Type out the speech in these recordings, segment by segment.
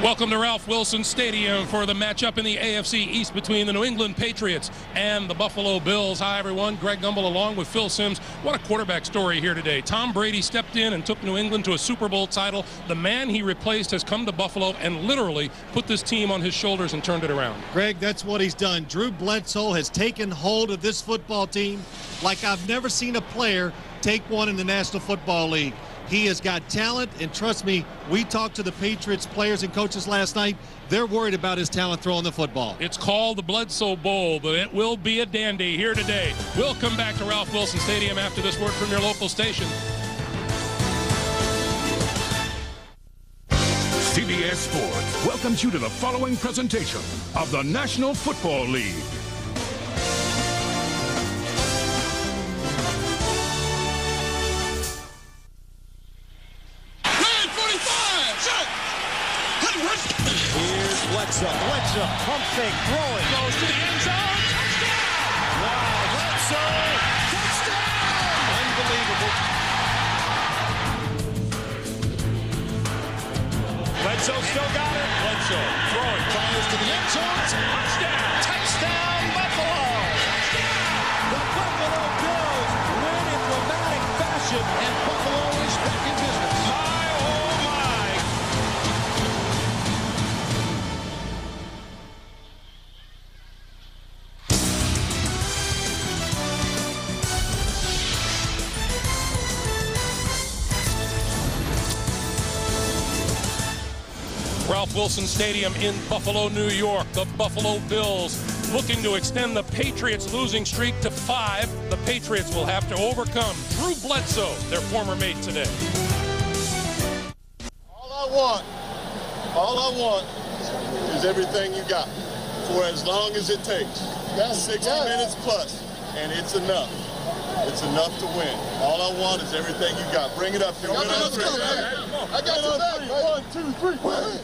Welcome to Ralph Wilson Stadium for the matchup in the AFC East between the New England Patriots and the Buffalo Bills. Hi, everyone. Greg Gumbel along with Phil Simms. What a quarterback story here today. Tom Brady stepped in and took New England to a Super Bowl title. The man he replaced has come to Buffalo and literally put this team on his shoulders and turned it around. Greg, that's what he's done. Drew Bledsoe has taken hold of this football team like I've never seen a player take one in the National Football League. He has got talent, and trust me, we talked to the Patriots players and coaches last night. They're worried about his talent throwing the football. It's called the Bledsoe Bowl, but it will be a dandy here today. We'll come back to Ralph Wilson Stadium after this word from your local station. CBS Sports welcomes you to the following presentation of the National Football League. Here's Bledsoe, pump fake, throwing. Goes to the end zone, touchdown! Wow, Bledsoe, touchdown! Unbelievable. Bledsoe still got it. Bledsoe throwing, fires to the end zone, touchdown! Touchdown, Buffalo! Touchdown! The Buffalo Bills win in dramatic fashion, and Buffalo is back in business. Ralph Wilson Stadium in Buffalo, New York. The Buffalo Bills looking to extend the Patriots' losing streak to 5. The Patriots will have to overcome Drew Bledsoe, their former mate today. All I want is everything you got for as long as it takes. That's 60 minutes plus, and it's enough. It's enough to win. All I want is everything you got. Bring it up. I got you back. 1, 2, 3.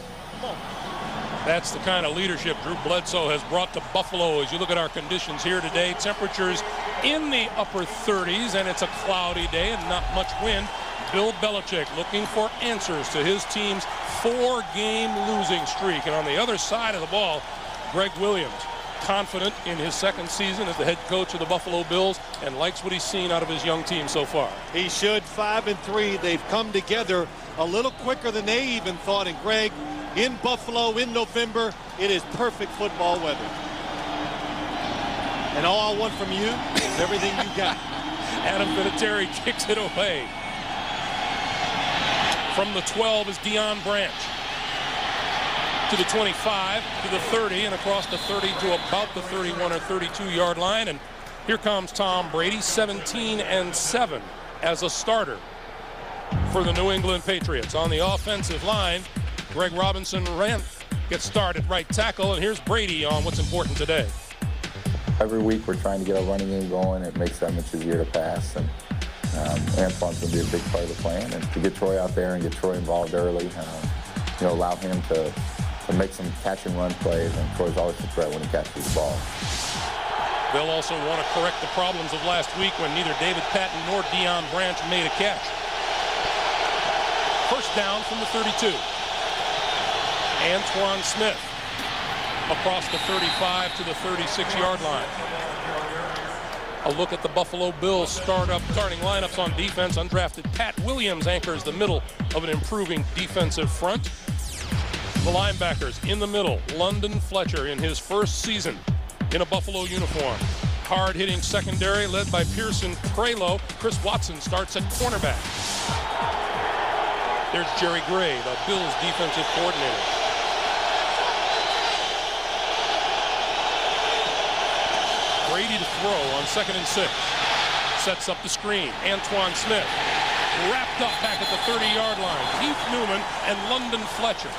That's the kind of leadership Drew Bledsoe has brought to Buffalo. As you look at our conditions here today, temperatures in the upper 30s, and it's a cloudy day and not much wind. Bill Belichick looking for answers to his team's 4-game losing streak. And on the other side of the ball, Greg Williams, confident in his second season as the head coach of the Buffalo Bills and likes what he's seen out of his young team so far. He should. 5-3. They've come together a little quicker than they even thought. And Greg, in Buffalo in November, it is perfect football weather. And all I want from you is everything you got. Adam Vinatieri kicks it away. From the 12 is Deion Branch. To the 25, to the 30, and across the 30 to about the 31 or 32-yard line. And here comes Tom Brady, 17-7 as a starter for the New England Patriots. On the offensive line, Greg Robinson-Rent gets started right tackle, and here's Brady on what's important today. Every week we're trying to get our running game going. It makes that much easier to pass, and Antoine's going to be a big part of the plan. And to get Troy out there and get Troy involved early, allow him to make some catch-and-run plays, and Troy's always a threat when he catches the ball. They'll also want to correct the problems of last week when neither David Patton nor Deion Branch made a catch. First down from the 32. Antoine Smith across the 35 to the 36-yard line. A look at the Buffalo Bills starting lineups on defense. Undrafted Pat Williams anchors the middle of an improving defensive front. The linebackers in the middle, London Fletcher in his first season in a Buffalo uniform. Hard-hitting secondary led by Pearson Prelo. Chris Watson starts at cornerback. There's Jerry Gray, the Bills defensive coordinator. Brady to throw on 2nd and 6. Sets up the screen. Antoine Smith wrapped up back at the 30-yard line. Keith Newman and London Fletcher.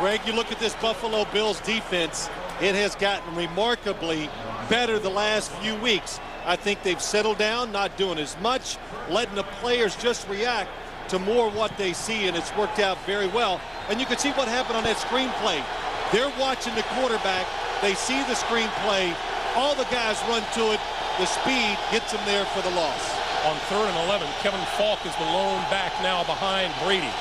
Greg, you look at this Buffalo Bills defense, it has gotten remarkably better the last few weeks. I think they've settled down, not doing as much, letting the players just react to more what they see, and it's worked out very well. And you can see what happened on that screenplay. They're watching the quarterback. They see the screenplay. All the guys run to it. The speed gets them there for the loss. On 3rd and 11, Kevin Falk is the lone back now behind Brady.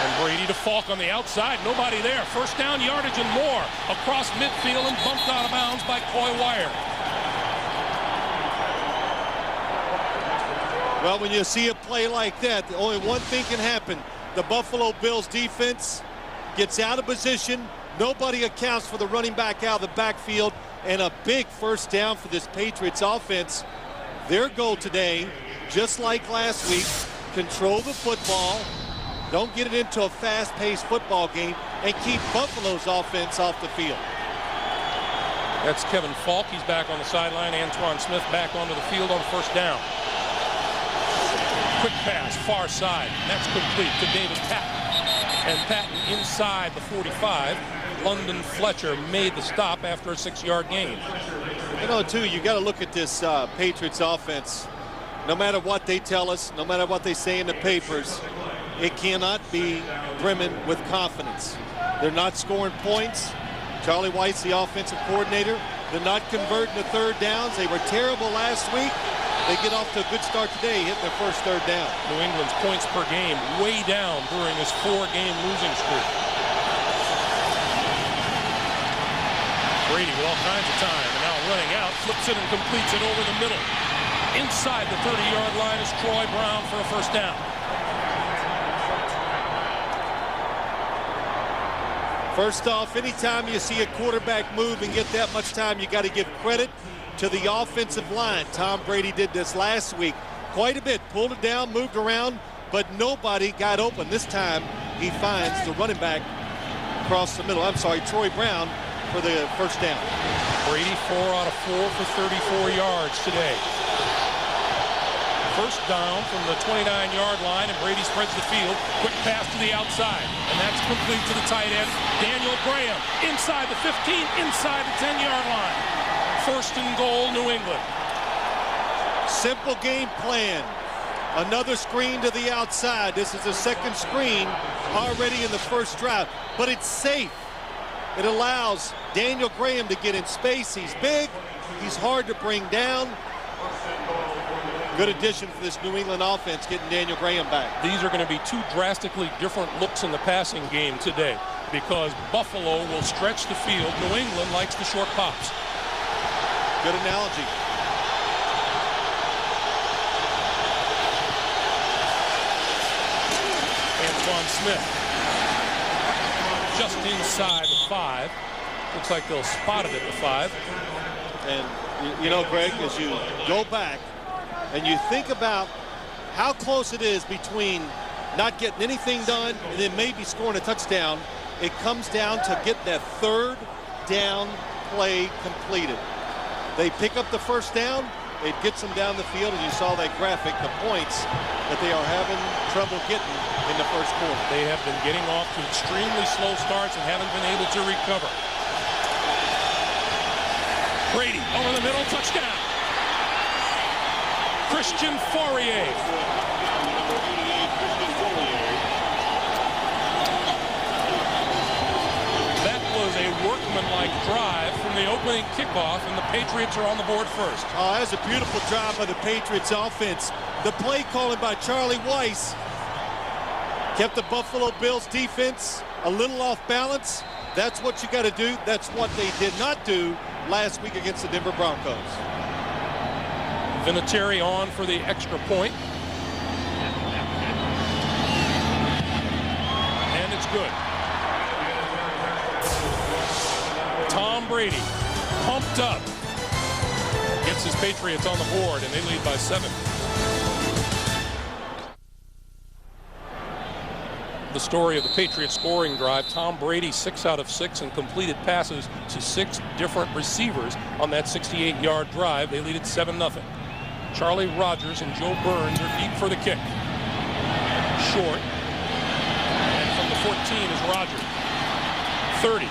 And Brady to Falk on the outside. Nobody there. First down, yardage and more. Across midfield and bumped out of bounds by Coy Wire. Well, when you see a play like that, only one thing can happen. The Buffalo Bills defense gets out of position. Nobody accounts for the running back out of the backfield. And a big first down for this Patriots offense. Their goal today, just like last week, control the football, don't get it into a fast-paced football game, and keep Buffalo's offense off the field. That's Kevin Falk. He's back on the sideline. Antoine Smith back onto the field on first down. Quick pass, far side. That's complete to David Patton. And Patton inside the 45. London Fletcher made the stop after a 6-yard gain. You know, too, you got to look at this Patriots offense. No matter what they tell us, no matter what they say in the papers, it cannot be brimming with confidence. They're not scoring points. Charlie White's the offensive coordinator. They're not converting the third downs. They were terrible last week. They get off to a good start today, hitting their first third down. New England's points per game way down during this 4-game losing streak. Brady with all kinds of time, and now running out, flips it and completes it over the middle. Inside the 30-yard line is Troy Brown for a first down. First off, anytime you see a quarterback move and get that much time, you got to give credit to the offensive line. Tom Brady did this last week quite a bit, pulled it down, moved around, but nobody got open. This time he finds the running back across the middle. I'm sorry, Troy Brown for the first down. Brady 4 out of 4 for 34 yards today. First down from the 29-yard line, and Brady spreads the field. Quick pass to the outside, and that's complete to the tight end, Daniel Graham. Inside the 15, inside the 10-yard line. First and goal, New England. Simple game plan. Another screen to the outside. This is the second screen already in the first drive, but it's safe. It allows Daniel Graham to get in space. He's big. He's hard to bring down. Good addition for this New England offense, getting Daniel Graham back. These are going to be two drastically different looks in the passing game today because Buffalo will stretch the field. New England likes the short pops. Good analogy. Antoine Smith just inside the 5. Looks like they'll spot it at the 5. And you know, Greg, as you go back and you think about how close it is between not getting anything done and then maybe scoring a touchdown, it comes down to get that third down play completed. They pick up the first down, it gets them down the field, and you saw that graphic, the points that they are having trouble getting in the first quarter. They have been getting off to extremely slow starts and haven't been able to recover. Brady over the middle, touchdown. Christian Fourier. That was a workmanlike drive from the opening kickoff, and the Patriots are on the board first. Oh, that was a beautiful drive by the Patriots offense. The play calling by Charlie Weiss kept the Buffalo Bills defense a little off balance. That's what you got to do. That's what they did not do last week against the Denver Broncos. Vinatieri on for the extra point. And it's good. Tom Brady, pumped up, gets his Patriots on the board, and they lead by 7. The story of the Patriots scoring drive, Tom Brady 6 out of 6 and completed passes to 6 different receivers on that 68-yard drive. They lead at 7-0. Charlie Rogers and Joe Burns are deep for the kick. Short. And from the 14 is Rogers. 30.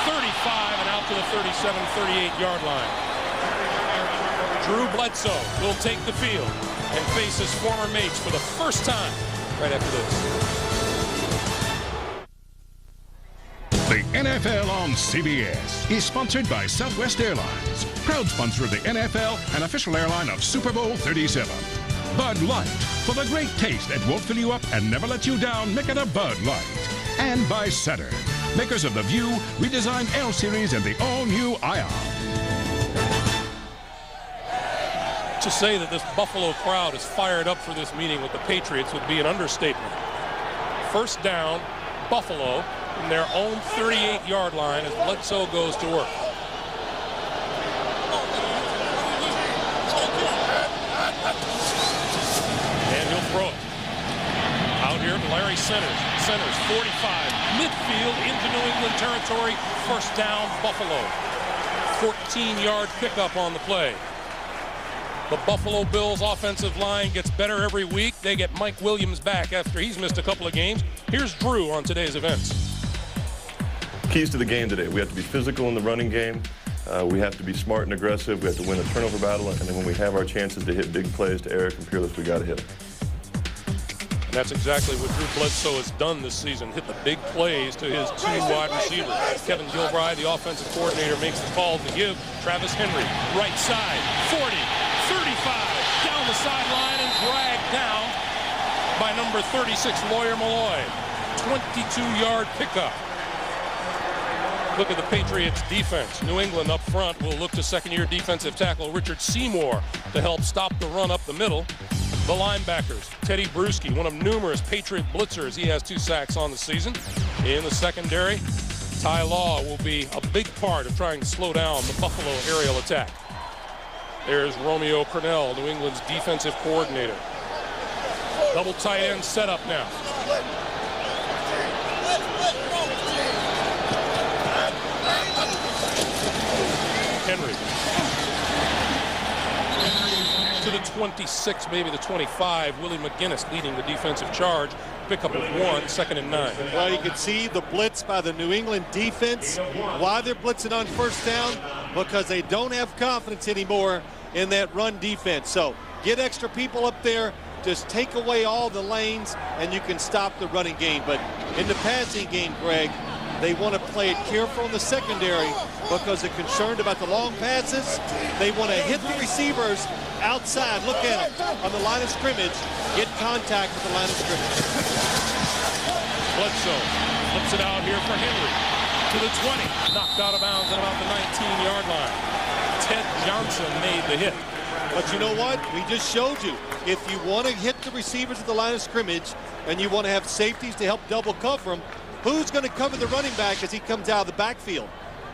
35 and out to the 37, 38-yard line. Drew Bledsoe will take the field and face his former mates for the first time right after this. The NFL on CBS is sponsored by Southwest Airlines, proud sponsor of the NFL and official airline of Super Bowl 37. Bud Light, for the great taste that won't fill you up and never let you down, make it a Bud Light. And by Saturn, makers of the View, redesigned L Series and the all-new Ion. To say that this Buffalo crowd is fired up for this meeting with the Patriots would be an understatement. First down, Buffalo from their own 38-yard line as Bledsoe goes to work. And he'll throw it. Out here to Larry Centers. Centers, 45, midfield into New England territory. First down, Buffalo. 14-yard pickup on the play. The Buffalo Bills offensive line gets better every week. They get Mike Williams back after he's missed a couple of games. Here's Drew on today's events. Keys to the game today. We have to be physical in the running game. We have to be smart and aggressive. We have to win a turnover battle. And then when we have our chances to hit big plays to Eric and Peerless, we got to hit them. And that's exactly what Drew Bledsoe has done this season, hit the big plays to his two wide receivers. Kevin Gilbride, the offensive coordinator, makes the call to give Travis Henry. Right side, 40, 35, down the sideline and dragged down by number 36, Lawyer Malloy. 22-yard pickup. Look at the Patriots defense. New England up front will look to second-year defensive tackle Richard Seymour to help stop the run up the middle. The linebackers, Teddy Bruschi, one of numerous Patriot blitzers. He has 2 sacks on the season. In the secondary, Ty Law will be a big part of trying to slow down the Buffalo aerial attack. There's Romeo Crennel, New England's defensive coordinator. Double tight end setup now. Henry. To the 26, maybe the 25. Willie McGinnis leading the defensive charge. Pickup of 1, 2nd and 9. Well, you can see the blitz by the New England defense. Why they're blitzing on first down? Because they don't have confidence anymore in that run defense. So get extra people up there. Just take away all the lanes, and you can stop the running game. But in the passing game, Greg, they want to play it careful in the secondary because they're concerned about the long passes. They want to hit the receivers outside. Look at them on the line of scrimmage. Get contact with the line of scrimmage. Bledsoe flips it out here for Henry. To the 20. Knocked out of bounds at about the 19-yard line. Ted Johnson made the hit. But you know what? We just showed you. If you want to hit the receivers at the line of scrimmage and you want to have safeties to help double cover them, who's going to cover the running back as he comes out of the backfield?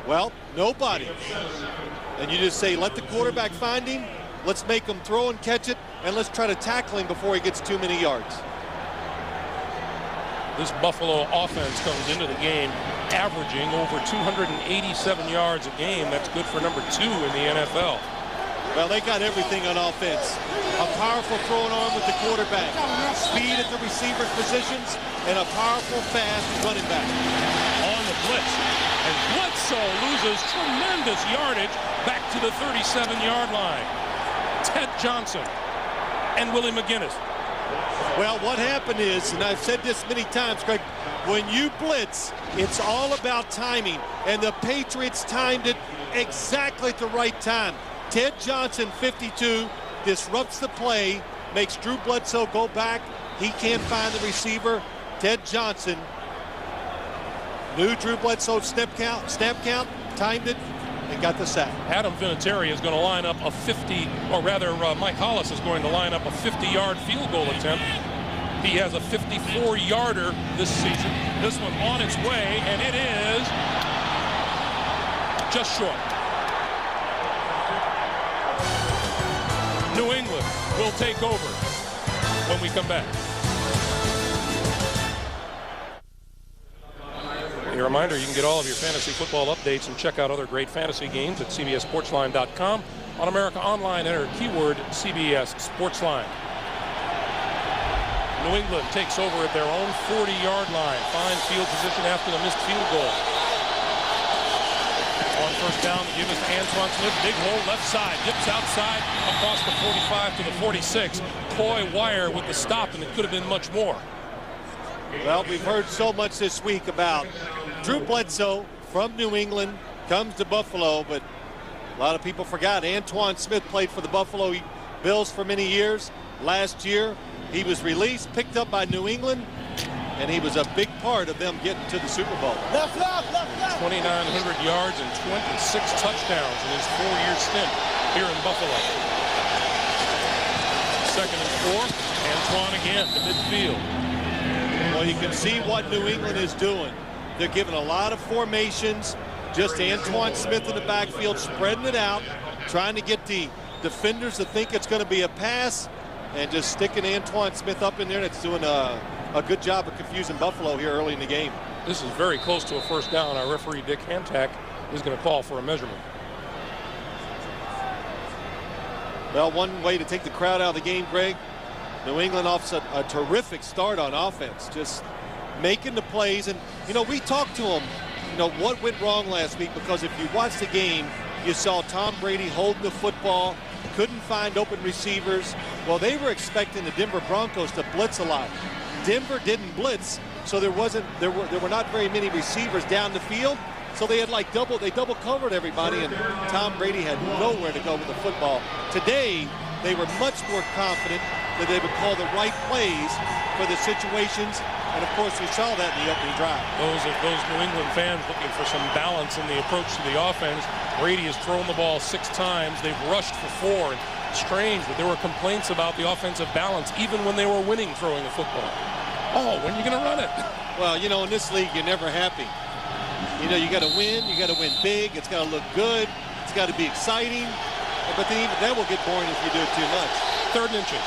Well, nobody. And you just say, let the quarterback find him. Let's make him throw and catch it, and let's try to tackle him before he gets too many yards. This Buffalo offense comes into the game averaging over 287 yards a game. That's good for number 2 in the NFL. Well, they got everything on offense. A powerful throwing arm with the quarterback, speed at the receiver positions, and a powerful, fast running back. On the blitz, and Bledsoe loses tremendous yardage back to the 37-yard line. Ted Johnson and Willie McGinnis. Well, what happened is, and I've said this many times, Greg, when you blitz, it's all about timing, and the Patriots timed it exactly at the right time. Ted Johnson, 52, disrupts the play, makes Drew Bledsoe go back. He can't find the receiver. Ted Johnson knew Drew Bledsoe's snap count, timed it, and got the sack. Adam Vinatieri is going to line up a 50, or rather Mike Hollis is going to line up a 50-yard field goal attempt. He has a 54-yarder this season. This one on its way, and it is just short. New England will take over when we come back. A reminder, you can get all of your fantasy football updates and check out other great fantasy games at CBSSportsline.com. On America Online, enter keyword CBS Sportsline. New England takes over at their own 40-yard line. Fine field position after the missed field goal. On first down, the give is to Antoine Smith. Big hole left side. Dips outside across the 45 to the 46. Coy Wire with the stop, and it could have been much more. Well, we've heard so much this week about Drew Bledsoe, from New England, comes to Buffalo, but a lot of people forgot Antoine Smith played for the Buffalo Bills for many years. Last year, he was released, picked up by New England, and he was a big part of them getting to the Super Bowl. 2,900 yards and 26 touchdowns in his 4-year stint here in Buffalo. 2nd and 4, Antoine again to midfield. Well, you can see what New England is doing. They're giving a lot of formations, just Antoine Smith in the backfield, spreading it out, trying to get the defenders to think it's going to be a pass, and just sticking Antoine Smith up in there. That's doing a good job of confusing Buffalo here early in the game. This is very close to a first down. Our referee, Dick Hantak, is going to call for a measurement. Well, one way to take the crowd out of the game, Greg, New England off a terrific start on offense, just making the plays. And, you know, we talked to them, you know, what went wrong last week, because if you watch the game, you saw Tom Brady holding the football, couldn't find open receivers. Well, they were expecting the Denver Broncos to blitz a lot. Denver didn't blitz, so there were not very many receivers down the field. So they had double covered everybody, and Tom Brady had nowhere to go with the football. Today, they were much more confident that they would call the right plays for the situations. And of course, we saw that in the opening drive. Those New England fans looking for some balance in the approach to the offense. Brady has thrown the ball 6 times. They've rushed for 4. And strange that there were complaints about the offensive balance even when they were winning throwing the football. Oh, when are you going to run it? Well, you know, in this league, you're never happy. You know, you got to win. You got to win big. It's got to look good. It's got to be exciting. But then even that will get boring if you do it too much. 3rd and inches.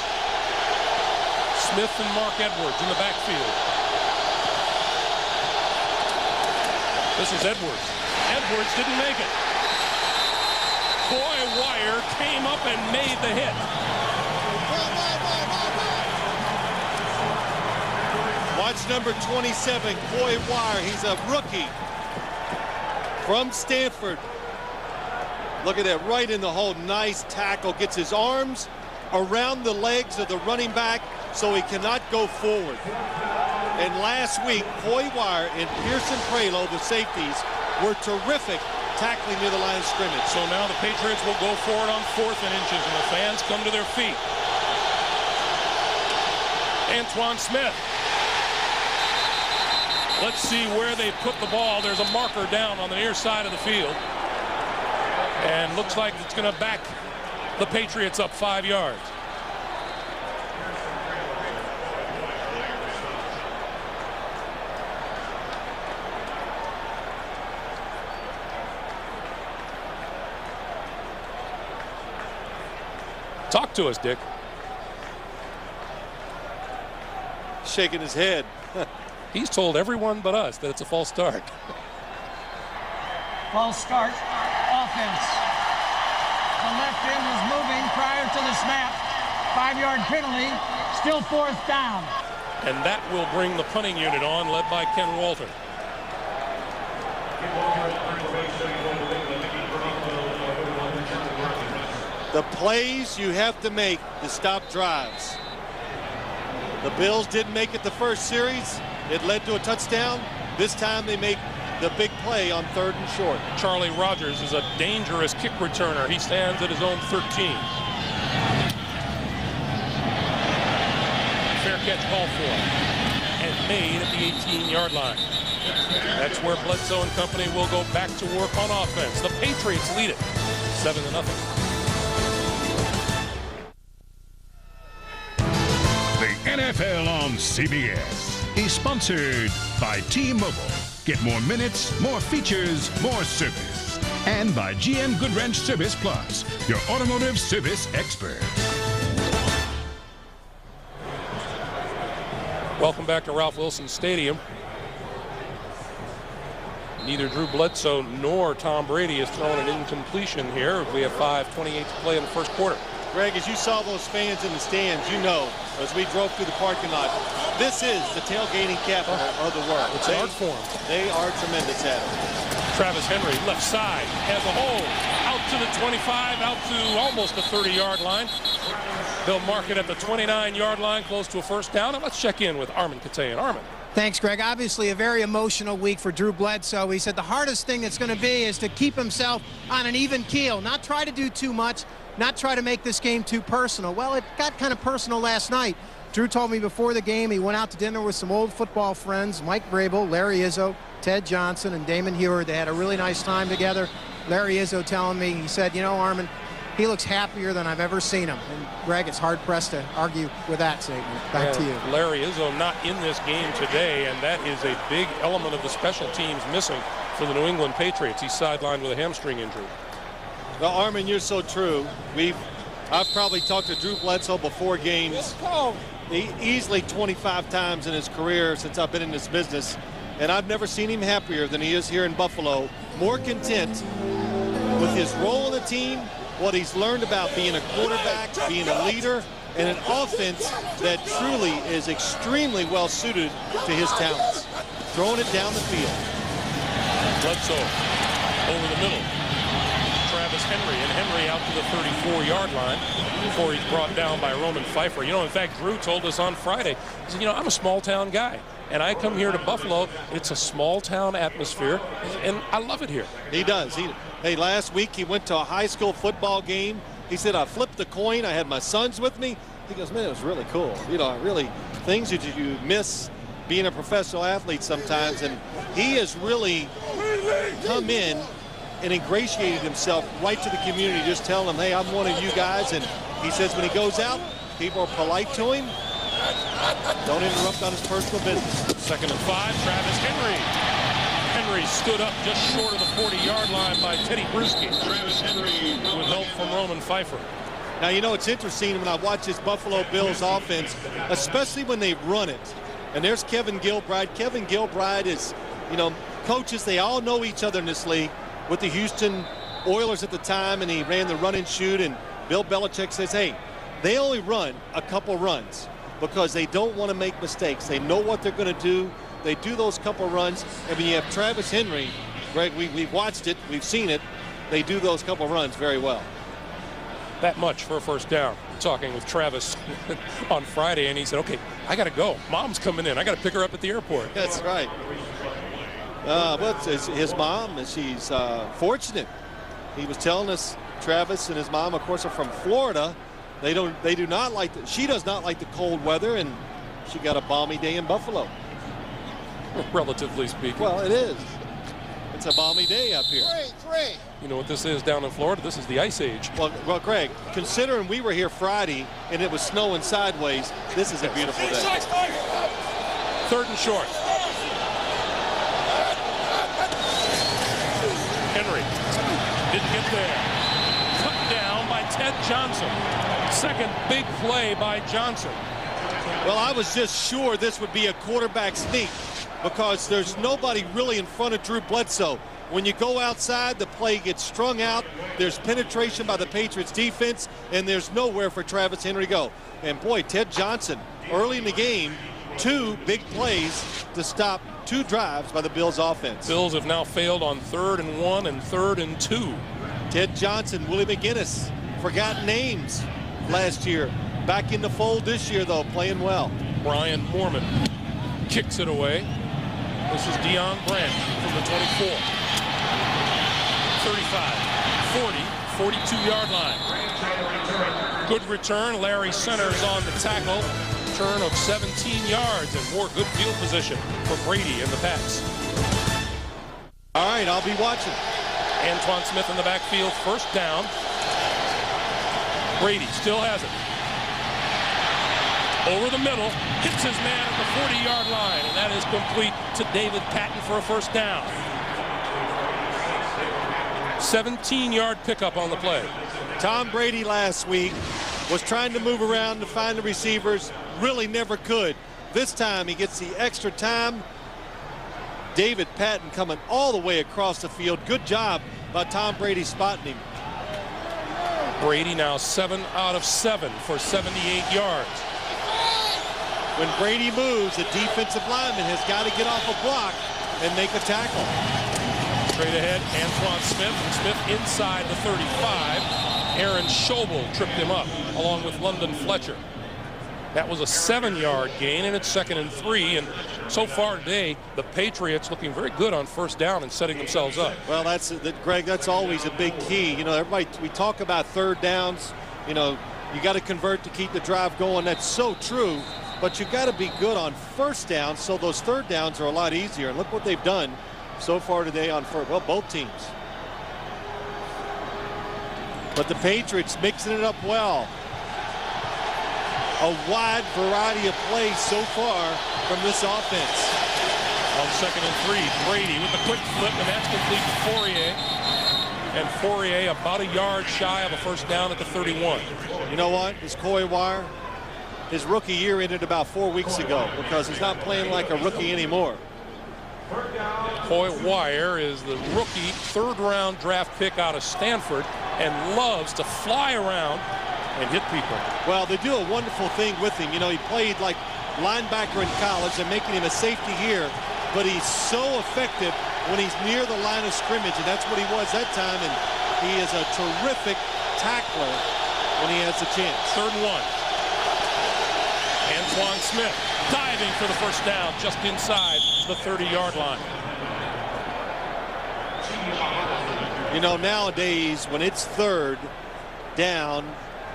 Smith and Mark Edwards in the backfield. This is Edwards. Edwards didn't make it. Coy Wire came up and made the hit. Watch number 27, Coy Wire. He's a rookie from Stanford. Look at that, right in the hole. Nice tackle. Gets his arms around the legs of the running back so he cannot go forward. And last week, Coy Wire and Pearson Prelo, the safeties, were terrific tackling near the line of scrimmage. So now the Patriots will go for it on 4th and inches, and the fans come to their feet. Antoine Smith. Let's see where they put the ball. There's a marker down on the near side of the field. And looks like it's going to back the Patriots up 5 yards. Talk to us, Dick. Shaking his head. He's told everyone but us that it's a false start. False start. Offense. The left end was moving prior to the snap. 5-yard penalty. Still 4th down. And that will bring the punting unit on, led by Ken Walter. The plays you have to make to stop drives. The Bills didn't make it the first series. It led to a touchdown. This time they make the big play on 3rd and short. Charlie Rogers is a dangerous kick returner. He stands at his own 13. Fair catch called for and made at the 18-yard line. That's where Bledsoe and company will go back to work on offense. The Patriots lead it 7-0. The NFL on CBS is sponsored by T-Mobile. Get more minutes, more features, more service. And by GM Goodwrench Service Plus, your automotive service expert. Welcome back to Ralph Wilson Stadium. Neither Drew Bledsoe nor Tom Brady has thrown an incompletion here. We have 5:28 to play in the first quarter. Greg, as you saw those fans in the stands, you know, as we drove through the parking lot, this is the tailgating capital of the world. It's an art form. They are tremendous at it. Travis Henry, left side, has a hole. Out to the 25, out to almost the 30-yard line. They'll mark it at the 29-yard line, close to a first down. And let's check in with Armin Katayan. Armin. Thanks, Greg. Obviously a very emotional week for Drew Bledsoe. He said the hardest thing it's going to be is to keep himself on an even keel, not try to do too much, not try to make this game too personal. Well, it got kind of personal last night. Drew told me before the game he went out to dinner with some old football friends, Mike Vrabel, Larry Izzo, Ted Johnson, and Damon Heward. They had a really nice time together. Larry Izzo telling me, he said, you know, Armin, he looks happier than I've ever seen him. And Greg, it's hard-pressed to argue with that statement. Back to you. Larry Izzo not in this game today, and that is a big element of the special teams missing for the New England Patriots. He's sidelined with a hamstring injury. Well, Armin, you're so true. I've probably talked to Drew Bledsoe before games easily 25 times in his career since I've been in this business, and I've never seen him happier than he is here in Buffalo, more content with his role in the team, what he's learned about being a quarterback, being a leader, and an offense that truly is extremely well suited to his talents. Throwing it down the field. Bledsoe over the middle. Travis Henry, and Henry out to the 34-yard line before he's brought down by Roman Pfeiffer. You know, in fact, Drew told us on Friday, he said, you know, I'm a small-town guy, and I come here to Buffalo. It's a small-town atmosphere, and I love it here. He does. Hey, last week he went to a high school football game. He said, I flipped the coin. I had my sons with me. He goes, man, it was really cool. You know, really things that you miss being a professional athlete sometimes, and he has really come in and ingratiated himself right to the community, just telling them, hey, I'm one of you guys. And he says when he goes out, people are polite to him. Don't interrupt on his personal business. 2nd and 5, Travis Henry. Henry stood up just short of the 40-yard line by Teddy Bruschi. Travis Henry with help from Roman Pfeiffer. Now, you know, it's interesting when I watch this Buffalo Bills offense, especially when they run it. And there's Kevin Gilbride. Kevin Gilbride is, you know, coaches, they all know each other in this league. With the Houston Oilers at the time, and he ran the run and shoot, and Bill Belichick says, hey, they only run a couple runs because they don't want to make mistakes. They know what they're going to do. They do those couple runs, and when you have Travis Henry, Greg, we've watched it, we've seen it, they do those couple runs very well. That much for a first down. Talking with Travis on Friday, and he said, okay, I got to go. Mom's coming in. I got to pick her up at the airport. That's right. But his mom, she's fortunate. He was telling us Travis and his mom, of course, are from Florida. They do not like she does not like the cold weather, and she got a balmy day in Buffalo. Relatively speaking. Well, it is. It's a balmy day up here. You know what this is down in Florida? This is the Ice Age. Well, Greg, considering we were here Friday and it was snowing sideways, this is a beautiful day. 3rd and short. Henry didn't get there. Cut down by Ted Johnson. 2nd big play by Johnson. Well, I was just sure this would be a quarterback sneak because there's nobody really in front of Drew Bledsoe. When you go outside, the play gets strung out. There's penetration by the Patriots defense, and there's nowhere for Travis Henry to go. And boy, Ted Johnson, early in the game, 2 big plays to stop 2 drives by the Bills offense. Bills have now failed on 3rd and 1 and 3rd and 2. Ted Johnson, Willie McGinnis, forgotten names last year. Back in the fold this year, though, playing well. Brian Moorman kicks it away. This is Deion Brandt from the 24. 35, 40, 42-yard line. Good return. Larry Centers on the tackle. Turn of 17 yards and more good field position for Brady and the Pats. All right, I'll be watching. Antoine Smith in the backfield, 1st down. Brady still has it. Over the middle, hits his man at the 40-yard line, and that is complete to David Patton for a 1st down. 17-yard pickup on the play. Tom Brady last week was trying to move around to find the receivers, really never could. This time he gets the extra time. David Patton coming all the way across the field. Good job by Tom Brady spotting him. Brady now 7 out of 7 for 78 yards. When Brady moves, the defensive lineman has got to get off a block and make a tackle. Straight ahead, Antoine Smith. Smith inside the 35. Aaron Schobel tripped him up, along with London Fletcher. That was a 7-yard gain, and it's 2nd and 3. And so far today, the Patriots looking very good on first down and setting themselves up. Well, Greg, that's always a big key. You know, everybody, we talk about third downs. You know, you got to convert to keep the drive going. That's so true. But you got to be good on first down, so those third downs are a lot easier. And look what they've done so far today on first. Well, both teams. But the Patriots mixing it up well. A wide variety of plays so far from this offense. On 2nd and 3, Brady with a quick flip, and that's complete to Fourier. And Fourier about a yard shy of a first down at the 31. You know what? This Coy Wire, his rookie year ended about 4 weeks ago because he's not playing like a rookie anymore. Coy Wire is the rookie 3rd-round draft pick out of Stanford and loves to fly around and hit people. Well, they do a wonderful thing with him. You know, he played like linebacker in college. They're making him a safety here, but he's so effective when he's near the line of scrimmage, and that's what he was that time, and he is a terrific tackler when he has the chance. 3rd and 1. Antoine Smith diving for the first down just inside the 30-yard line. You know, nowadays when it's 3rd down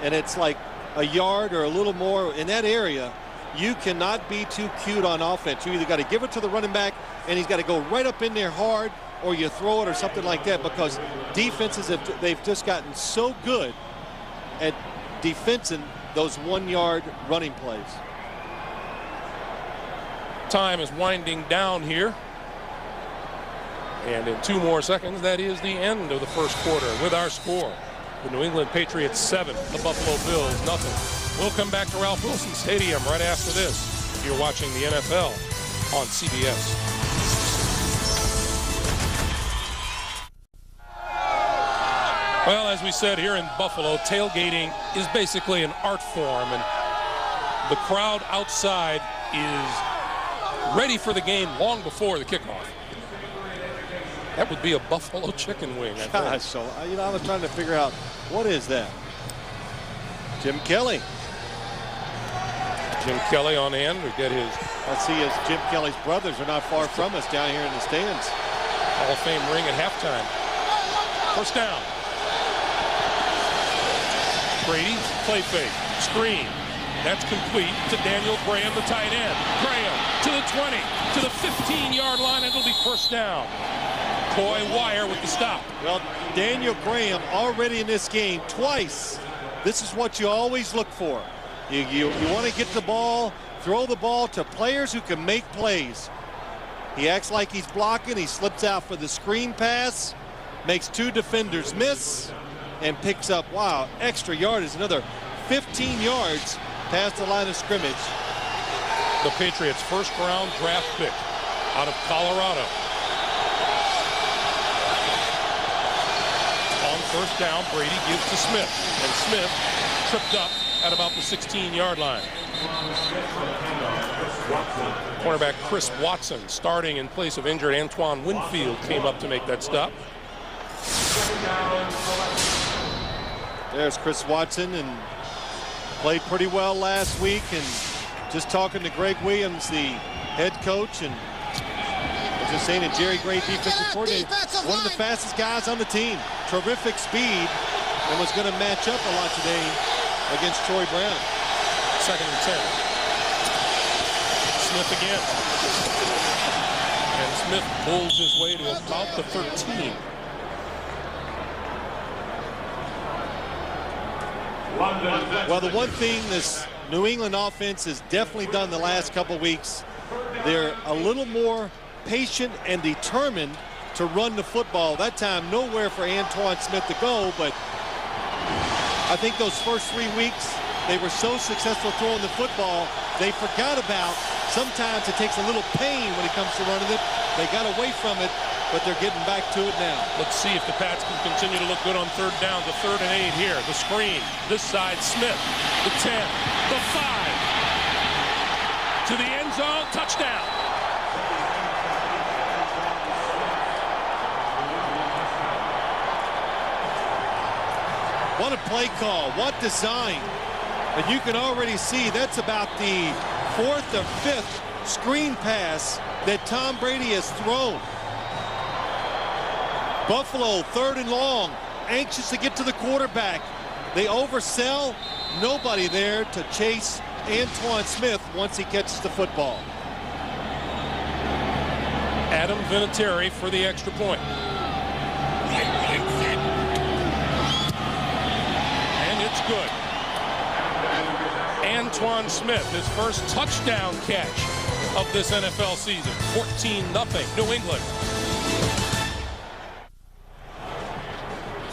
and it's like a yard or a little more in that area, you cannot be too cute on offense. You either got to give it to the running back and he's got to go right up in there hard, or you throw it or something like that, because defenses they've just gotten so good at defensing those 1-yard running plays. Time is winding down here. And in 2 more seconds, that is the end of the first quarter with our score. The New England Patriots 7, the Buffalo Bills nothing. We'll come back to Ralph Wilson Stadium right after this. You're watching the NFL on CBS. Well, as we said here in Buffalo, tailgating is basically an art form, and the crowd outside is ready for the game long before the kickoff. That would be a buffalo chicken wing, I think. Gosh, so you know, I was trying to figure out what is that. Jim Kelly. Jim Kelly on hand to get his. Let's see, as Jim Kelly's brothers are not far from us down here in the stands. Hall of Fame ring at halftime. First down. Brady, play fake, screen. That's complete to Daniel Graham, the tight end. Graham to the 20, to the 15-yard line, and it'll be first down. Coy Wire with the stop. Well, Daniel Graham already in this game twice. This is what you always look for. You want to get the ball, throw the ball to players who can make plays. He acts like he's blocking. He slips out for the screen pass, makes 2 defenders miss, and picks up, wow, extra yardage, another 15 yards past the line of scrimmage. The Patriots' first-round draft pick out of Colorado. On first down, Brady gives to Smith, and Smith tripped up at about the 16-yard line. Cornerback Chris Watson, starting in place of injured Antoine Winfield, came up to make that stop. There's Chris Watson, and played pretty well last week. And just talking to Greg Williams, the head coach, and just saying that Jerry Gray, defensive coordinator, one of the fastest guys on the team. Terrific speed, and was going to match up a lot today against Troy Brown. 2nd and 10. Smith again. And Smith pulls his way to about the 13. Well, the one thing this New England offense has definitely done the last couple weeks, they're a little more patient and determined to run the football. That time, nowhere for Antoine Smith to go, but I think those first 3 weeks, they were so successful throwing the football, they forgot about sometimes it takes a little pain when it comes to running it. They got away from it, but they're getting back to it now. Let's see if the Pats can continue to look good on third down. The 3rd and 8 here. The screen. This side, Smith. The 10. The 5. To the end zone. Touchdown. What a play call. What design. And you can already see that's about the 4th or 5th screen pass that Tom Brady has thrown. Buffalo 3rd and long, anxious to get to the quarterback. They oversell, nobody there to chase Antoine Smith once he catches the football. Adam Vinatieri for the extra point. And it's good. Antoine Smith, his first touchdown catch of this NFL season. 14-0, New England.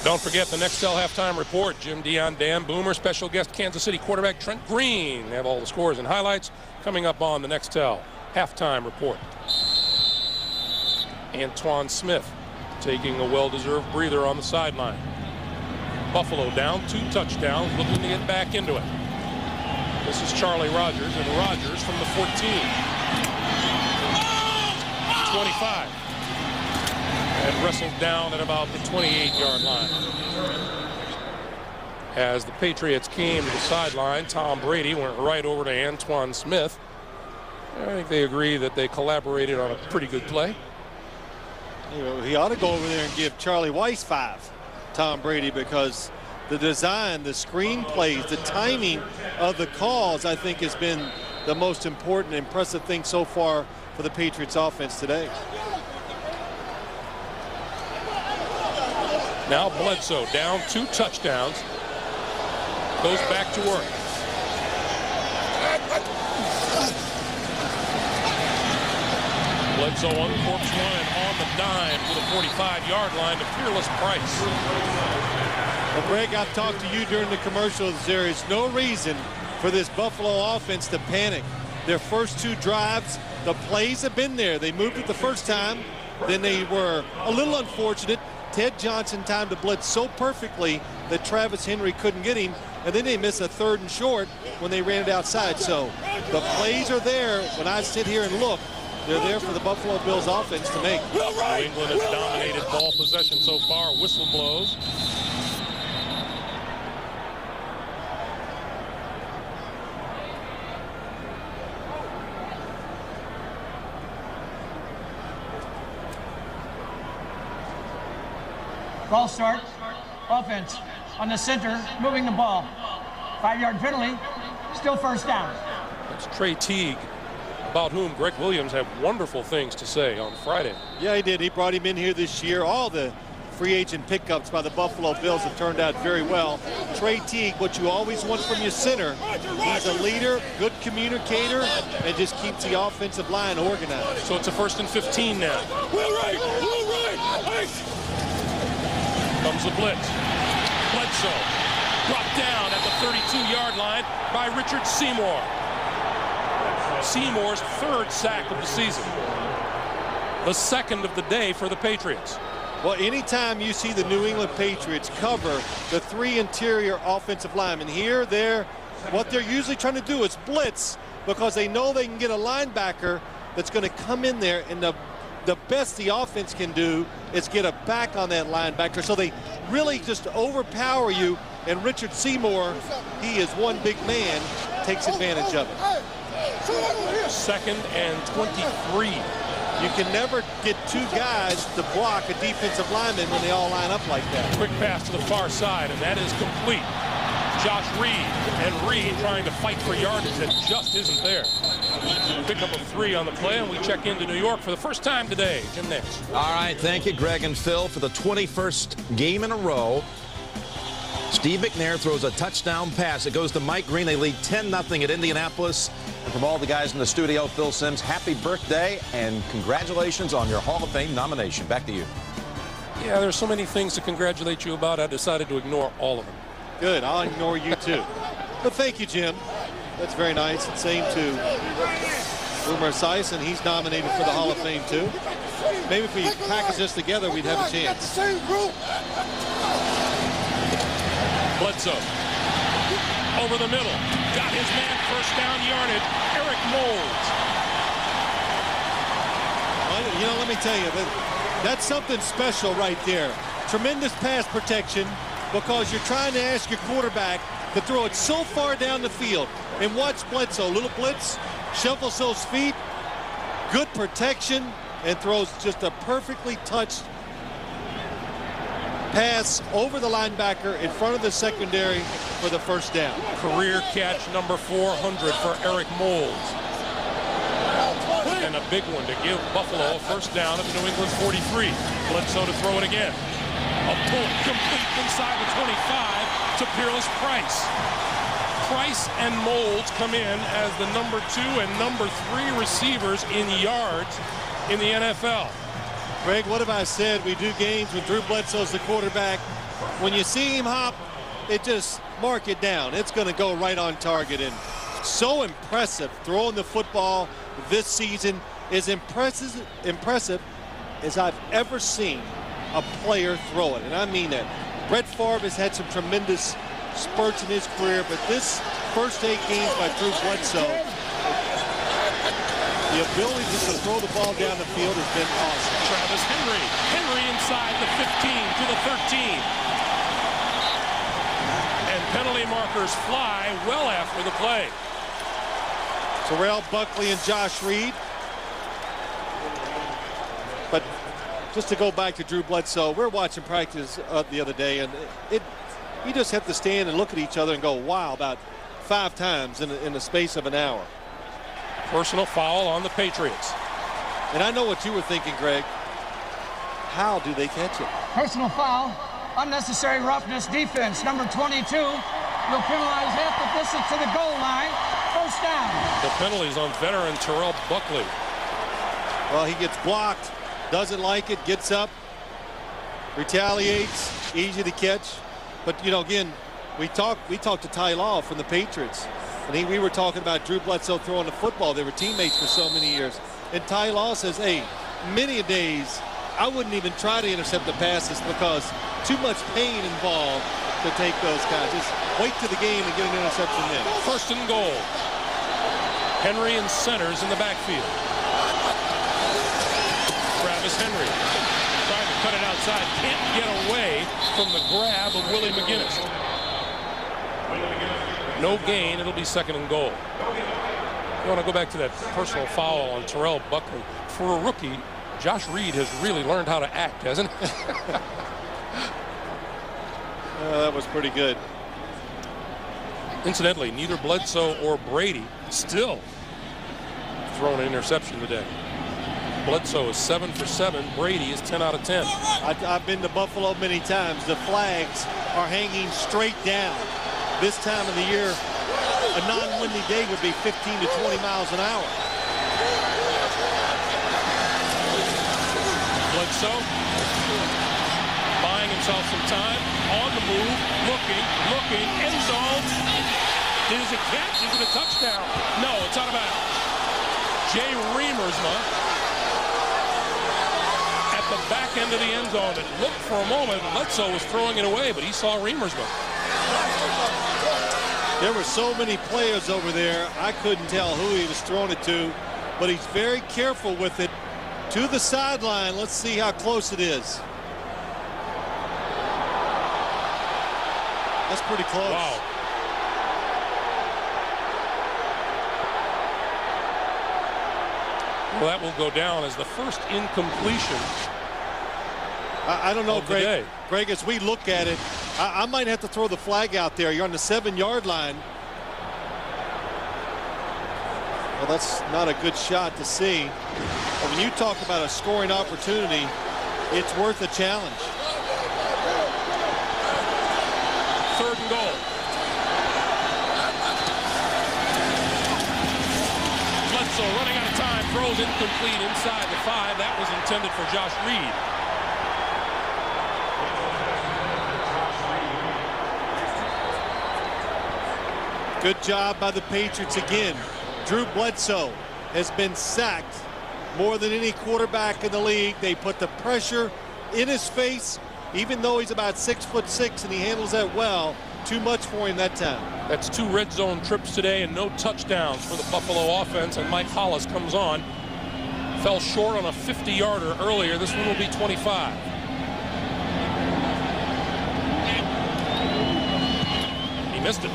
Don't forget the Nextel halftime report. Jim Dion, Dan Boomer, special guest Kansas City quarterback Trent Green. They have all the scores and highlights coming up on the Nextel halftime report. Antoine Smith taking a well-deserved breather on the sideline. Buffalo down 2 touchdowns, looking to get back into it. This is Charlie Rogers, and Rogers from the 14. 25. And wrestled down at about the 28-yard line. As the Patriots came to the sideline, Tom Brady went right over to Antoine Smith. I think they agree that they collaborated on a pretty good play. You know, he ought to go over there and give Charlie Weiss 5, Tom Brady, because the design, the screen plays, the timing of the calls, I think, has been the most important, impressive thing so far for the Patriots offense today. Now Bledsoe down 2 touchdowns. Goes back to work. Bledsoe uncorks one on the dime to the 45-yard line to Fearless Price. Well, Greg, I've talked to you during the commercials. There is no reason for this Buffalo offense to panic. Their first 2 drives, the plays have been there. They moved it the first time. Then they were a little unfortunate. Ted Johnson timed the blitz so perfectly that Travis Henry couldn't get him, and then they missed a 3rd and short when they ran it outside. So the plays are there. When I sit here and look, they're there for the Buffalo Bills offense to make. New England has dominated ball possession so far. Whistle blows. Ball start, offense on the center, moving the ball. 5-yard penalty, still first down. That's Trey Teague, about whom Greg Williams had wonderful things to say on Friday. Yeah, he did. He brought him in here this year. All the free agent pickups by the Buffalo Bills have turned out very well. Trey Teague, what you always want from your center. He's a leader, good communicator, and just keeps the offensive line organized. So it's a 1st and 15 now. Comes the blitz. Bledsoe brought down at the 32-yard line by Richard Seymour. Seymour's 3rd sack of the season. The 2nd of the day for the Patriots. Well, anytime you see the New England Patriots cover the 3 interior offensive linemen here, what they're usually trying to do is blitz, because they know they can get a linebacker that's going to come in there, and the best the offense can do is get a back on that linebacker. So they really just overpower you, and Richard Seymour, he is one big man, takes advantage of it. 2nd and 23. You can never get 2 guys to block a defensive lineman when they all line up like that. Quick pass to the far side, and that is complete. Josh Reed, and Reed trying to fight for yardage that just isn't there. Pickup of 3 on the play, and we check into New York for the first time today. Jim Nance. All right, thank you, Greg and Phil, for the 21st game in a row. Steve McNair throws a touchdown pass. It goes to Mike Green. They lead 10-0 at Indianapolis. And from all the guys in the studio, Phil Simms, happy birthday and congratulations on your Hall of Fame nomination. Back to you. Yeah, there's so many things to congratulate you about. I decided to ignore all of them. Good. I'll ignore you, too. But thank you, Jim. That's very nice. And same to Boomer Esiason. He's nominated for the Hall of Fame, too. Maybe if we package this together, we'd have a chance. Bledsoe over the middle, got his man, first down yardage. Eric Moulds. Well, you know, let me tell you, that's something special right there. Tremendous pass protection, because you're trying to ask your quarterback to throw it so far down the field. And watch Bledsoe, little blitz, shuffles those feet, good protection, and throws just a perfectly touched pass over the linebacker in front of the secondary for the first down. Career catch number 400 for Eric Moulds. And a big one to give Buffalo a first down at the New England 43. Bledsoe to throw it again. A pull complete inside the 25 to Peerless Price. Price and Moulds come in as the number 2 and number 3 receivers in yards in the NFL. Greg, what have I said? We do games when Drew Bledsoe's the quarterback. When you see him hop, it just mark it down. It's going to go right on target. And so impressive throwing the football this season. As impressive as I've ever seen a player throw it. And I mean that. Brett Favre has had some tremendous spurts in his career, but this first 8 games by Drew Bledsoe, the ability just to throw the ball down the field has been awesome. Travis Henry. Henry inside the 15 to the 13. And penalty markers fly well after the play. Terrell Buckley and Josh Reed. But just to go back to Drew Bledsoe, we're watching practice the other day, and you just have to stand and look at each other and go, wow, about 5 times in the space of an hour. Personal foul on the Patriots. And I know what you were thinking, Greg. How do they catch it? Personal foul, unnecessary roughness defense. Number 22 will penalize half the distance to the goal line. First down. The penalties on veteran Terrell Buckley. Well, he gets blocked, doesn't like it, gets up, retaliates, easy to catch. But, you know, again, we talked to Ty Law from the Patriots. And we were talking about Drew Bledsoe throwing the football. They were teammates for so many years. And Ty Law says, hey, many a days I wouldn't even try to intercept the passes because too much pain involved to take those guys. Just wait to the game and get an interception then. First and goal. Henry and centers in the backfield. Travis Henry trying to cut it outside. Can't get away from the grab of Willie McGinnis. No gain. It'll be second and goal. You want to go back to that personal foul on Terrell Buckley. For a rookie, Josh Reed has really learned how to act, hasn't he? That was pretty good. Incidentally, neither Bledsoe or Brady still thrown an interception today. Bledsoe is 7 for 7. Brady is 10 out of 10. I've been to Buffalo many times. The flags are hanging straight down. This time of the year, a non-windy day would be 15 to 20 miles an hour. Bledsoe buying himself some time, on the move, looking, end zone. Is it catch? Is it a touchdown? No, it's out of bounds. Jay Reamersma at the back end of the end zone. It looked for a moment, Bledsoe was throwing it away, but he saw Reamersma. There were so many players over there, I couldn't tell who he was throwing it to, but he's very careful with it to the sideline. Let's see how close it is. That's pretty close. Wow. Well, that will go down as the first incompletion. I don't know, Greg. Day. Greg, as we look at it, I might have to throw the flag out there. You're on the 7-yard line. Well, that's not a good shot to see. But when you talk about a scoring opportunity, it's worth a challenge. Third and goal. Bledsoe running out of time, throws incomplete inside the 5. That was intended for Josh Reed. Good job by the Patriots again. Drew Bledsoe has been sacked more than any quarterback in the league. They put the pressure in his face, even though he's about 6'6" and he handles that well. Too much for him that time. That's 2 red zone trips today and no touchdowns for the Buffalo offense, and Mike Hollis comes on. Fell short on a 50-yarder earlier. This one will be 25. He missed it.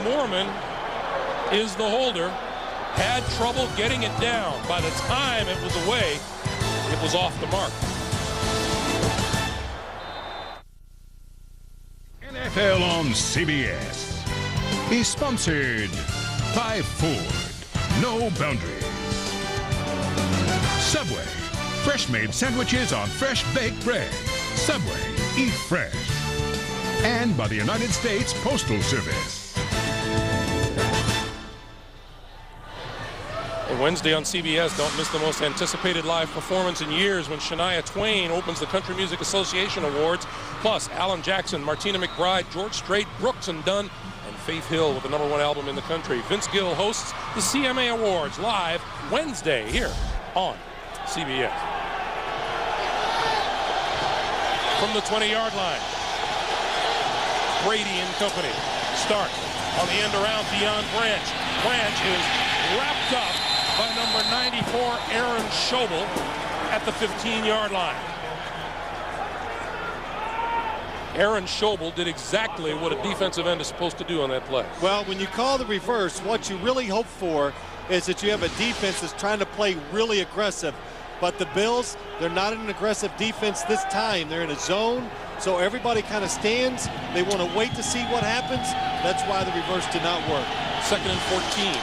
Mormon is the holder. Had trouble getting it down. By the time it was away, it was off the mark. NFL on CBS is sponsored by Ford. No boundaries. Subway. Fresh-made sandwiches on fresh baked bread. Subway. Eat fresh. And by the United States Postal Service. And Wednesday on CBS, don't miss the most anticipated live performance in years when Shania Twain opens the Country Music Association Awards. Plus, Alan Jackson, Martina McBride, George Strait, Brooks and Dunn, and Faith Hill with the #1 album in the country. Vince Gill hosts the CMA Awards live Wednesday here on CBS. From the 20-yard line, Brady and company start on the end around beyond Branch. Branch is wrapped up by number 94, Aaron Schobel, at the 15-yard line. Aaron Schobel did exactly what a defensive end is supposed to do on that play. Well, when you call the reverse, what you really hope for is that you have a defense that's trying to play really aggressive. But the Bills, they're not an aggressive defense this time. They're in a zone, so everybody kind of stands. They want to wait to see what happens. That's why the reverse did not work. 2nd and 14.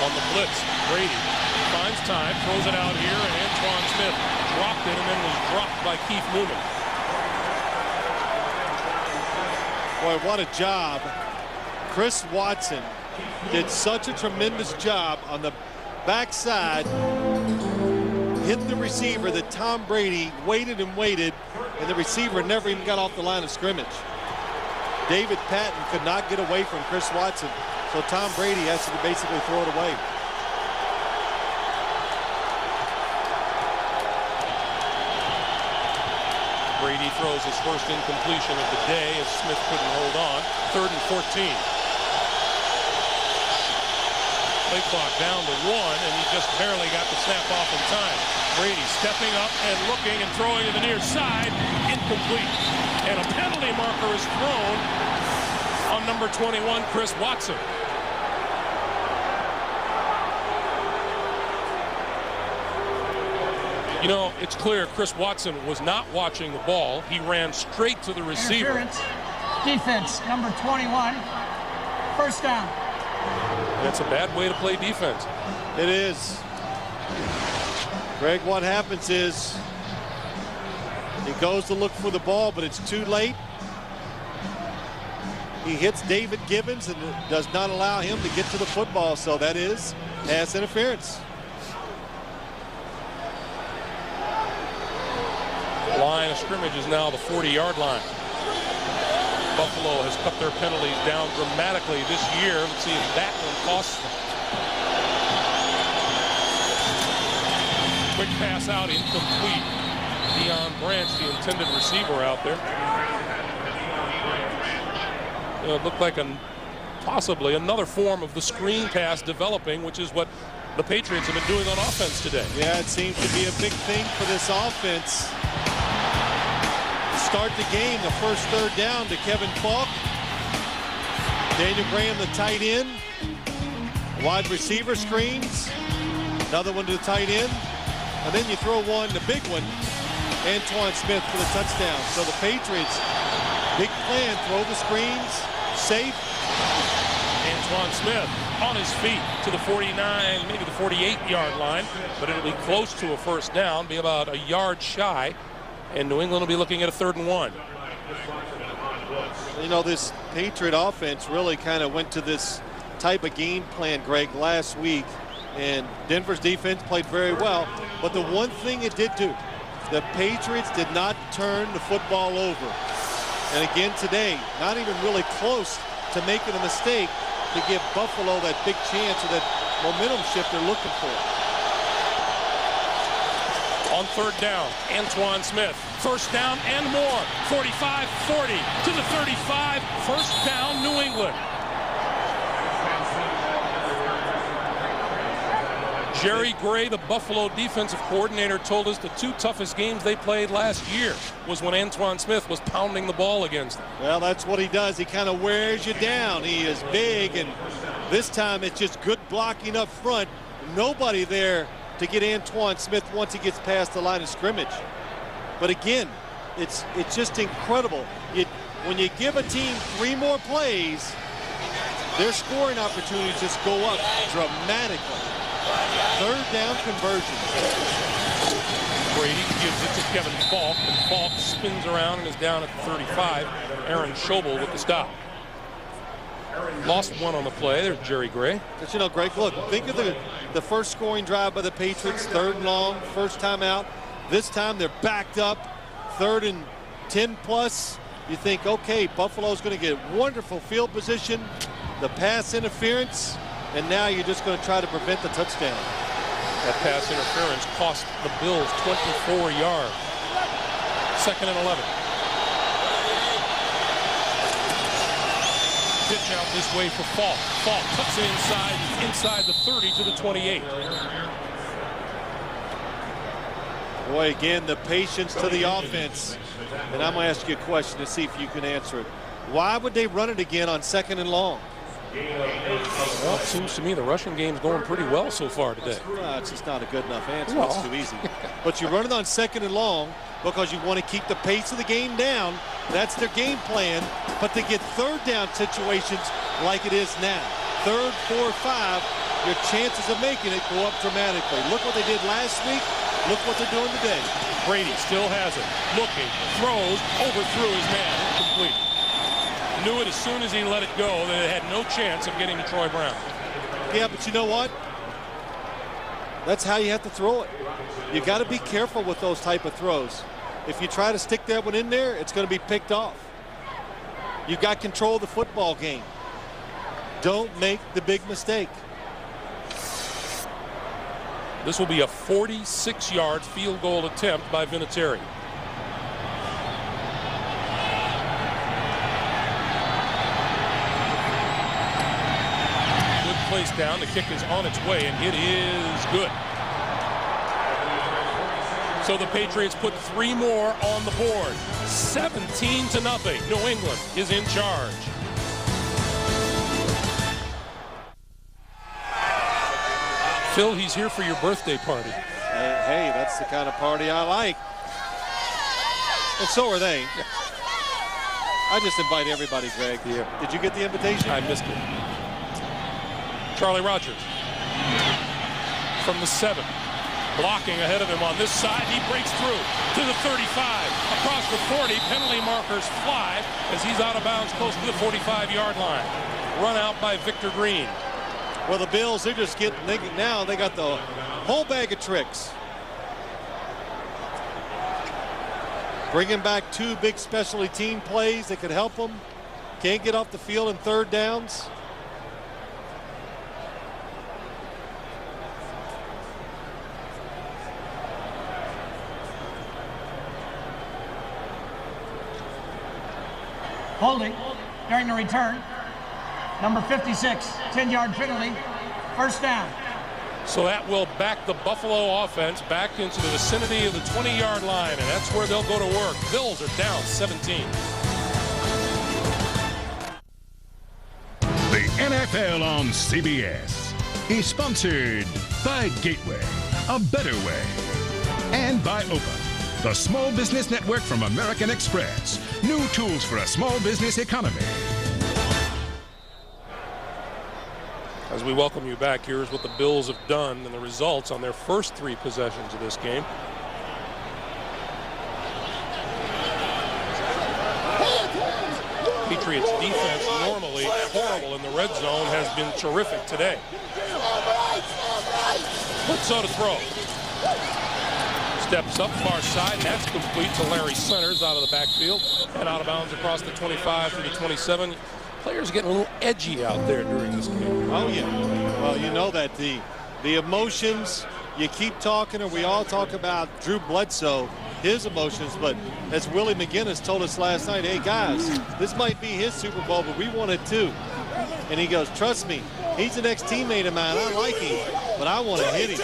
On the blitz, Brady finds time, throws it out here, and Antoine Smith dropped it and then was dropped by Keith Newman. Boy, what a job. Chris Watson did such a tremendous job on the backside, hitting the receiver that Tom Brady waited and waited, and the receiver never even got off the line of scrimmage. David Patton could not get away from Chris Watson, so Tom Brady has to basically throw it away. Brady throws his first incompletion of the day as Smith couldn't hold on. 3rd and 14. Play clock down to 1, and he just barely got the snap off in time. Brady stepping up and looking and throwing to the near side. Incomplete. And a penalty marker is thrown on number 21, Chris Watson. You know, it's clear Chris Watson was not watching the ball. He ran straight to the receiver. Interference. Defense, number 21. First down. That's a bad way to play defense. It is. Greg, what happens is he goes to look for the ball, but it's too late. He hits David Gibbons and does not allow him to get to the football, so that is pass interference. Line of scrimmage is now the 40-yard line. Buffalo has cut their penalties down dramatically this year. Let's see if that one costs them. Quick pass out, incomplete. Deion Branch, the intended receiver out there. It looked like possibly another form of the screen pass developing, which is what the Patriots have been doing on offense today. Yeah, it seems to be a big thing for this offense. Start the game, the first 3rd down to Kevin Falk. Daniel Graham, the tight end. Wide receiver screens. Another one to the tight end. And then you throw one, the big one, Antoine Smith for the touchdown. So the Patriots, big plan, throw the screens, safe. Antoine Smith on his feet to the 49, maybe the 48-yard line, but it'll be close to a first down, be about a yard shy, and New England will be looking at a 3rd and 1. You know, this Patriot offense really kind of went to this type of game plan, Greg, last week, and Denver's defense played very well, but the one thing it did do, the Patriots did not turn the football over. And again today, not even really close to making a mistake to give Buffalo that big chance or that momentum shift they're looking for. On 3rd down, Antoine Smith. First down and more. 45-40 to the 35. First down, New England. Jerry Gray, the Buffalo defensive coordinator, told us the 2 toughest games they played last year was when Antoine Smith was pounding the ball against them. Well, that's what he does. He kind of wears you down. He is big, and this time it's just good blocking up front. Nobody there to get Antoine Smith once he gets past the line of scrimmage. But again, it's just incredible. When you give a team 3 more plays, their scoring opportunities just go up dramatically. 3rd down conversion. Brady gives it to Kevin Falk, and Falk spins around and is down at the 35. Aaron Schobel with the stop. Lost 1 on the play. There's Jerry Gray. But, you know, Greg, look, think of the first scoring drive by the Patriots, 3rd and long, first time out. This time they're backed up, 3rd and 10 plus. You think, okay, Buffalo's going to get wonderful field position, the pass interference, and now you're just going to try to prevent the touchdown. That pass interference cost the Bills 24 yards. 2nd and 11. Pitch out this way for Falk. Falk tucks it inside the 30 to the 28. Boy, again, the patience to the offense. And I'm going to ask you a question to see if you can answer it. Why would they run it again on 2nd and long? Well, it seems to me the rushing game's going pretty well so far today. It's just not a good enough answer. Well, it's too easy. But you run it on 2nd and long because you want to keep the pace of the game down. That's their game plan. But to get 3rd down situations like it is now, 3rd, 4, 5, your chances of making it go up dramatically. Look what they did last week. Look what they're doing today. Brady still has it. Looking, throws, overthrew his man. Incomplete. Knew it as soon as he let it go that it had no chance of getting to Troy Brown. Yeah, but you know what? That's how you have to throw it. You got to be careful with those type of throws. If you try to stick that one in there, it's going to be picked off. You've got control of the football game. Don't make the big mistake. This will be a 46-yard field goal attempt by Vinatieri. Good place down. The kick is on its way, and it is good. So the Patriots put 3 more on the board. 17-0. New England is in charge. Phil, he's here for your birthday party. Hey, that's the kind of party I like. And so are they. I just invite everybody, Greg. Yeah. Did you get the invitation? I missed it. Charlie Rogers from the 7. Blocking ahead of him on this side. He breaks through to the 35. Across the 40. Penalty markers fly as he's out of bounds close to the 45-yard line. Run out by Victor Green. Well, the Bills, they're just getting, now they got the whole bag of tricks. Bringing back 2 big specialty team plays that could help them. Can't get off the field in 3rd downs. Holding during the return. Number 56, 10-yard penalty, 1st down. So that will back the Buffalo offense back into the vicinity of the 20-yard line, and that's where they'll go to work. Bills are down 17. The NFL on CBS is sponsored by Gateway, a better way, and by Open, the small business network from American Express. New tools for a small business economy. As we welcome you back, here's what the Bills have done and the results on their first 3 possessions of this game. Patriots defense, normally horrible in the red zone, has been terrific today. Bledsoe to throw. Steps up far side, and that's complete to Larry Centers out of the backfield and out of bounds across the 25 to the 27. Players getting a little edgy out there during this game. Oh, yeah. Well, you know that the emotions, you keep talking, or we all talk about Drew Bledsoe, his emotions, but as Willie McGinnis told us last night, hey, guys, this might be his Super Bowl, but we want it too. And he goes, trust me, he's an ex-teammate of mine. I like him. but I want to hit him.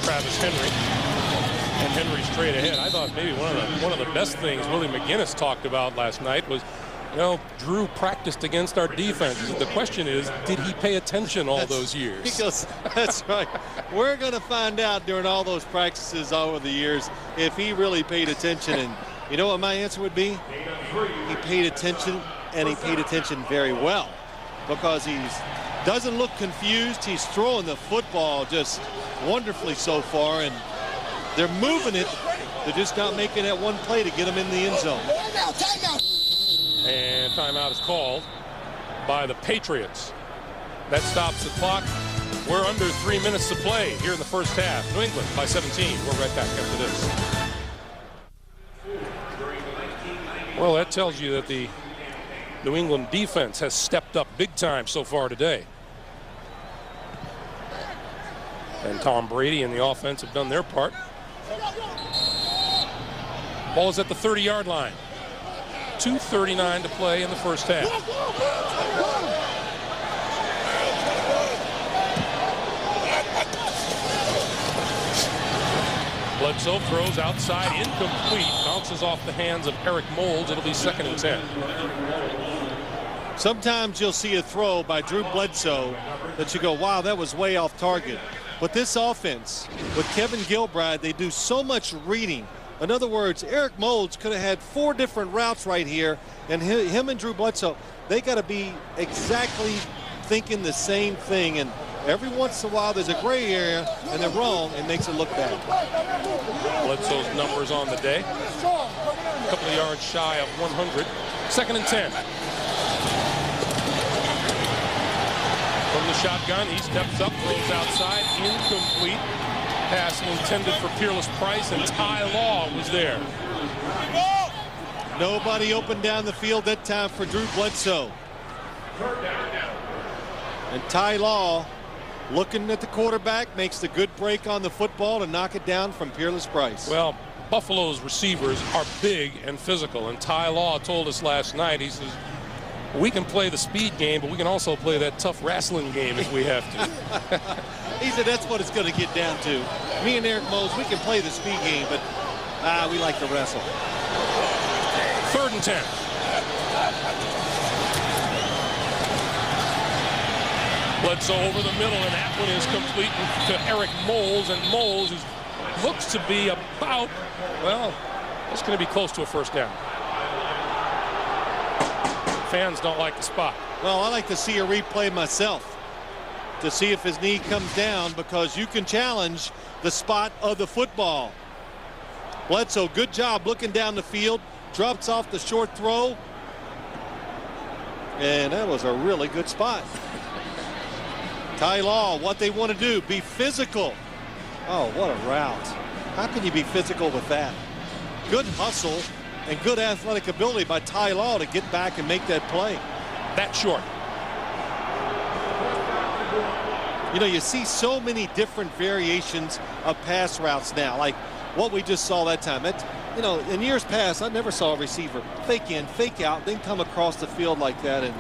Travis Henry, and Henry straight ahead. I thought maybe one of the best things Willie McGinnis talked about last night was, you know, Drew practiced against our defense. The question is, did he pay attention all those years? He goes, that's right. We're going to find out during all those practices over the years if he really paid attention. And you know what my answer would be? He paid attention, and he paid attention very well, because he doesn't look confused. He's throwing the football just wonderfully so far, and they're moving it. They're just not making that one play to get him in the end zone. And timeout is called by the Patriots. That stops the clock. We're under 3 minutes to play here in the first half. New England by 17. We're right back after this. Well, that tells you that the New England defense has stepped up big time so far today. And Tom Brady and the offense have done their part. Ball is at the 30-yard line. 2:39 to play in the first half. Bledsoe throws outside, incomplete, bounces off the hands of Eric Moulds. It'll be 2nd and 10. Sometimes you'll see a throw by Drew Bledsoe that you go, wow, that was way off target. But this offense, with Kevin Gilbride, they do so much reading. In other words, Eric Moulds could have had 4 different routes right here, and him and Drew Bledsoe, they got to be exactly thinking the same thing. And every once in a while, there's a gray area, and they're wrong, and makes it look bad. Bledsoe's numbers on the day. A couple of yards shy of 100. 2nd and 10. From the shotgun, he steps up, throws outside, incomplete. Pass intended for Peerless Price, and Ty Law was there. Nobody open down the field that time for Drew Bledsoe. And Ty Law, looking at the quarterback, makes the good break on the football to knock it down from Peerless Price. Well, Buffalo's receivers are big and physical, and Ty Law told us last night, he says, we can play the speed game, but we can also play that tough wrestling game if we have to. He said that's what it's going to get down to. Me and Eric Moulds, we can play the speed game, but we like to wrestle. 3rd and 10. Bledsoe over the middle, and that one is complete to Eric Moulds, and Moulds looks to be about, well, it's going to be close to a first down. Fans don't like the spot. Well, I like to see a replay myself to see if his knee comes down, because you can challenge the spot of the football. Bledsoe, good job looking down the field, drops off the short throw, and that was a really good spot. Ty Law, what they want to do, be physical. Oh, what a route. How can you be physical with that? Good hustle and good athletic ability by Ty Law to get back and make that play. That short. You know, you see so many different variations of pass routes now, like what we just saw that time. You know, in years past, I never saw a receiver fake in, fake out, then come across the field like that. And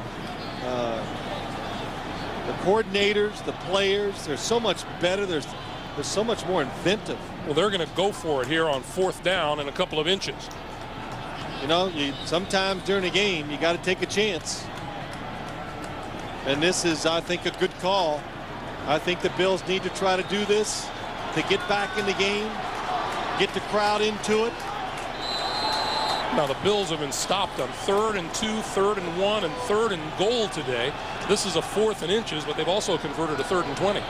the coordinators, the players, they're so much better. They're so much more inventive. Well, they're going to go for it here on 4th down in a couple of inches. You know, sometimes during a game, you got to take a chance. And this is, I think, a good call. I think the Bills need to try to do this to get back in the game, get the crowd into it. Now, the Bills have been stopped on 3rd and 2, 3rd and 1, and 3rd and goal today. This is a 4th and inches, but they've also converted a 3rd and 20.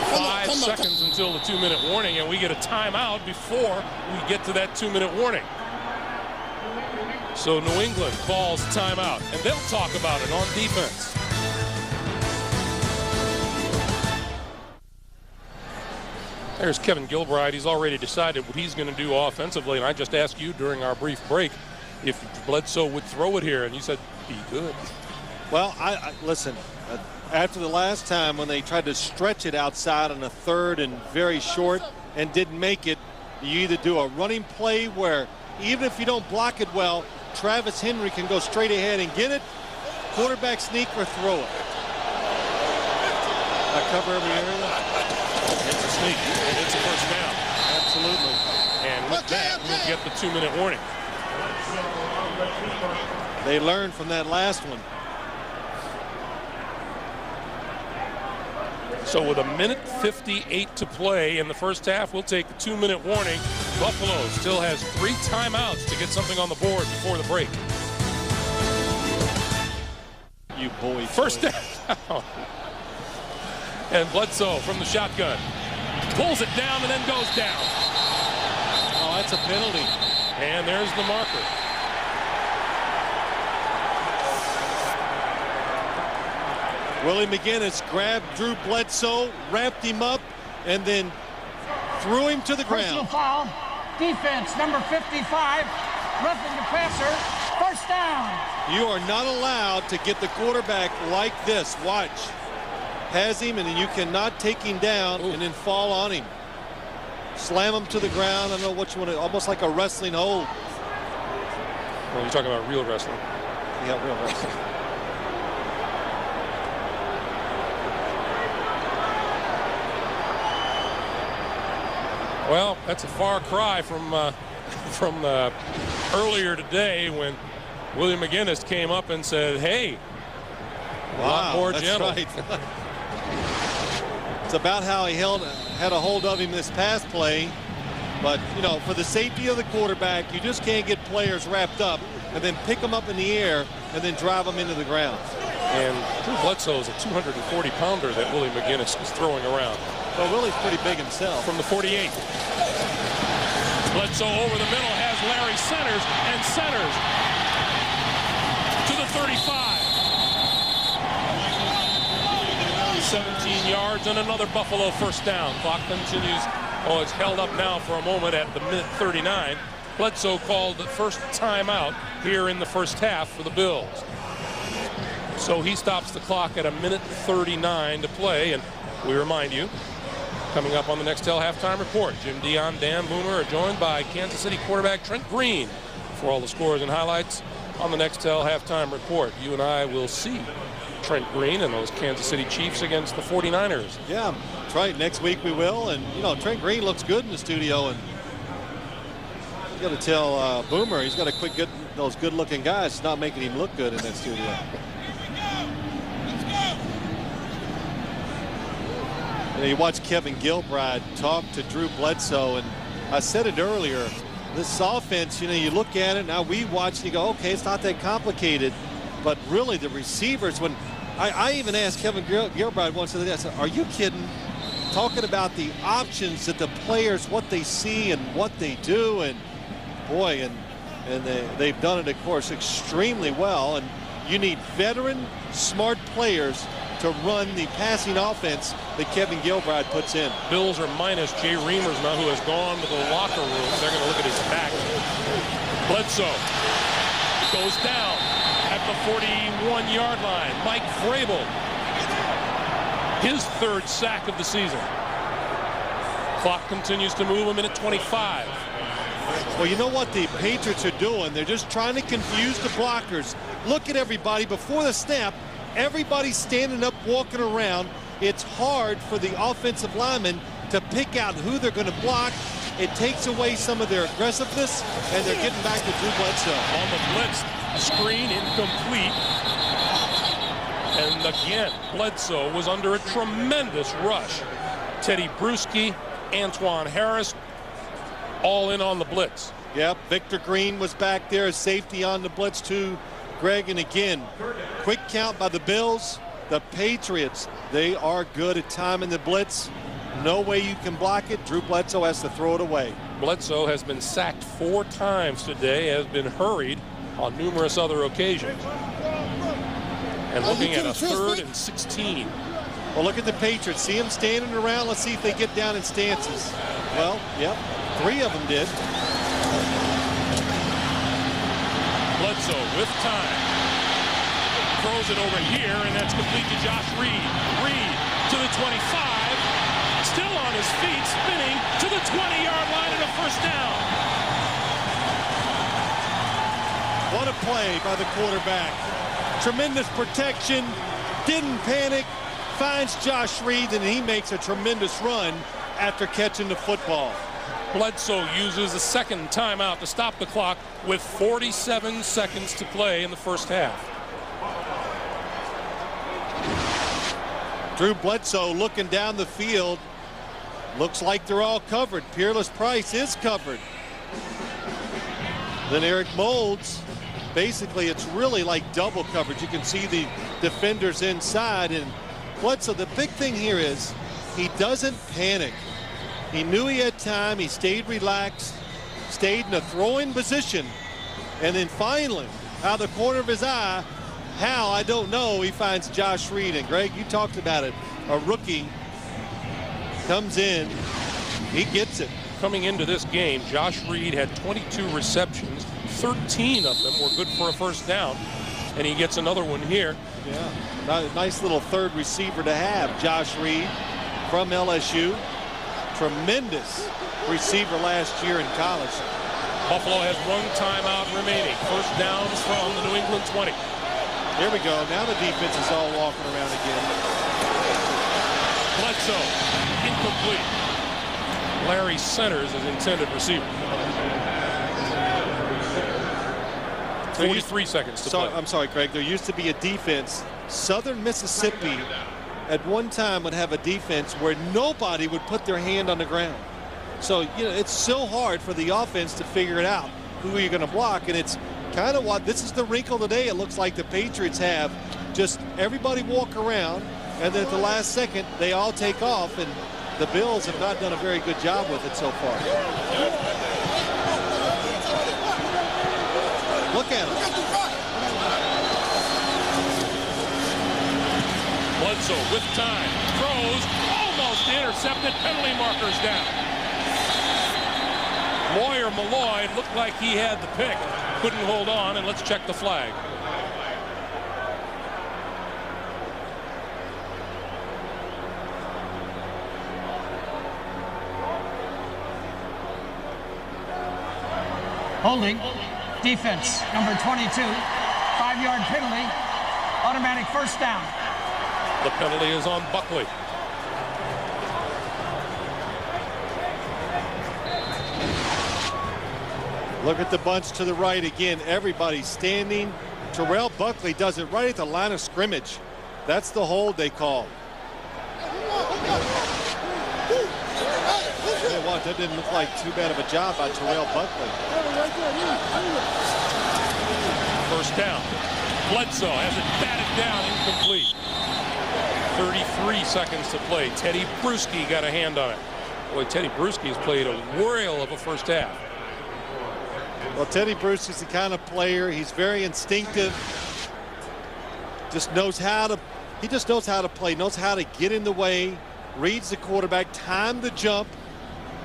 5 seconds until the 2-minute warning, and we get a timeout before we get to that 2-minute warning. So New England calls a timeout, and they'll talk about it on defense. There's Kevin Gilbride. He's already decided what he's going to do offensively, and I just asked you during our brief break if Bledsoe would throw it here, and you said he could. Well, listen, after the last time when they tried to stretch it outside on a 3rd and very short and didn't make it, You either do a running play where even if you don't block it well, Travis Henry can go straight ahead and get it, quarterback sneak, or throw it. I cover every area. It's a sneak, and it's a first down. Absolutely. And with that, we'll get the 2-minute warning. They learned from that last one. So with 1:58 to play in the first half, we'll take the 2-minute warning. Buffalo still has 3 timeouts to get something on the board before the break. You boy. First down. And Bledsoe from the shotgun pulls it down and then goes down. Oh, that's a penalty. And there's the marker. Willie McGinnis grabbed Drew Bledsoe, wrapped him up, and then threw him to the Personal ground. foul. Defense, number 55. Roughing the passer. First down. You are not allowed to get the quarterback like this. Watch. Has him, and then you cannot take him down and then fall on him. Slam him to the ground. I don't know what you want to, almost like a wrestling hold. Well, you're talking about real wrestling. Yeah, real wrestling. Well, that's a far cry from earlier today when William McGinnis came up and said, "Hey, a lot more that's gentle." Right. It's about how he had a hold of him this past play, but you know, for the safety of the quarterback, you just can't get players wrapped up and then pick them up in the air and then drive them into the ground. And Drew Bledsoe is a 240-pounder that William McGinnis is throwing around. Well, Willie's pretty big himself. From the 48. Bledsoe over the middle has Larry centers and centers to the 35. 17 yards and another Buffalo first down. Clock continues. Oh, it's held up now for a moment at the minute 39. Bledsoe called the first timeout here in the first half for the Bills. So he stops the clock at a minute 39 to play, and we remind you, coming up on the Nextel halftime report, Jim Dion, Dan Boomer are joined by Kansas City quarterback Trent Green for all the scores and highlights on the Nextel halftime report. You and I will see Trent Green and those Kansas City Chiefs against the 49ers. Yeah, that's right. Next week we will. And, you know, Trent Green looks good in the studio. And you got to tell Boomer he's got to quit those good-looking guys. It's not making him look good in that studio. You know, you watch Kevin Gilbride talk to Drew Bledsoe, and I said it earlier, this offense, you know, you look at it, now we watch and you go, okay, it's not that complicated, but really the receivers, when I even asked Kevin Gilbride once the other day, I said, are you kidding? Talking about the options that the players, what they see and what they do, and boy, and they've done it, of course, extremely well, and you need veteran, smart players to run the passing offense that Kevin Gilbride puts in. Bills are minus Jay Reimers now, who has gone to the locker room. They're going to look at his back. Bledsoe goes down at the 41-yard line. Mike Vrabel, his third sack of the season. Clock continues to move, a minute 25. Well, you know what the Patriots are doing? They're just trying to confuse the blockers. Look at everybody before the snap. Everybody's standing up, walking around. It's hard for the offensive linemen to pick out who they're going to block. It takes away some of their aggressiveness, and they're getting back to Drew Bledsoe. On the blitz, screen incomplete. And again, Bledsoe was under a tremendous rush. Teddy Bruschi, Antoine Harris, all in on the blitz. Yep, Victor Green was back there as safety on the blitz too. Greg, and again, quick count by the Bills. The Patriots, they are good at timing the blitz. No way you can block it. Drew Bledsoe has to throw it away. Bledsoe has been sacked 4 times today, has been hurried on numerous other occasions. And looking at a 3rd and 16. Well, look at the Patriots. See them standing around. Let's see if they get down in stances. Well, yep, 3 of them did. Bledsoe with time. Throws it over here, and that's complete to Josh Reed. Reed to the 25. Still on his feet, spinning to the 20-yard line, and a first down. What a play by the quarterback. Tremendous protection, didn't panic, finds Josh Reed, and he makes a tremendous run after catching the football. Bledsoe uses a second timeout to stop the clock with 47 seconds to play in the first half. Drew Bledsoe looking down the field. Looks like they're all covered. Peerless Price is covered. Then Eric Moulds, basically it's really like double coverage. You can see the defenders inside, and Bledsoe, the big thing here is he doesn't panic. He knew he had time. He stayed relaxed, stayed in a throwing position, and then finally, out of the corner of his eye, how, I don't know, he finds Josh Reed. And Greg, you talked about it. A rookie comes in, he gets it. Coming into this game, Josh Reed had 22 receptions. 13 of them were good for a first down, and he gets another one here. Yeah, nice little third receiver to have. Josh Reed from LSU. Tremendous receiver last year in college. Buffalo has one timeout remaining. First down from the New England 20. Here we go. Now the defense is all walking around again. Bledsoe, incomplete. Larry Centers is intended receiver. 43 seconds to play. I'm sorry, Craig. There used to be a defense. Southern Mississippi at one time would have a defense where nobody would put their hand on the ground. So, you know, it's so hard for the offense to figure it out. Who are you going to block? And it's kind of what this is the wrinkle today. It looks like the Patriots have just everybody walk around, and then at the last second they all take off, and the Bills have not done a very good job with it so far. Look at him. Bledsoe with time, throws, almost intercepted, penalty markers down. Lawyer Malloy looked like he had the pick, couldn't hold on, and let's check the flag. Holding, defense, number 22, 5-yard penalty, automatic first down. The penalty is on Buckley. Look at the bunch to the right again. Everybody standing. Terrell Buckley does it right at the line of scrimmage. That's the hold they call. What, that didn't look like too bad of a job by Terrell Buckley. First down. Bledsoe has it batted down, incomplete. 33 seconds to play. Teddy Bruschi got a hand on it. Boy, Teddy Bruschi has played a whirl of a first half. Well, Teddy Bruschi is the kind of player, he's very instinctive. Just knows how to, he just knows how to play, knows how to get in the way, reads the quarterback, time the jump.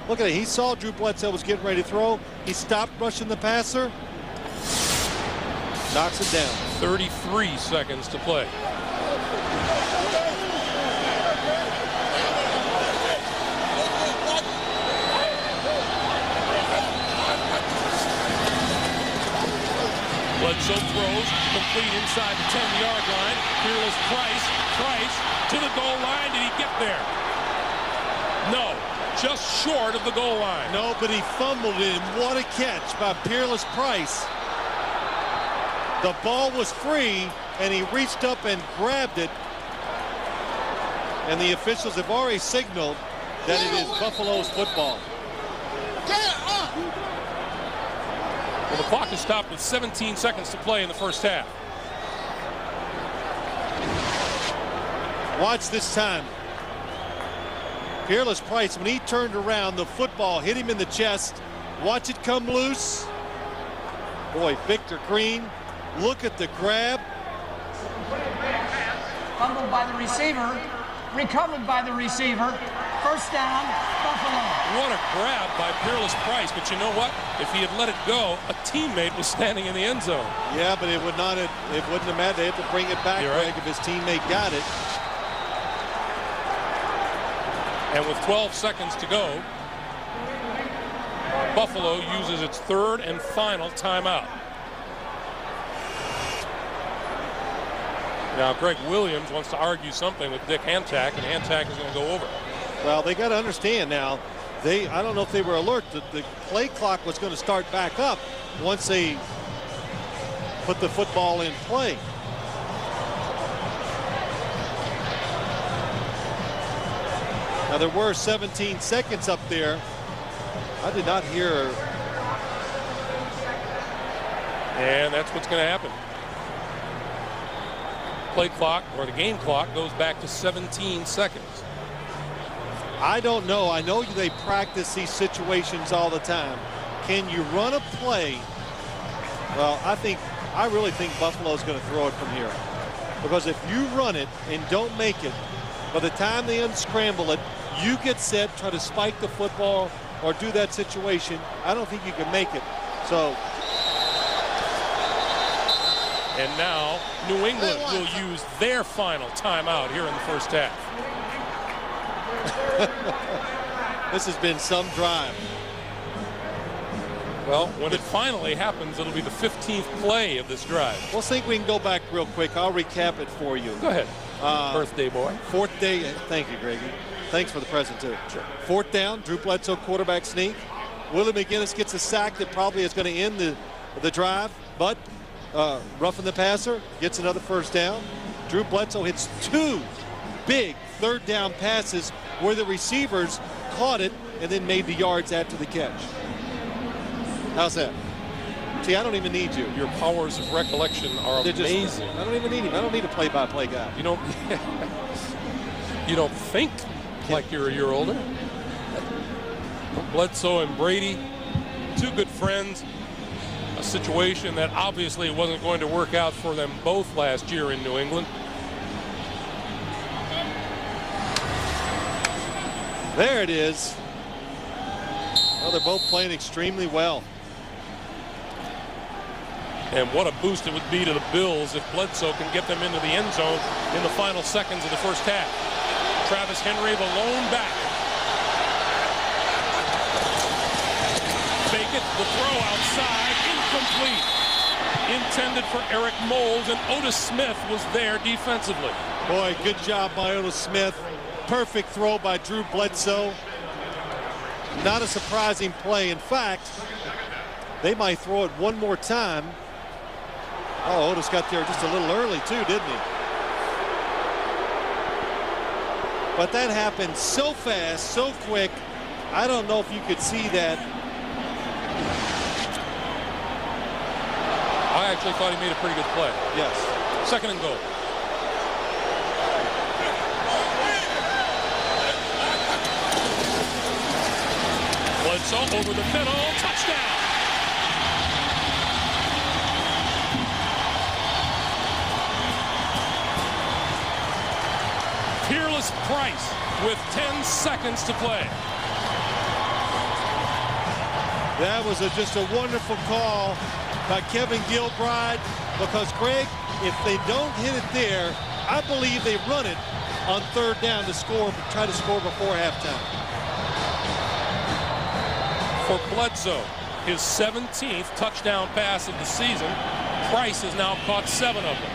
Look at it, he saw Drew Bledsoe was getting ready to throw. He stopped rushing the passer. Knocks it down. 33 seconds to play. Bledsoe throws, complete inside the 10-yard line. Peerless Price to the goal line. Did he get there? No, just short of the goal line. No, but he fumbled it, and what a catch by Peerless Price. The ball was free, and he reached up and grabbed it. And the officials have already signaled that it is Buffalo's football. Well, the clock is stopped with 17 seconds to play in the first half. Watch this time. Peerless Price, when he turned around, the football hit him in the chest. Watch it come loose. Boy, Victor Green, look at the grab. Fumbled by the receiver, recovered by the receiver. First down, Buffalo. What a grab by Peerless Price, but you know what? If he had let it go, a teammate was standing in the end zone. Yeah, but it wouldn't have mattered. They had to bring it back, Greg, if his teammate got it. And with 12 seconds to go, Buffalo uses its third and final timeout. Now, Greg Williams wants to argue something with Dick Hantak, and Hantak is going to go over. Well, they got to understand now, I don't know if they were alert that the play clock was going to start back up once they put the football in play. Now, there were 17 seconds up there. I did not hear. And that's what's going to happen. Play clock, or the game clock, goes back to 17 seconds. I don't know. I know they practice these situations all the time. Can you run a play? Well, I really think Buffalo's going to throw it from here. Because if you run it and don't make it, by the time they unscramble it, you get set, try to spike the football or do that situation. I don't think you can make it. So. And now New England will use their final timeout here in the first half. This has been some drive. Well, when it finally happens, it'll be the 15th play of this drive. We'll think we can go back real quick. I'll recap it for you. Go ahead. Birthday boy. Fourth day. Thank you, Greggy. Thanks for the present, too. Sure. Fourth down, Drew Bledsoe quarterback sneak. Willie McGinnis gets a sack that probably is going to end the drive, but roughing the passer, gets another first down. Drew Bledsoe hits two big third down passes where the receivers caught it and then made the yards after the catch. How's that? See, I don't even need you. Your powers of recollection are amazing. I don't even need him. I don't need a play-by-play guy. You don't think like you're a year older. Bledsoe and Brady, two good friends. A situation that obviously wasn't going to work out for them both last year in New England. There it is. Well, they're both playing extremely well. And what a boost it would be to the Bills if Bledsoe can get them into the end zone in the final seconds of the first half. Travis Henry, the lone back. Fake it, the throw outside, incomplete. Intended for Eric Moles, and Otis Smith was there defensively. Boy, good job by Otis Smith. Perfect throw by Drew Bledsoe. Not a surprising play. In fact, they might throw it one more time. Oh, Otis got there just a little early too, didn't he? But that happened so fast, so quick. I don't know if you could see that. I actually thought he made a pretty good play. Yes. Second and goal. Bledsoe over the middle, touchdown. Peerless Price with 10 seconds to play. That was just a wonderful call by Kevin Gilbride, because, Greg, if they don't hit it there, I believe they run it on third down to score, try to score before halftime. For Bledsoe, his 17th touchdown pass of the season. Price has now caught 7 of them.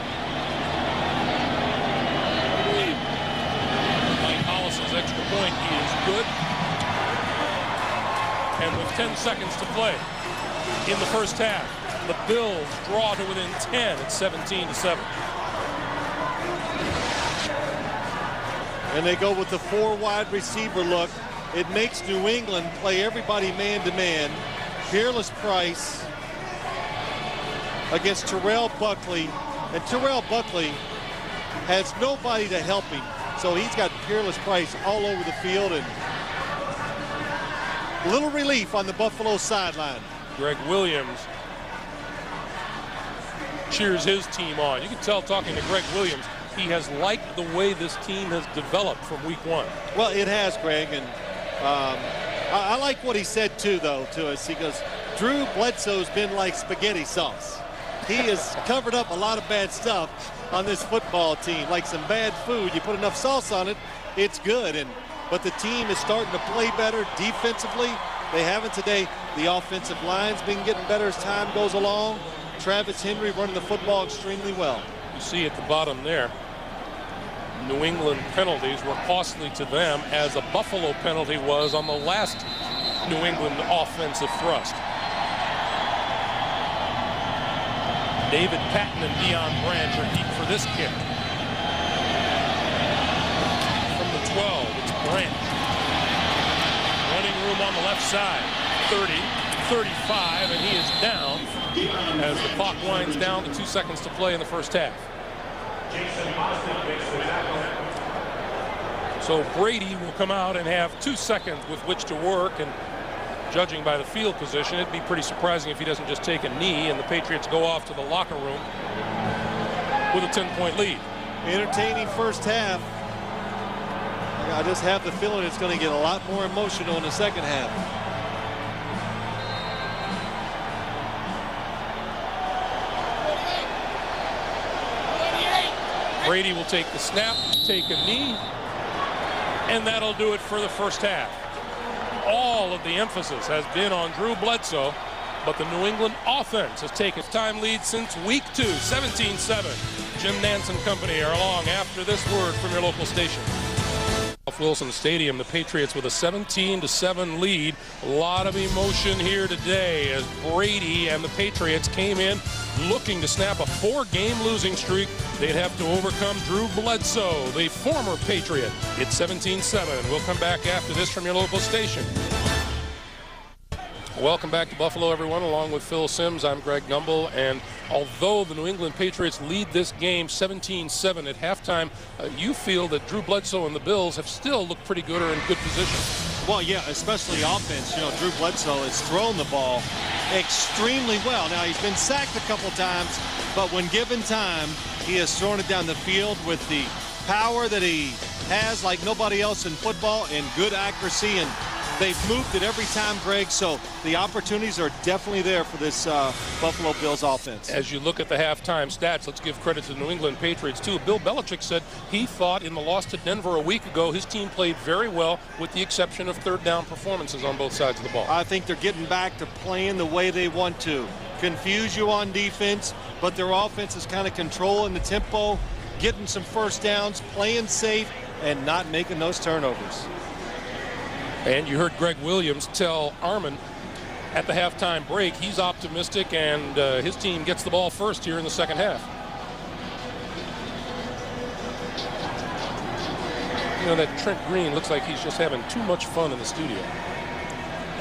Mike Hollis's extra point, he is good. And with 10 seconds to play in the first half, the Bills draw to within 10 at 17-7. And they go with the 4 wide receiver look. It makes New England play everybody man-to-man. Peerless Price against Terrell Buckley. And Terrell Buckley has nobody to help him. So he's got Peerless Price all over the field, and little relief on the Buffalo sideline. Greg Williams cheers his team on. You can tell, talking to Greg Williams, he has liked the way this team has developed from week 1. Well, it has, Greg, and I like what he said too, though, to us. He goes, Drew Bledsoe's been like spaghetti sauce. He has covered up a lot of bad stuff on this football team, like some bad food. You put enough sauce on it, it's good. But the team is starting to play better defensively. They haven't today. The offensive line's been getting better as time goes along. Travis Henry running the football extremely well. You see at the bottom there, New England penalties were costly to them, as a Buffalo penalty was on the last New England offensive thrust. David Patton and Deion Branch are deep for this kick. From the 12, it's Branch. Running room on the left side. 30, 35, and he is down as the clock winds down to 2 seconds to play in the first half. So Brady will come out and have 2 seconds with which to work, and judging by the field position, it'd be pretty surprising if he doesn't just take a knee and the Patriots go off to the locker room with a 10-point lead. Entertaining first half. I just have the feeling it's going to get a lot more emotional in the second half. Brady will take the snap, take a knee, and that'll do it for the first half. All of the emphasis has been on Drew Bledsoe, but the New England offense has taken time lead since week 2, 17-7. Jim Nantz and company are along after this word from your local station. Off Wilson Stadium, the Patriots with a 17-7 lead. A lot of emotion here today as Brady and the Patriots came in looking to snap a 4-game losing streak. They'd have to overcome Drew Bledsoe, the former Patriot. It's 17-7. We'll come back after this from your local station. Welcome back to Buffalo, everyone. Along with Phil Simms, I'm Greg Gumbel. And although the New England Patriots lead this game 17-7 at halftime, you feel that Drew Bledsoe and the Bills have still looked pretty good or in good position. Well, yeah, especially offense. You know, Drew Bledsoe has thrown the ball extremely well. Now, he's been sacked a couple times, but when given time, he has thrown it down the field with the power that he has like nobody else in football, and good accuracy, and they've moved it every time, Greg, so the opportunities are definitely there for this Buffalo Bills offense. As you look at the halftime stats, let's give credit to the New England Patriots, too. Bill Belichick said he thought in the loss to Denver a week ago, his team played very well with the exception of third down performances on both sides of the ball. I think they're getting back to playing the way they want to. Confuse you on defense, but their offense is kind of controlling the tempo, getting some first downs, playing safe, and not making those turnovers. And you heard Greg Williams tell Armin at the halftime break he's optimistic and his team gets the ball first here in the second half. You know, that Trent Green looks like he's just having too much fun in the studio.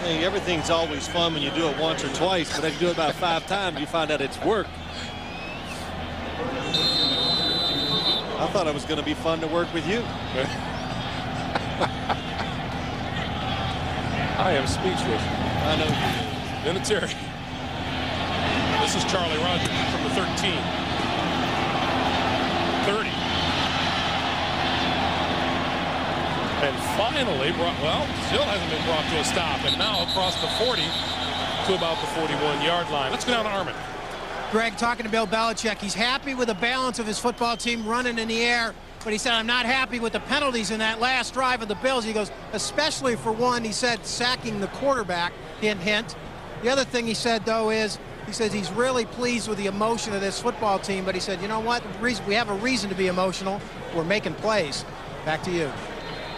Hey, everything's always fun when you do it once or twice, but if you do it about 5 times, you find out it's work. I thought it was going to be fun to work with you. I am speechless. I know you do. Vinatieri. This is Charlie Rogers from the 13. 30. And finally, still hasn't been brought to a stop. And now across the 40 to about the 41-yard line. Let's go down to Armin. Greg, talking to Bill Belichick, he's happy with the balance of his football team running in the air. But he said, I'm not happy with the penalties in that last drive of the Bills. He goes, especially for one, he said, sacking the quarterback, hint, hint. The other thing he said, though, is he says he's really pleased with the emotion of this football team. But he said, you know what? We have a reason to be emotional. We're making plays. Back to you.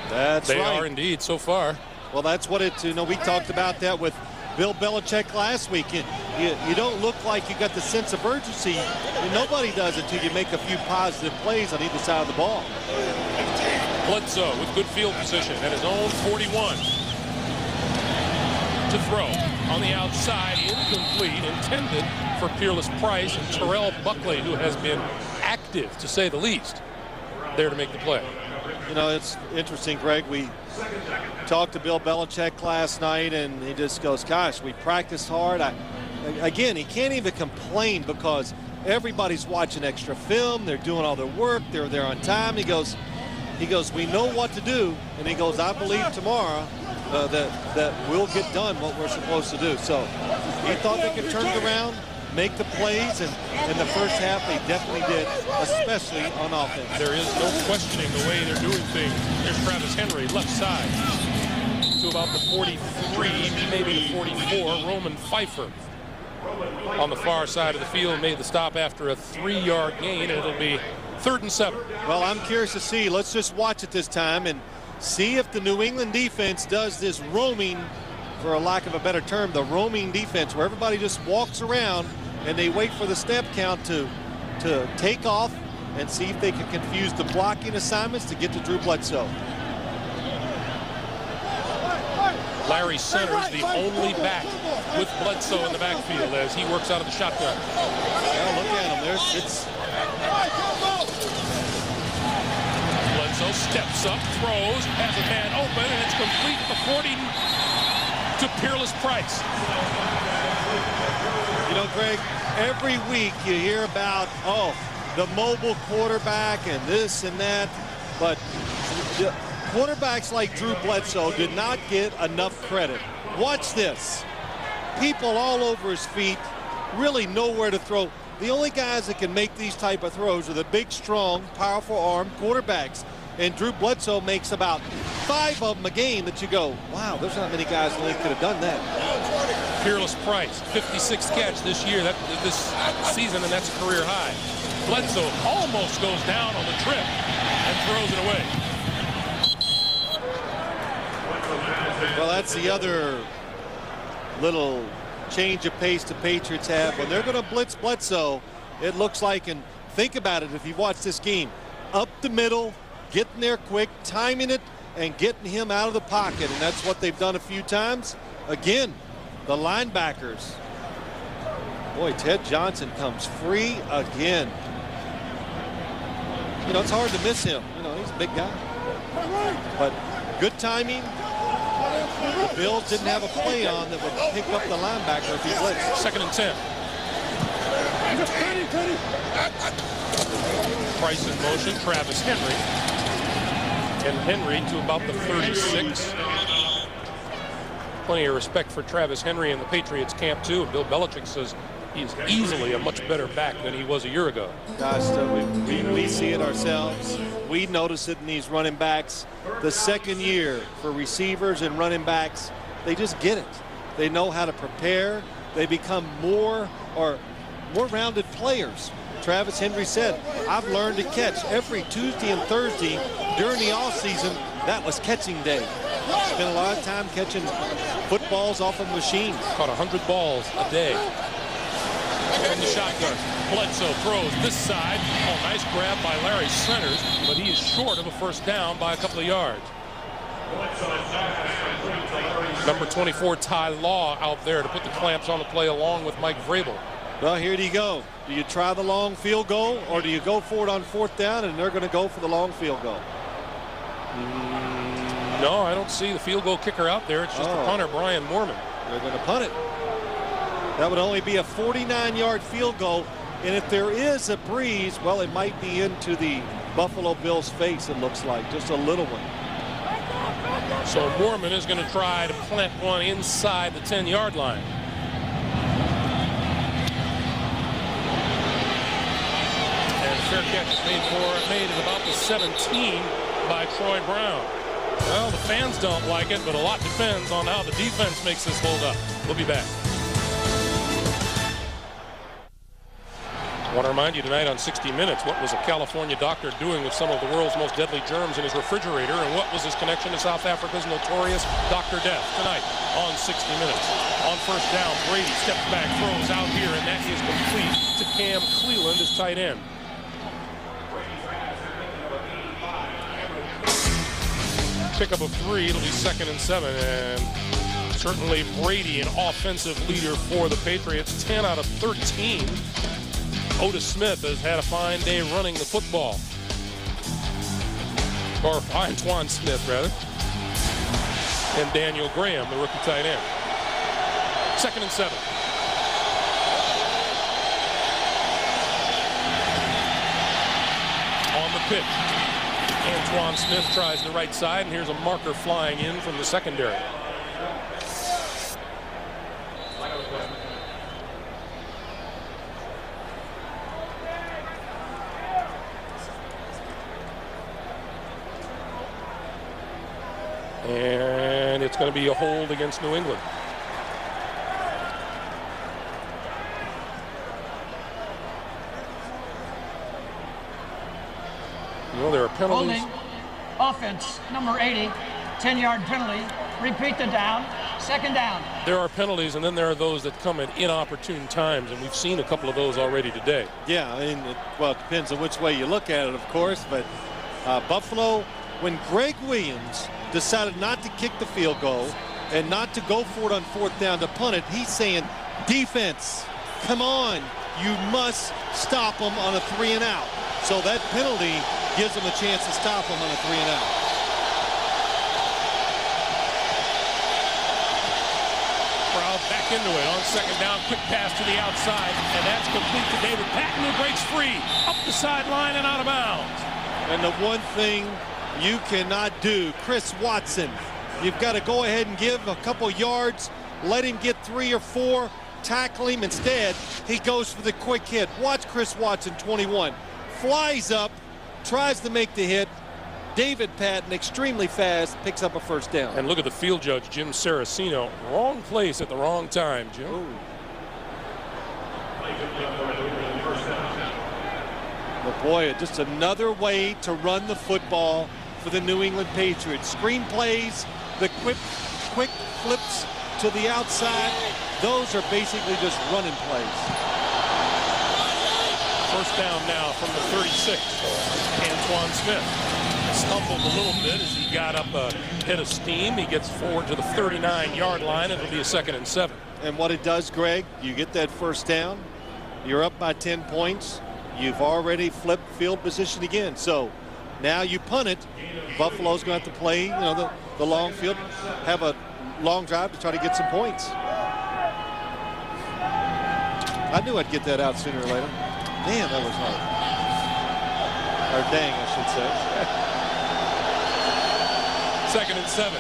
That's right. They are indeed so far. Well, that's what it, we talked about that with Bill Belichick last week. You don't look like you got the sense of urgency. Nobody does until you make a few positive plays on either side of the ball. Bledsoe with good field position at his own 41. To throw on the outside, incomplete, intended for Peerless Price and Terrell Buckley, who has been active, to say the least, there to make the play. You know, it's interesting, Greg. We talked to Bill Belichick last night, and he just goes, gosh, we practiced hard. Again, he can't even complain because everybody's watching extra film. They're doing all their work. They're there on time. He goes, we know what to do. And he goes, I believe tomorrow that we'll get done what we're supposed to do. So he thought they could turn it around, make the plays, and in the first half they definitely did, especially on offense. There is no questioning the way they're doing things. There's Travis Henry, left side. to about the 43, maybe the 44. Roman Pfeiffer on the far side of the field made the stop after a 3-yard gain, and it'll be 3rd and 7. Well, I'm curious to see. Let's just watch it this time and see if the New England defense does this roaming, for a lack of a better term, the roaming defense, where everybody just walks around and they wait for the snap count to take off, and see if they can confuse the blocking assignments to get to Drew Bledsoe. Larry Centers, the only back with Bledsoe in the backfield as he works out of the shotgun. Well, look at him. Bledsoe steps up, throws, has a man open, and it's complete at the 40 to Peerless Price. You know, Greg, every week you hear about, the mobile quarterback and this and that, but quarterbacks like Drew Bledsoe did not get enough credit. Watch this. People all over his feet, really nowhere to throw. The only guys that can make these type of throws are the big, strong, powerful arm quarterbacks. And Drew Bledsoe makes about 5 of them a game that you go, wow, there's not many guys in the league could have done that. Peerless Price, 56th catch this year, this season, and that's a career high. Bledsoe almost goes down on the trip and throws it away. Well, that's the other little change of pace the Patriots have. When they're going to blitz Bledsoe, it looks like, and think about it if you watch this game, up the middle, getting there quick, timing it, and getting him out of the pocket. And that's what they've done a few times. Again, the linebackers. Boy, Ted Johnson comes free again. You know, it's hard to miss him. You know, he's a big guy. But good timing. The Bills didn't have a play on that would pick up the linebacker if he blitzed. 2nd and 10. Price in motion, Travis Henry. And Henry to about the 36. Plenty of respect for Travis Henry in the Patriots camp, too. And Bill Belichick says he's easily a much better back than he was a year ago. Gosh, we see it ourselves. We notice it in these running backs. The second year for receivers and running backs, they just get it. They know how to prepare. They become more rounded players. Travis Henry said, I've learned to catch every Tuesday and Thursday during the offseason. That was catching day. Spent a lot of time catching footballs off of machines. Caught 100 balls a day. From the shotgun, Bledsoe throws this side. Oh, nice grab by Larry Centers, but he is short of a first down by a couple of yards. Number 24, Ty Law, out there to put the clamps on the play along with Mike Vrabel. Well, here you go. Do you try the long field goal, or do you go for it on 4th down, and they're going to go for the long field goal? No, I don't see the field goal kicker out there. It's just the punter, Brian Moorman. They're going to punt it. That would only be a 49-yard field goal. And if there is a breeze, well, it might be into the Buffalo Bills' face, it looks like. Just a little one. So Moorman is going to try to plant one inside the 10-yard line. And fair catch is made at about the 17 by Troy Brown. Well, the fans don't like it, but a lot depends on how the defense makes this hold up. We'll be back. I want to remind you tonight on 60 Minutes, what was a California doctor doing with some of the world's most deadly germs in his refrigerator, and what was his connection to South Africa's notorious Dr. Death? Tonight on 60 Minutes. On first down, Brady steps back, throws out here, and that is complete to Cam Cleland as tight end. Pickup of 3, it'll be 2nd and 7, and certainly Brady, an offensive leader for the Patriots, 10 out of 13. Otis Smith has had a fine day running the football. Or Antoine Smith, rather. And Daniel Graham, the rookie tight end. 2nd and 7. On the pitch. Antoine Smith tries the right side, and here's a marker flying in from the secondary. And And it's going to be a hold against New England. You know, there are penalties. Holding, offense, number 80, 10-yard penalty. Repeat the down, second down. There are penalties, and then there are those that come at inopportune times, and we've seen a couple of those already today. Yeah, I mean, well, it depends on which way you look at it, of course, but Buffalo, when Greg Williams decided not to kick the field goal and not to go for it on fourth down to punt it, he's saying, defense, come on, you must stop them on a 3-and-out. So that penalty gives them a chance to stop them on a 3-and-out. Back into it on second down, quick pass to the outside, and that's complete to David Patton, who breaks free up the sideline and out of bounds. And the one thing you cannot do, Chris Watson, you've got to go ahead and give a couple yards, let him get 3 or 4, tackle him. Instead, he goes for the quick hit. Watch Chris Watson, 21, flies up, tries to make the hit. David Patton, extremely fast, picks up a first down. And look at the field judge, Jim Saraceno. Wrong place at the wrong time, Jim. Ooh. But boy, just another way to run the football for the New England Patriots. Screen plays, the quick flips to the outside. Those are basically just running plays. First down now from the 36. Antoine Smith stumbled a little bit as he got up a head of steam. He gets forward to the 39-yard line. It'll be a 2nd and 7. And what it does, Greg, you get that first down. You're up by 10 points. You've already flipped field position again. So now you punt it. Buffalo's going to have to play, you know, the long field, have a long drive to try to get some points. I knew I'd get that out sooner or later. Damn, that was hard. Or dang, I should say. 2nd and 7.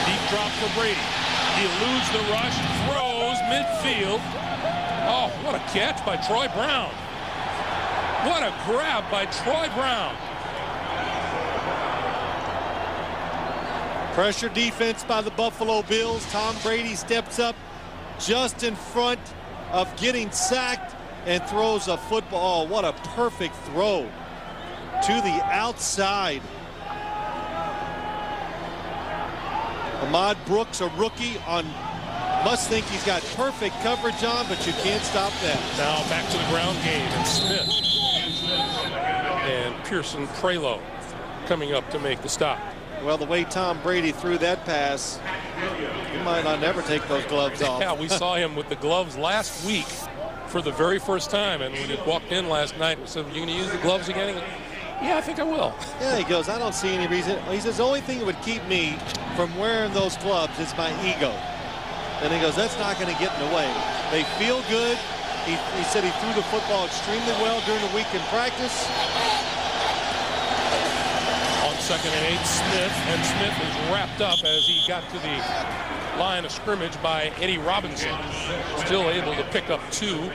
Deep drop for Brady. He eludes the rush, throws midfield. Oh, what a catch by Troy Brown. What a grab by Troy Brown. Pressure defense by the Buffalo Bills. Tom Brady steps up just in front of getting sacked and throws a football. Oh, what a perfect throw to the outside. Ahmad Brooks, a rookie, must think he's got perfect coverage on, but you can't stop that. Now back to the ground game, and Smith and Pearson Prelo coming up to make the stop. Well, the way Tom Brady threw that pass, he might not never take those gloves off. Yeah, we saw him with the gloves last week for the very first time, and when he walked in last night, we said, "You going to use the gloves again?" He goes, "Yeah, I think I will." Yeah, he goes, "I don't see any reason." He says, "The only thing that would keep me from wearing those gloves is my ego." And he goes, "That's not going to get in the way." They feel good. He said he threw the football extremely well during the week in practice. 2nd and 8, Smith is wrapped up as he got to the line of scrimmage by Eddie Robinson. Still able to pick up 2,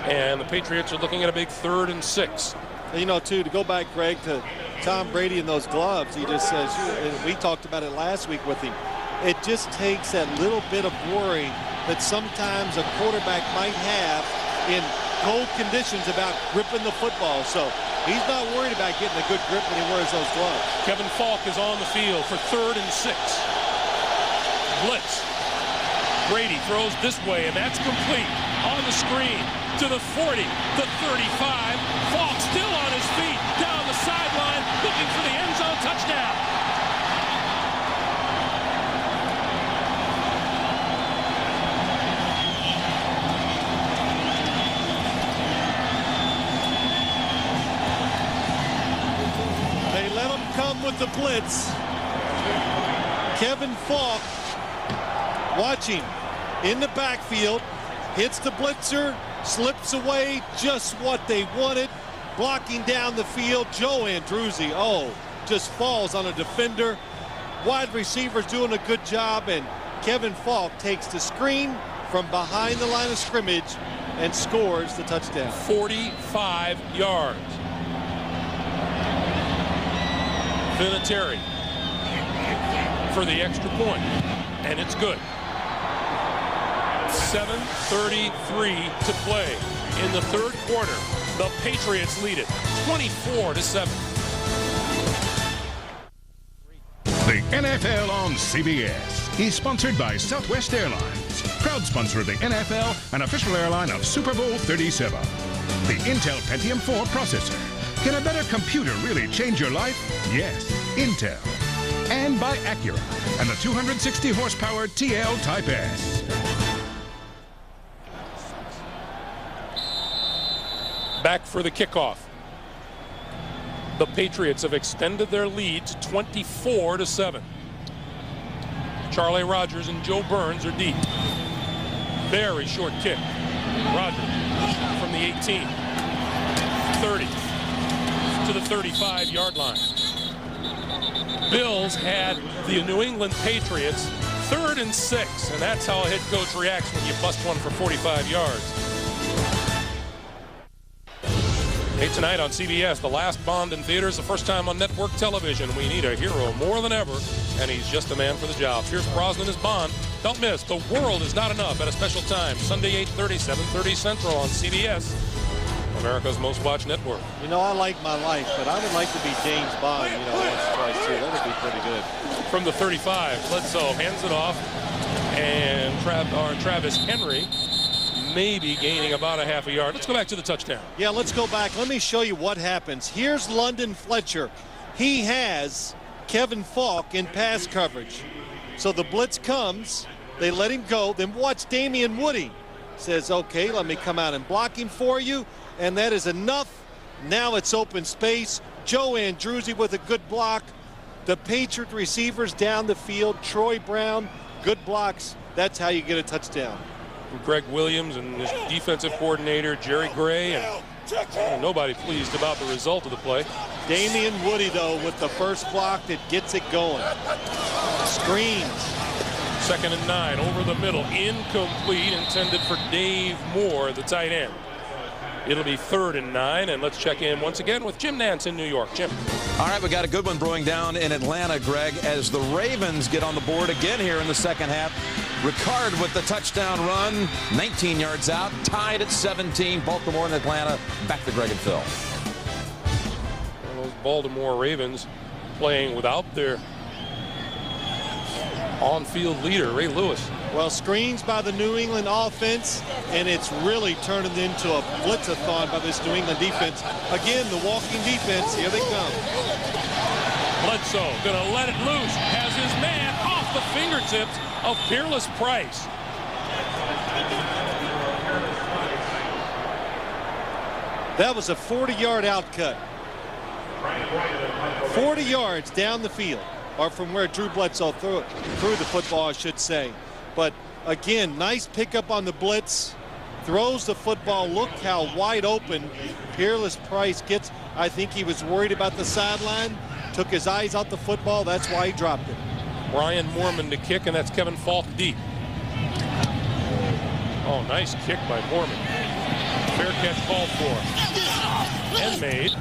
and the Patriots are looking at a big 3rd and 6. You know, too, to go back, Greg, to Tom Brady and those gloves, he just says, and we talked about it last week with him, it just takes that little bit of worry that sometimes a quarterback might have in cold conditions about gripping the football. So he's not worried about getting a good grip when he wears those gloves. Kevin Falk is on the field for 3rd and 6. Blitz. Brady throws this way, and that's complete. On the screen to the 40, the 35. Falk still on his feet, down the sideline, looking for the end zone touchdown. With the blitz, Kevin Falk, watch him in the backfield, hits the blitzer, slips away, just what they wanted, blocking down the field. Joe Andruzzi, just falls on a defender. Wide receivers doing a good job, and Kevin Falk takes the screen, from behind the line of scrimmage and scores the touchdown. 45 yards. Vinatieri for the extra point, and it's good. 7:33 to play in the third quarter. The Patriots lead it 24-7. The NFL on CBS is sponsored by Southwest Airlines, proud sponsor of the NFL and official airline of Super Bowl 37. The Intel Pentium 4 processor. Can a better computer really change your life? Yes, Intel. And by Acura and the 260 horsepower TL Type S. Back for the kickoff. The Patriots have extended their lead to 24-7. Charlie Rogers and Joe Burns are deep. Very short kick. Rogers from the 18, 30 to the 35-yard line. Bills had the New England Patriots 3rd and 6, and that's how a head coach reacts when you bust one for 45 yards. Hey, tonight on CBS, the last Bond in theaters, the first time on network television. We need a hero more than ever, and he's just the man for the job. Pierce Brosnan is Bond. Don't miss The World Is Not Enough at a special time, Sunday 8:30, 7:30 Central on CBS, America's most watched network. You know, I like my life, but I would like to be James Bond, you know, once or twice too. That would be pretty good. From the 35, Bledsoe hands it off, and Travis Henry maybe gaining about a half a yard. Let's go back to the touchdown. Yeah, let's go back. Let me show you what happens. Here's London Fletcher. He has Kevin Falk in pass coverage. So the blitz comes, they let him go. Then watch Damian Woody. Says, okay, let me come out and block him for you. And that is enough. Now it's open space. Joe Andruzzi with a good block. The Patriot receivers down the field. Troy Brown, good blocks. That's how you get a touchdown. Greg Williams and his defensive coordinator, Jerry Gray, and nobody pleased about the result of the play. Damian Woody, though, with the first block that gets it going. Screens. 2nd and 9 over the middle. Incomplete, intended for Dave Moore, the tight end. It'll be 3rd and 9, and let's check in once again with Jim Nantz in New York. Jim. All right, we got a good one brewing down in Atlanta, Greg, as the Ravens get on the board again here in the second half. Ricard with the touchdown run, 19 yards out, tied at 17. Baltimore and Atlanta. Back to Greg and Phil. Well, those Baltimore Ravens playing without their on-field leader, Ray Lewis. Well, screens by the New England offense, and it's really turning into a blitzathon by this New England defense. Again, the walking defense, here they come. Bledsoe gonna let it loose, has his man off the fingertips of Peerless Price. That was a 40-yard outcut. 40 yards down the field, or from where Drew Bledsoe threw the football, I should say. But again, nice pickup on the blitz. Throws the football. Look how wide open Peerless Price gets. I think he was worried about the sideline. Took his eyes off the football. That's why he dropped it. Brian Moorman to kick, and that's Kevin Falk deep. Oh, nice kick by Moorman. Fair catch called for. And made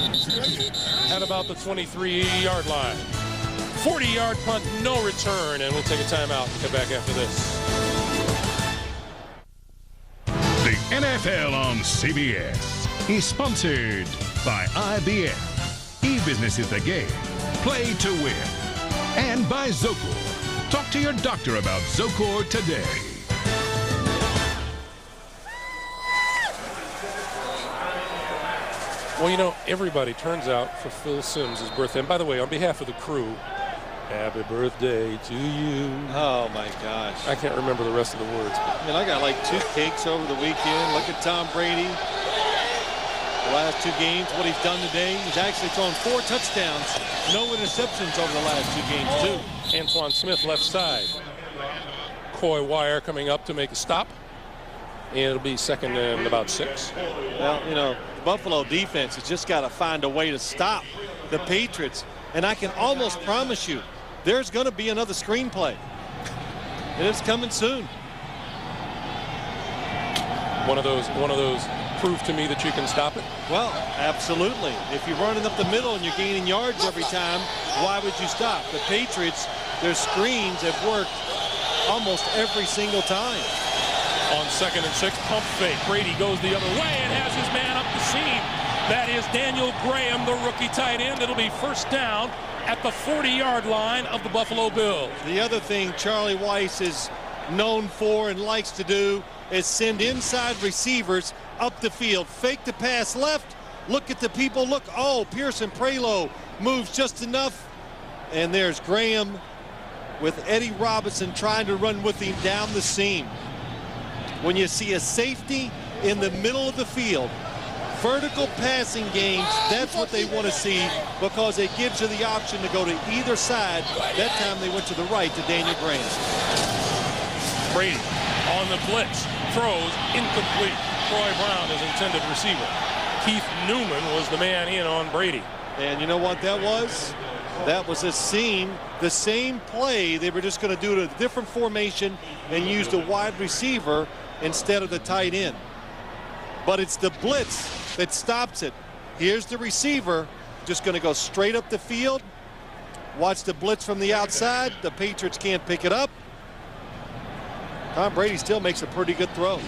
at about the 23-yard line. 40-yard punt, no return, and we'll take a timeout and come back after this. The NFL on CBS is sponsored by IBM. E-business is the game. Play to win. And by Zocor. Talk to your doctor about Zocor today. Well, you know, everybody turns out for Phil Simms' birthday. And by the way, on behalf of the crew, happy birthday to you. Oh, my gosh. I can't remember the rest of the words. I mean, I got like 2 cakes over the weekend. Look at Tom Brady. The last 2 games, what he's done today. He's actually thrown 4 touchdowns. No interceptions over the last 2 games, too. Antoine Smith left side. Coy Wire coming up to make a stop. And it'll be 2nd and about 6. Well, you know, the Buffalo defense has just got to find a way to stop the Patriots. And I can almost promise you there's going to be another screenplay. And it's coming soon. One of those prove to me that you can stop it? Well, absolutely. If you're running up the middle and you're gaining yards every time, why would you stop? The Patriots, their screens have worked almost every single time. On 2nd and 6, pump fake. Brady goes the other way and has his man up the seam. That is Daniel Graham, the rookie tight end. It'll be first down at the 40-yard line of the Buffalo Bills. The other thing Charlie Weiss is known for and likes to do is send inside receivers up the field. Fake the pass left. Look at the people. Look. Oh, Pearson Prelo moves just enough. And there's Graham with Eddie Robinson trying to run with him down the seam. When you see a safety in the middle of the field, vertical passing games, that's what they want to see, because it gives you the option to go to either side. That time they went to the right to Daniel Graham. Brady on the blitz, throws incomplete. Troy Brown is intended receiver. Keith Newman was the man in on Brady. And you know what that was? That was a seam, the same play. They were just going to do it in a different formation and use the wide receiver instead of the tight end. But it's the blitz that stops it. Here's the receiver, just going to go straight up the field. Watch the blitz from the outside. The Patriots can't pick it up. Tom Brady still makes a pretty good throw.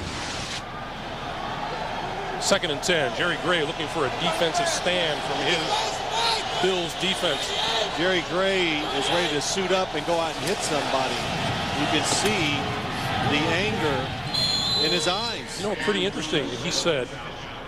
2nd and 10. Jerry Gray looking for a defensive stand from his Bills defense. Jerry Gray is ready to suit up and go out and hit somebody. You can see the anger in his eyes. You know, pretty interesting. He said,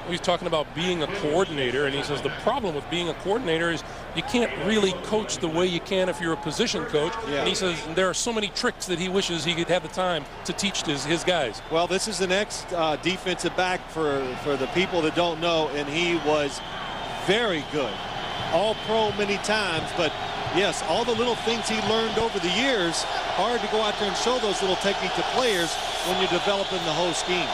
he's talking about being a coordinator, and he says the problem with being a coordinator is you can't really coach the way you can if you're a position coach. Yeah. And he says there are so many tricks that he wishes he could have the time to teach his guys. Well, this is the next defensive back for the people that don't know, and he was very good. All-pro many times, but yes, all the little things he learned over the years, hard to go out there and show those little techniques to players when you're developing the whole scheme.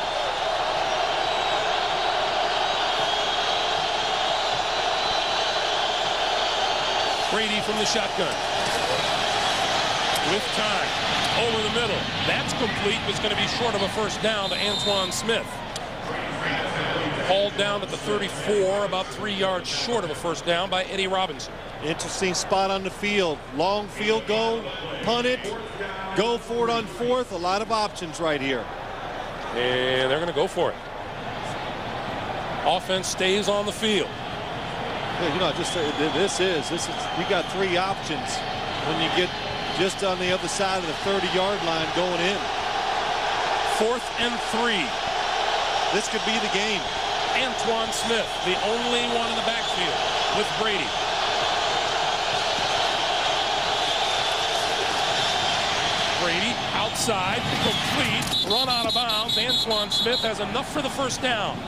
Brady from the shotgun. With time. Over the middle. That's complete. It's going to be short of a first down to Antoine Smith. Hauled down at the 34, about 3 yards short of a first down by Eddie Robinson. Interesting spot on the field. Long field goal, punt it, go for it on 4th. A lot of options right here. And they're going to go for it. Offense stays on the field. Yeah, you know, just this is you got 3 options when you get just on the other side of the 30-yard line going in. 4th and 3. This could be the game. Antoine Smith, the only one in the backfield with Brady. Brady outside, complete, run out of bounds. Antoine Smith has enough for the first down.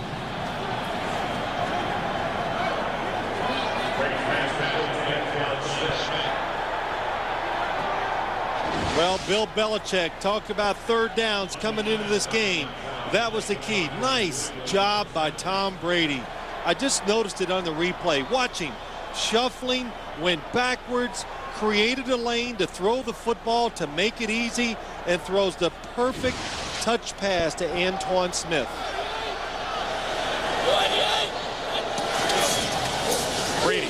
Well, Bill Belichick talked about 3rd downs coming into this game. That was the key. Nice job by Tom Brady. I just noticed it on the replay. Watch him. Shuffling, went backwards, created a lane to throw the football to make it easy, and throws the perfect touch pass to Antoine Smith. Brady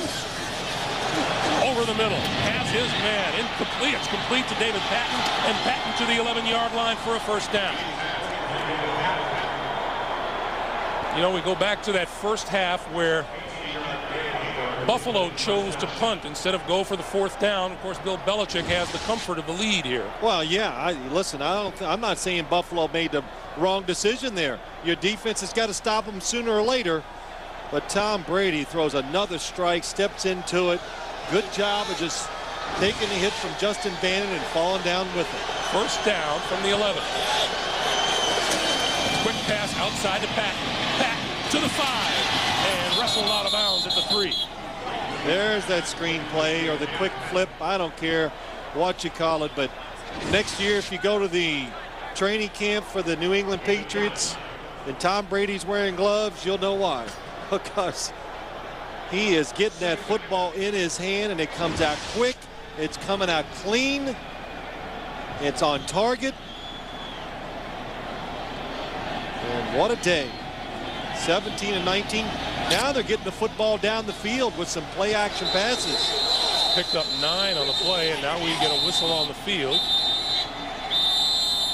over the middle, has his man, incomplete. It's complete to David Patton, and Patton to the 11-yard line for a first down. You know, we go back to that first half where Buffalo chose to punt instead of go for the 4th down. Of course, Bill Belichick has the comfort of the lead here. Well, yeah, listen, I'm not saying Buffalo made the wrong decision there. Your defense has got to stop them sooner or later. But Tom Brady throws another strike, steps into it. Good job of just taking the hit from Justin Bannon and falling down with it. First down from the 11. Quick pass outside to Patton. Patton to the 5. And wrestled out of bounds at the 3. There's that screen play or the quick flip. I don't care what you call it, but next year if you go to the training camp for the New England Patriots and Tom Brady's wearing gloves, you'll know why. Because he is getting that football in his hand and it comes out quick. It's coming out clean. It's on target. And What a day. 17 and 19. Now they're getting the football down the field with some play action passes. Picked up 9 on the play, and now we get a whistle on the field.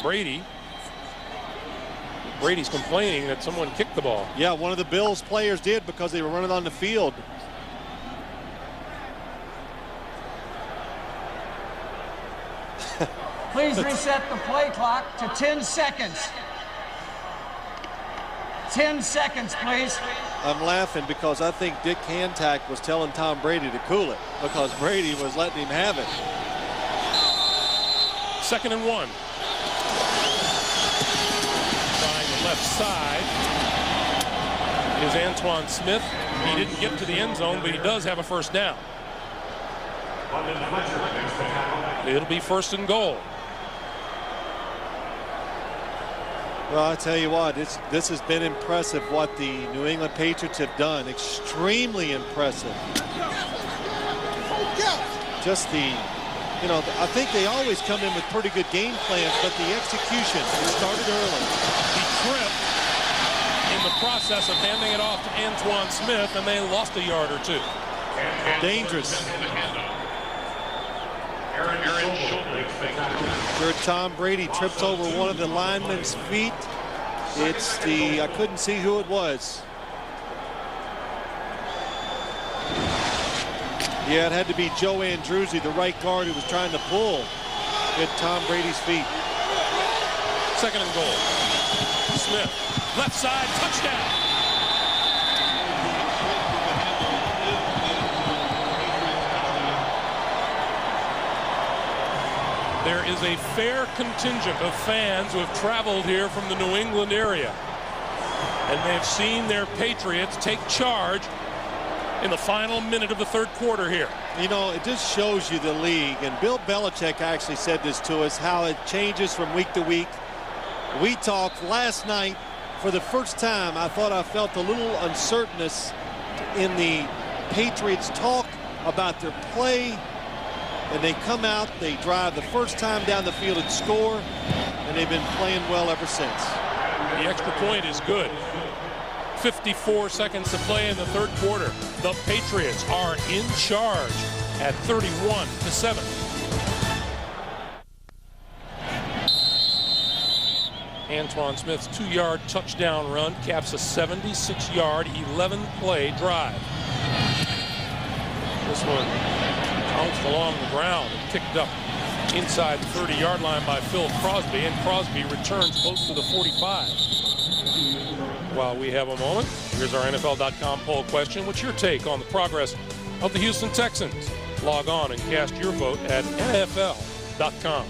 Brady's complaining that someone kicked the ball. Yeah, one of the Bills players did because they were running on the field. Please reset the play clock to 10 seconds. 10 seconds, please. I'm laughing because I think Dick Hantak was telling Tom Brady to cool it because Brady was letting him have it. 2nd and 1. Trying the left side is Antoine Smith. He didn't get to the end zone, but he does have a first down. It'll be 1st and goal. Well, I tell you what, this has been impressive what the New England Patriots have done. Extremely impressive. Just the, you know, I think they always come in with pretty good game plans, but the execution, it started early. He tripped in the process of handing it off to Antoine Smith, and they lost a yard or 2. Dangerous. Sure, Tom Brady trips over one of the linemen's feet. It's the, I couldn't see who it was. Yeah, it had to be Joe Andruzzi, the right guard, who was trying to pull at Tom Brady's feet. 2nd and goal. Smith, left side, touchdown. There is a fair contingent of fans who have traveled here from the New England area, and they've seen their Patriots take charge in the final minute of the 3rd quarter here. You know, it just shows you the league, and Bill Belichick actually said this to us, how it changes from week to week. We talked last night. For the first time, I thought I felt a little uncertainness in the Patriots talk about their play. And they come out, they drive the first time down the field and score, and they've been playing well ever since. The extra point is good. 54 seconds to play in the 3rd quarter. The Patriots are in charge at 31-7. Antoine Smith's 2-yard touchdown run caps a 76-yard, 11-play drive. This one bounced along the ground and picked up inside the 30-yard line by Phil Crosby, and Crosby returns close to the 45. While we have a moment, here's our NFL.com poll question. What's your take on the progress of the Houston Texans? Log on and cast your vote at NFL.com.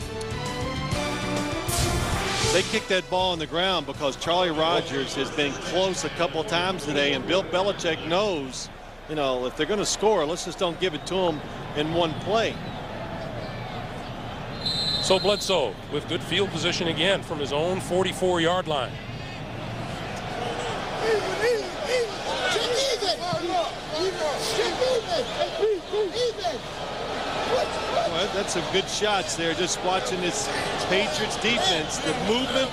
They kicked that ball on the ground because Charlie Rodgers has been close a couple of times today, and Bill Belichick knows, you know, if they're going to score, let's just don't give it to them in one play. So Bledsoe with good field position again from his own 44-yard line. Well, that's some good shots there, just watching this Patriots defense, the movement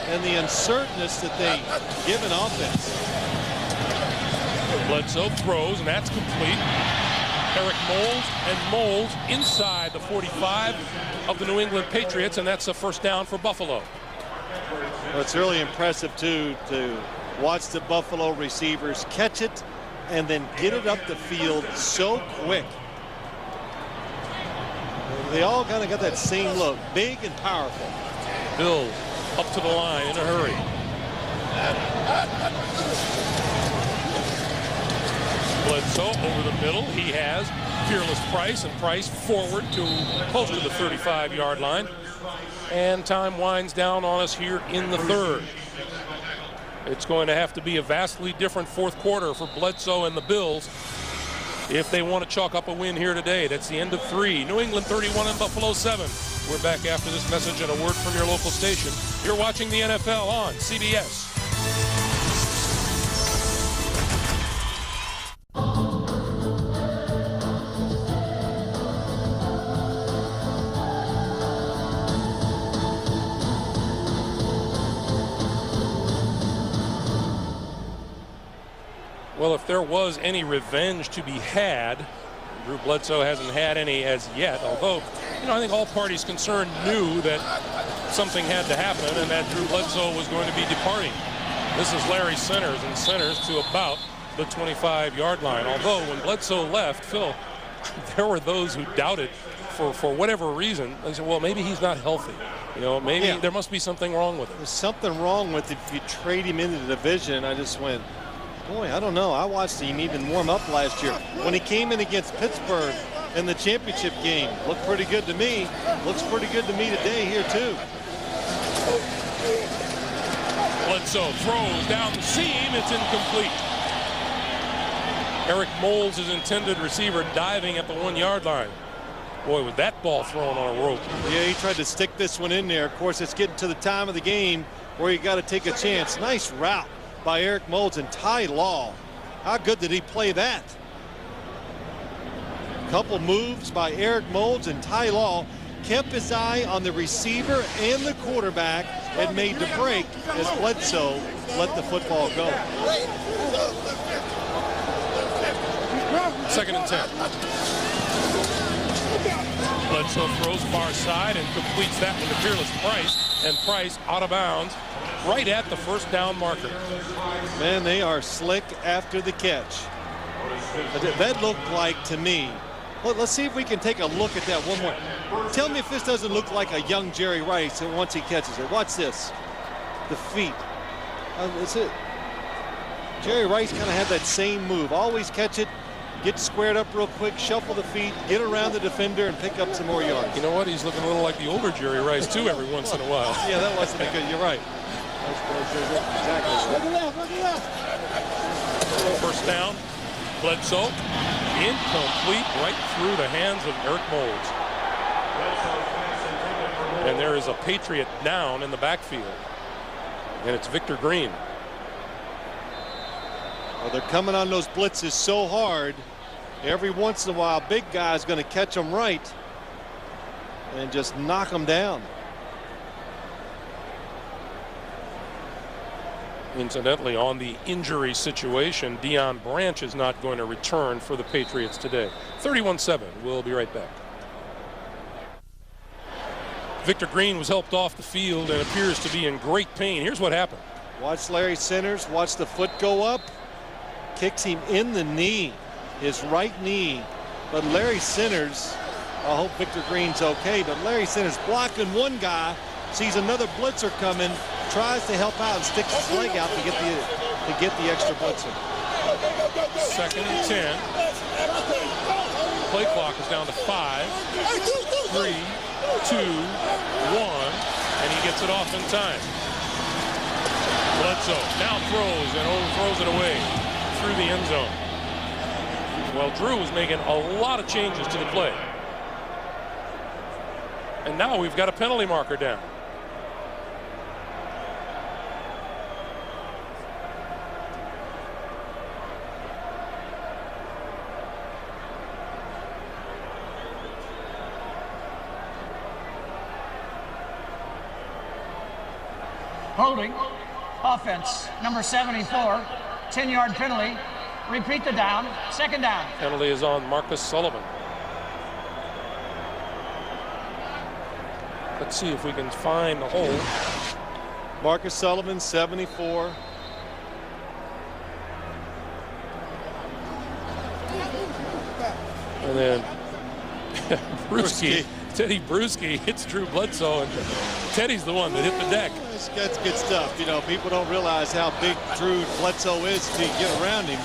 and the uncertainness that they give an offense. Bledsoe throws, and that's complete. Eric Moles inside the 45 of the New England Patriots, and that's a first down for Buffalo. Well, it's really impressive, too, to watch the Buffalo receivers catch it and then get it up the field so quick. They all kind of got that same look, big and powerful. Bills up to the line in a hurry. Bledsoe over the middle. He has Fearless Price, and Price forward to close to the 35-yard line. And time winds down on us here in the 3rd. It's going to have to be a vastly different 4th quarter for Bledsoe and the Bills if they want to chalk up a win here today. That's the end of 3. New England 31 and Buffalo 7. We're back after this message and a word from your local station. You're watching the NFL on CBS. Well, if there was any revenge to be had, Drew Bledsoe hasn't had any as yet, although, you know, I think all parties concerned knew that something had to happen and that Drew Bledsoe was going to be departing. This is Larry Centers, and Centers to about the 25-yard line. Although when Bledsoe left, Phil, there were those who doubted for whatever reason. They said, well, maybe he's not healthy. You know, maybe there must be something wrong with him. There's something wrong with if you trade him into the division. I just went, boy, I don't know. I watched him even warm up last year. When he came in against Pittsburgh in the championship game, looked pretty good to me. Looks pretty good to me today here, too. Bledsoe throws down the seam. It's incomplete. Eric Moles, his intended receiver, diving at the 1-yard line. Boy, with that ball thrown on a rope. Yeah, he tried to stick this one in there. Of course, it's getting to the time of the game where you got to take a chance. Nice route by Eric Moles and Ty Law. How good did he play that? Couple moves by Eric Moles and Ty Law. Kept his eye on the receiver and the quarterback and made the break as Bledsoe let the football go. 2nd and 10. Bledsoe throws far side and completes that one to Fearless Price, and Price out of bounds right at the first down marker. Man, they are slick after the catch. That looked like, to me, well, let's see if we can take a look at that one more. Tell me if this doesn't look like a young Jerry Rice once he catches it. Watch this. The feet. That's it. Jerry Rice kind of had that same move. Always catch it, get squared up real quick, shuffle the feet, get around the defender, and pick up some more yards. You know what? He's looking a little like the older Jerry Rice, too, every once in a while. Yeah, that wasn't a good. You're right. Exactly. First down. Bledsoe. Incomplete, right through the hands of Eric Moles. And there is a Patriot down in the backfield. And it's Victor Green. Well, they're coming on those blitzes so hard. Every once in a while, big guy's going to catch them right and just knock them down. Incidentally, on the injury situation, Deion Branch is not going to return for the Patriots today. 31-7. We'll be right back. Victor Green was helped off the field and appears to be in great pain. Here's what happened. Watch Larry Centers. Watch the foot go up. Kicks him in the knee, his right knee. But Larry Centers, I hope Victor Green's okay, but Larry Centers blocking one guy, sees another blitzer coming, tries to help out and sticks his leg out to get the extra blitzer. 2nd and 10. Play clock is down to 5, 3, 2, 1, and he gets it off in time. Bledsoe now throws and overthrows it away through the end zone. Well, Drew was making a lot of changes to the play. And now we've got a penalty marker down. Holding. Offense. Number 74. 10-yard penalty. Repeat the down. 2nd down. Penalty is on Marcus Sullivan. Let's see if we can find the hole. Marcus Sullivan, 74. And then Bruschi, Teddy Bruschi hits Drew Bledsoe, and Teddy's the one that hit the deck. That's good stuff. You know, people don't realize how big Drew Bledsoe is to get around him.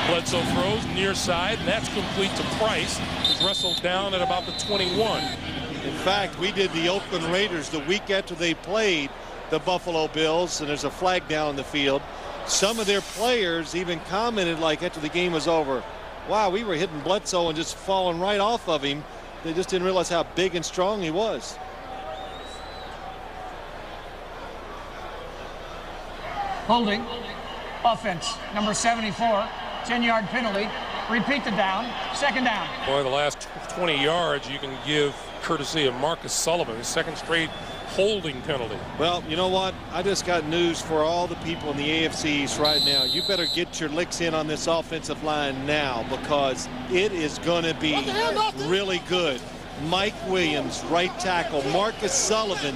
Bledsoe throws near side, and that's complete to Price, who's wrestled down at about the 21. In fact, we did the Oakland Raiders the week after they played the Buffalo Bills, and there's a flag down the field. Some of their players even commented, like after the game was over, wow, we were hitting Bledsoe and just falling right off of him. They just didn't realize how big and strong he was. Holding. Offense. Number 74. 10-yard penalty. Repeat the down. 2nd down. Boy, the last 20 yards you can give courtesy of Marcus Sullivan, his 2nd straight holding penalty. Well, you know what? I just got news for all the people in the AFC East right now. You better get your licks in on this offensive line now, because it is going to be really good. Mike Williams, right tackle. Marcus Sullivan,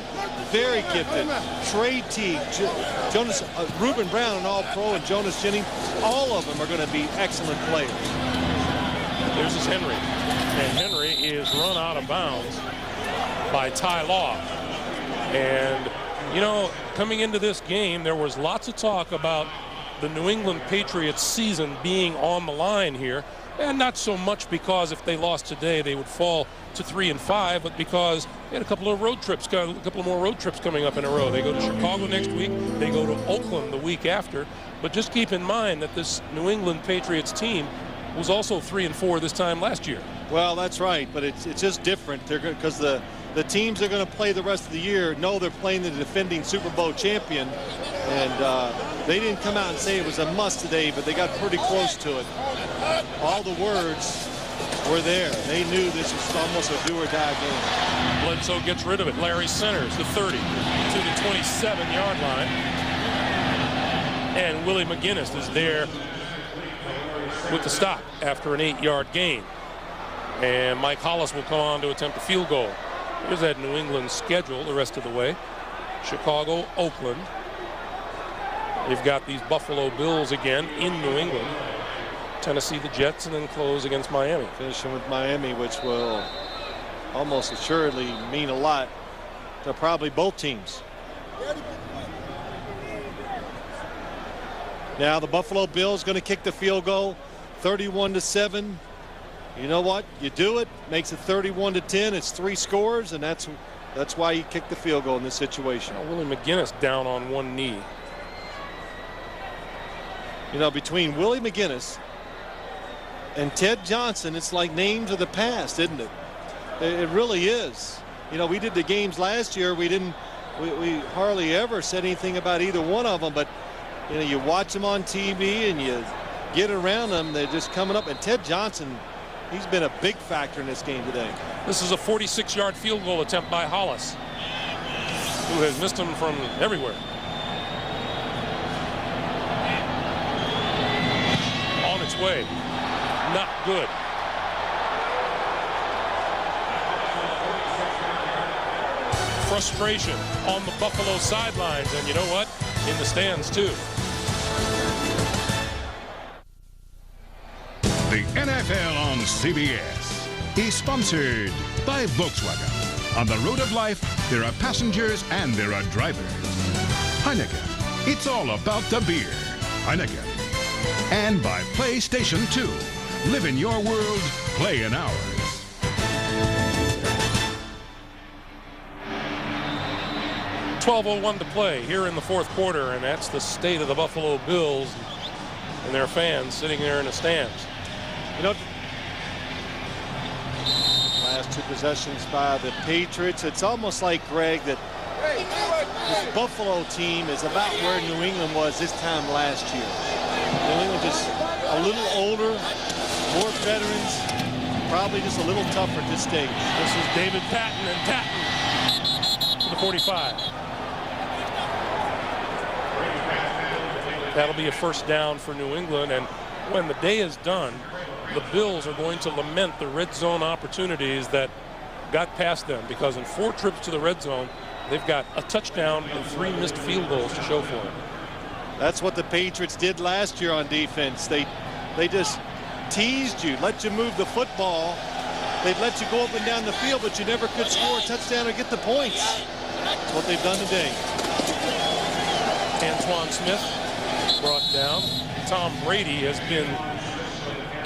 very gifted. Trey Teague, Jonas, Reuben Brown, an all-pro, and Jonas Jennings. All of them are going to be excellent players. There's his Henry. And Henry is run out of bounds by Ty Law. And, you know, coming into this game, there was lots of talk about the New England Patriots season being on the line here. And not so much because if they lost today, they would fall to 3-5, but because they had a couple of more road trips coming up in a row. They go to Chicago next week. They go to Oakland the week after. But just keep in mind that this New England Patriots team was also 3-4 this time last year. Well, that's right, but it's just different. They're because the teams they're going to play the rest of the year know they're playing the defending Super Bowl champion, and they didn't come out and say it was a must today, but they got pretty close to it. All the words were there. They knew this was almost a do-or-die game. Bledsoe gets rid of it. Larry centers the 30 to the 27-yard line, and Willie McGinnis is there with the stop after an 8-yard gain. And Mike Hollis will come on to attempt a field goal. Here's that New England schedule the rest of the way. Chicago, Oakland. You've got these Buffalo Bills again in New England. Tennessee, the Jets, and then close against Miami. Finishing with Miami, which will almost assuredly mean a lot to probably both teams. Now the Buffalo Bills going to kick the field goal, 31-7. You know what? You do it, makes it 31-10. It's 3 scores, and that's why you kick the field goal in this situation. Willie McGinnis down on one knee. You know, between Willie McGinnis and Ted Johnson, it's like names of the past, isn't it? It really is. You know, we did the games last year. We hardly ever said anything about either one of them, but you know, you watch them on TV and you get around them, they're just coming up. And Ted Johnson, he's been a big factor in this game today. This is a 46-yard field goal attempt by Hollis, who has missed him from everywhere. On its way. Not good. Frustration on the Buffalo sidelines, and you know what? In the stands, too. The NFL on CBS is sponsored by Volkswagen. On the road of life, there are passengers and there are drivers. Heineken, it's all about the beer. Heineken. And by PlayStation 2. Live in your world, play in ours. .12:01 to play here in the fourth quarter, and that's the state of the Buffalo Bills and their fans sitting there in the stands. You know, last 2 possessions by the Patriots, it's almost like, Greg, that this Buffalo team is about where New England was this time last year. New England just a little older, more veterans, probably just a little tougher at this stage. This is David Patton, and Patton to the 45. That'll be a first down for New England, and when the day is done, the Bills are going to lament the red zone opportunities that got past them, because in 4 trips to the red zone, they've got a touchdown and 3 missed field goals to show for it. That's what the Patriots did last year on defense. They just teased you, let you move the football. They'd let you go up and down the field, but you never could score a touchdown or get the points. That's what they've done today. Antoine Smith brought down. Tom Brady has been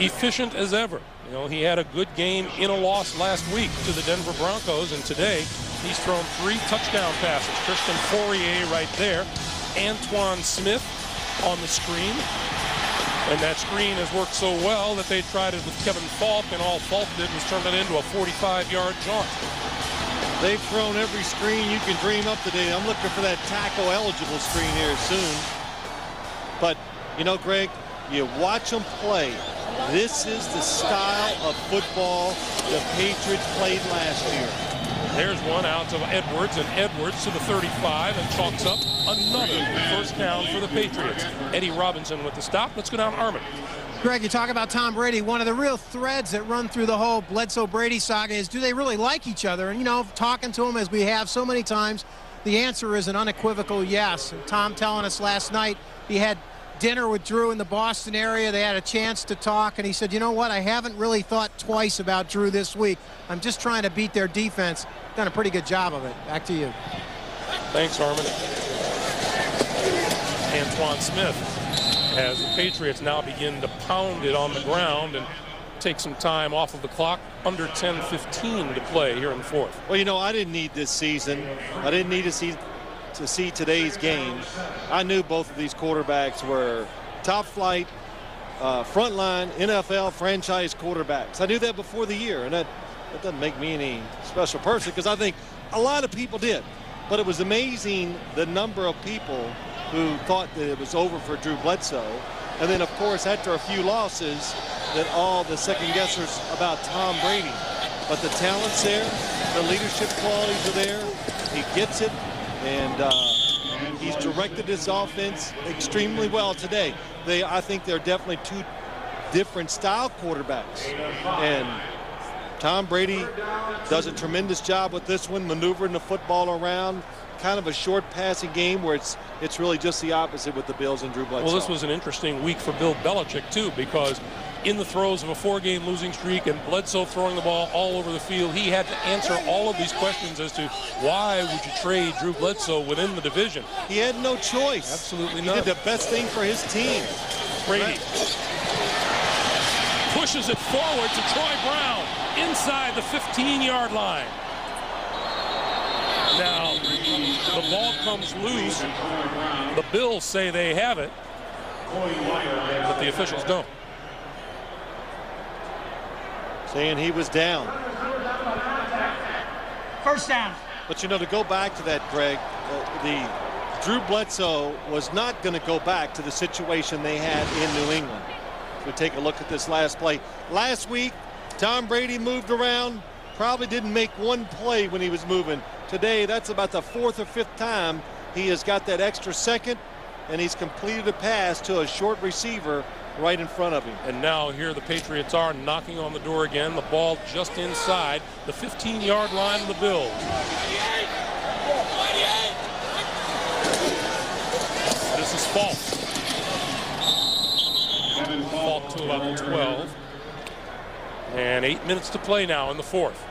efficient as ever. You know, he had a good game in a loss last week to the Denver Broncos, and today he's thrown 3 touchdown passes. Christian Fourier right there. Antoine Smith on the screen. And that screen has worked so well that they tried it with Kevin Falk, and all Falk did was turn it into a 45-yard jaunt. They've thrown every screen you can dream up today. I'm looking for that tackle-eligible screen here soon. But, you know, Greg, you watch them play. This is the style of football the Patriots played last year. There's one out to Edwards, and Edwards to the 35 and chalks up another first down for the Patriots. Eddie Robinson with the stop. Let's go down Armin. Greg, you talk about Tom Brady. One of the real threads that run through the whole Bledsoe-Brady saga is, do they really like each other? And, you know, talking to him as we have so many times, the answer is an unequivocal yes. And Tom telling us last night he had dinner with Drew in the Boston area. They had a chance to talk, and he said, you know what, I haven't really thought twice about Drew this week. I'm just trying to beat their defense. Done a pretty good job of it. Back to you. Thanks, Harmon. Antoine Smith, as the Patriots now begin to pound it on the ground and take some time off of the clock. Under 10:15 to play here in the fourth. Well, you know, I didn't need this season. I didn't need to see today's game. I knew both of these quarterbacks were top flight, frontline NFL franchise quarterbacks. I knew that before the year, and that doesn't make me any special person, because I think a lot of people did. But it was amazing the number of people who thought that it was over for Drew Bledsoe. And then, of course, after a few losses, that all the second guessers about Tom Brady. But the talent's there, the leadership qualities are there. He gets it. And he's directed his offense extremely well today. I think they're definitely two different style quarterbacks. And Tom Brady does a tremendous job with this one, maneuvering the football around. Kind of a short passing game where it's really just the opposite with the Bills and Drew Bledsoe. Well, this was an interesting week for Bill Belichick, too, because in the throes of a 4-game losing streak and Bledsoe throwing the ball all over the field, he had to answer all of these questions as to why would you trade Drew Bledsoe within the division. He had no choice. Absolutely not. He did the best thing for his team. Brady pushes it forward to Troy Brown inside the 15-yard line. Now, the ball comes loose. The Bills say they have it, but the officials don't. Saying he was down. First down. But, you know, to go back to that, Greg, the Drew Bledsoe was not going to go back to the situation they had in New England. So take a look at this last play. Last week, Tom Brady moved around, probably didn't make one play when he was moving. Today, that's about the 4th or 5th time he has got that extra second, and he's completed a pass to a short receiver right in front of him. And now here the Patriots are knocking on the door again. The ball just inside the 15-yard line of the Bills. This is Falk. Falk to about the 12. And 8 minutes to play now in the fourth.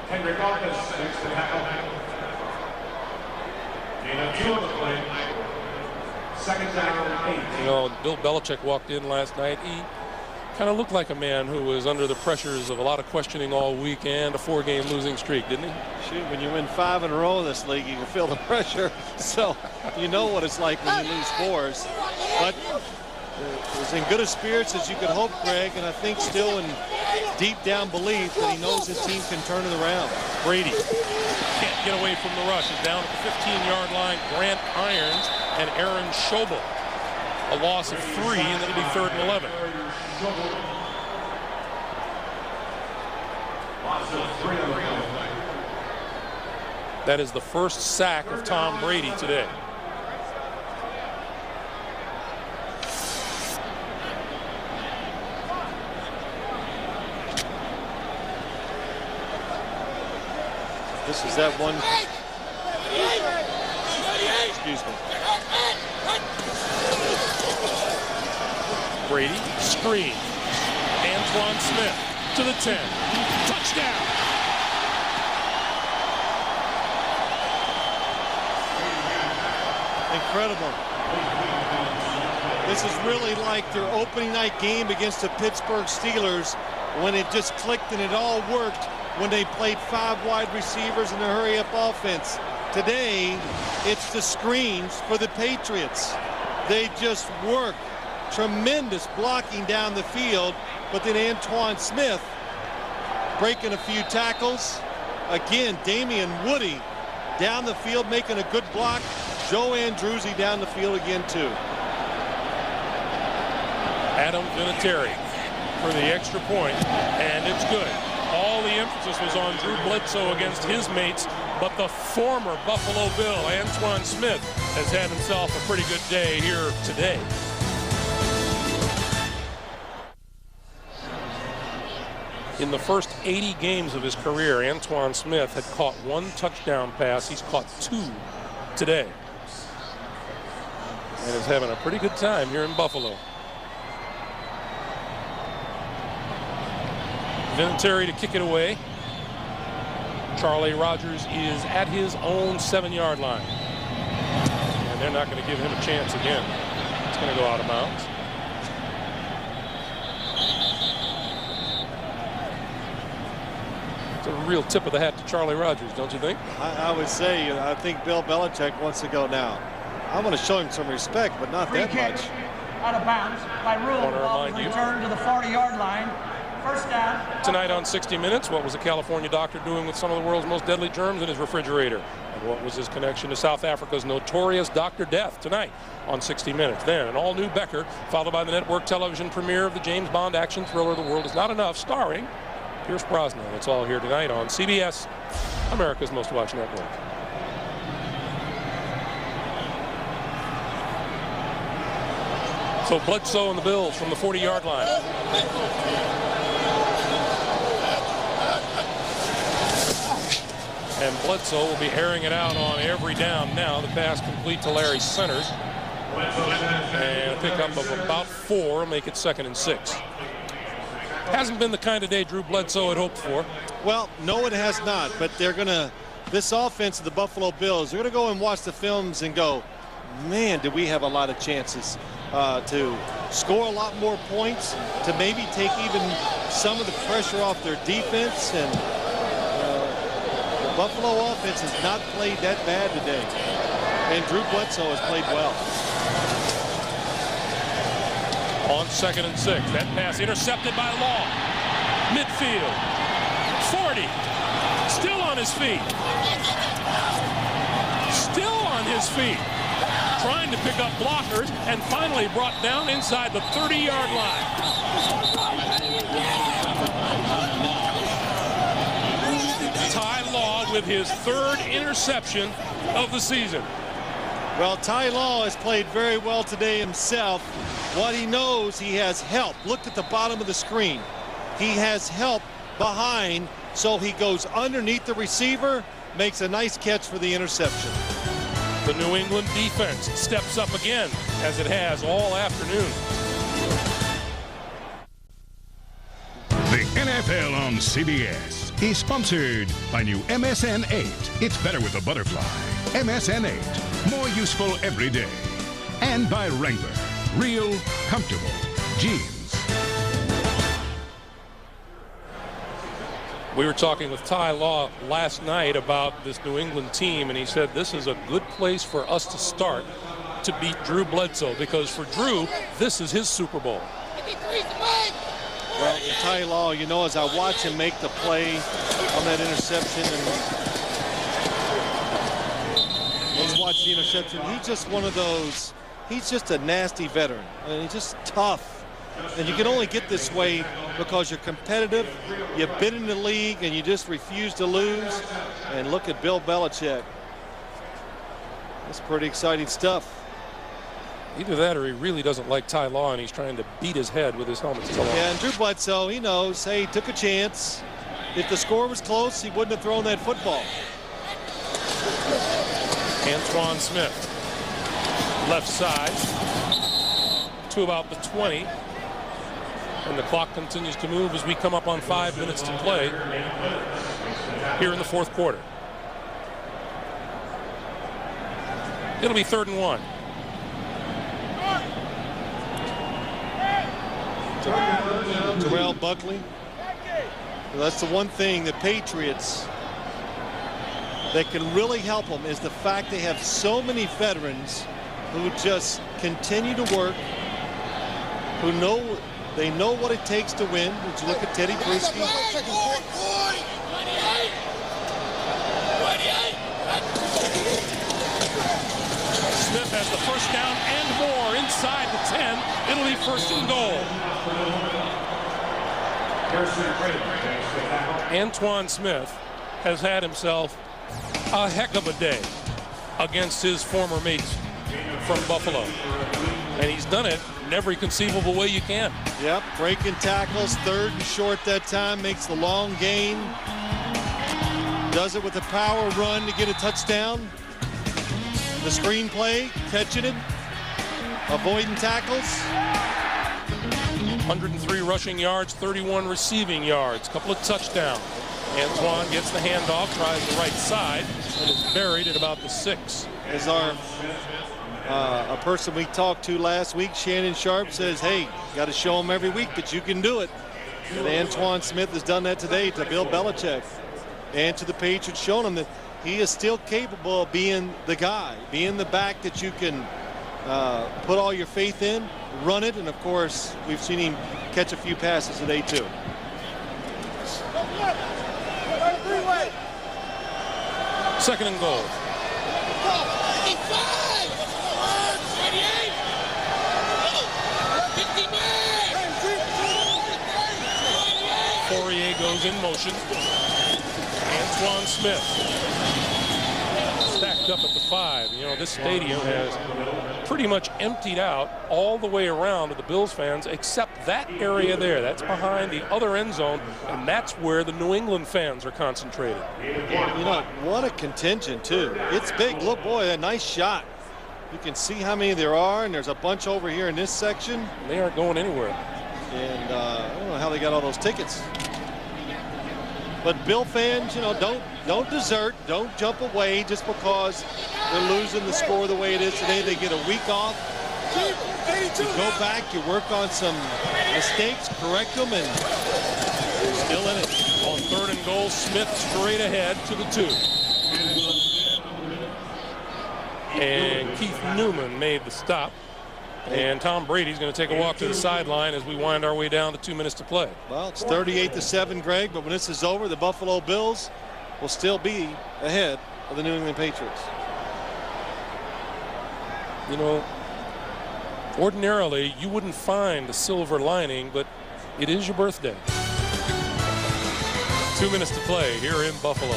Henry Marcus makes the tackle. Gain of 2 on the play. Second down, 8. You know, Bill Belichick walked in last night. He kind of looked like a man who was under the pressures of a lot of questioning all week and a 4-game losing streak, didn't he? Shoot, when you win 5 in a row in this league, you can feel the pressure. So you know what it's like when you lose 4s. But was in good of spirits as you could hope, Greg, and I think still in deep down belief that he knows his team can turn it around. Brady can't get away from the rush. He's down at the 15-yard line. Grant Irons and Aaron Schobel. A loss of 3, and it'll be 3rd and 11. That is the first sack of Tom Brady today. This is that one. Excuse me. Brady, screen. Antoine Smith to the 10. Touchdown. Incredible. This is really like their opening night game against the Pittsburgh Steelers when it just clicked and it all worked when they played 5 wide receivers in a hurry-up offense. Today, it's the screens for the Patriots. They just work. Tremendous blocking down the field, but then Antoine Smith breaking a few tackles. Again, Damian Woody down the field making a good block. Joe Andruzzi down the field again, too. Adam Vinatieri for the extra point, and it's good. all the emphasis was on Drew Bledsoe against his mates, but the former Buffalo Bill, Antoine Smith, has had himself a pretty good day here today. In the first 80 games of his career, Antoine Smith had caught 1 touchdown pass. He's caught 2 today. And is having a pretty good time here in Buffalo. Vinatieri to kick it away. Charlie Rogers is at his own 7-yard line. And they're not going to give him a chance again. It's going to go out of bounds. It's a real tip of the hat to Charlie Rogers, don't you think? I would say, I think Bill Belichick wants to go now. I'm going to show him some respect, but not that much. Out of bounds by rule. Ball returned to the 40-yard line. First down. Tonight on 60 Minutes, what was a California doctor doing with some of the world's most deadly germs in his refrigerator? And what was his connection to South Africa's notorious Dr. Death? Tonight on 60 Minutes. Then an all-new Becker, followed by the network television premiere of the James Bond action thriller The World Is Not Enough, starring Pierce Brosnan. It's all here tonight on CBS, America's most watched network. So Bledsoe and the Bills from the 40-yard line. And Bledsoe will be airing it out on every down now. The pass complete to Larry Centers. And a pickup of about 4 will make it 2nd and 6. Hasn't been the kind of day Drew Bledsoe had hoped for. Well, no, it has not. But they're going to, this offense of the Buffalo Bills, they're going to go and watch the films and go, man, did we have a lot of chances to score a lot more points, to maybe take even some of the pressure off their defense. And the Buffalo offense has not played that bad today. And Drew Bledsoe has played well. On 2nd and 6, that pass intercepted by Law. Midfield, 40, still on his feet. Still on his feet. Trying to pick up blockers and finally brought down inside the 30-yard line. Ty Law with his 3rd interception of the season. Well, Ty Law has played very well today himself. What he knows, he has help. Look at the bottom of the screen. He has help behind, so he goes underneath the receiver, makes a nice catch for the interception. The New England defense steps up again, as it has all afternoon. The NFL on CBS is sponsored by new MSN 8. It's better with a butterfly. MSN 8, more useful every day. And by Wrangler, real comfortable jeans. We were talking with Ty Law last night about this New England team, and he said this is a good place for us to start to beat Drew Bledsoe, because for Drew, this is his Super Bowl. Well, Ty Law, you know, as I watch him make the play on that interception, and let's watch the interception. He's just one of those, he's just a nasty veteran, and he's just tough. And you can only get this way because you're competitive, you've been in the league, and you just refuse to lose. And look at Bill Belichick. That's pretty exciting stuff. Either that or he really doesn't like Ty Law and he's trying to beat his head with his helmet still on. Yeah, and Drew Bledsoe, he knows, hey, he took a chance. If the score was close, he wouldn't have thrown that football. Antoine Smith, left side, to about the 20. And the clock continues to move as we come up on 5 minutes to play here in the 4th quarter. It'll be 3rd and 1. Terrell Buckley. Well, that's the one thing the Patriots that can really help them is the fact they have so many veterans who just continue to work, who know they know what it takes to win. Would you look at Teddy Bruschi? Smith has the first down and more inside the 10. It'll be 1st and goal. Antoine Smith has had himself a heck of a day against his former mates from Buffalo. And he's done it in every conceivable way you can. Yep, breaking tackles, 3rd and short that time, makes the long gain. Does it with a power run to get a touchdown. The screen play, catching it, avoiding tackles. 103 rushing yards, 31 receiving yards, couple of touchdowns. Antoine gets the handoff, tries the right side, and is buried at about the 6. As our a person we talked to last week, Shannon Sharp, says, hey, got to show them every week that you can do it. And Antoine Smith has done that today to Bill Belichick and to the Patriots, showing them that he is still capable of being the guy, being the back that you can put all your faith in, run it, and of course, we've seen him catch a few passes today too. Second and goal. Fourier goes in motion. Antoine Smith stacked up at the 5. You know, this stadium has pretty much emptied out all the way around to the Bills fans except that area there. That's behind the other end zone, and that's where the New England fans are concentrated. You know, what a contingent, too. It's big. Look, boy, a nice shot. You can see how many there are, and there's a bunch over here in this section. They aren't going anywhere. And I don't know how they got all those tickets. But Bill fans, you know, don't desert, don't jump away just because they're losing the score the way it is today. They get a week off. You go back, you work on some mistakes, correct them, and you're still in it. On 3rd and goal, Smith straight ahead to the 2. And Keith Newman made the stop. And Tom Brady's going to take a walk to the sideline as we wind our way down to 2 minutes to play. Well, it's 38-7, Greg, but when this is over, the Buffalo Bills will still be ahead of the New England Patriots. You know, ordinarily, you wouldn't find a silver lining, but it is your birthday. 2 minutes to play here in Buffalo.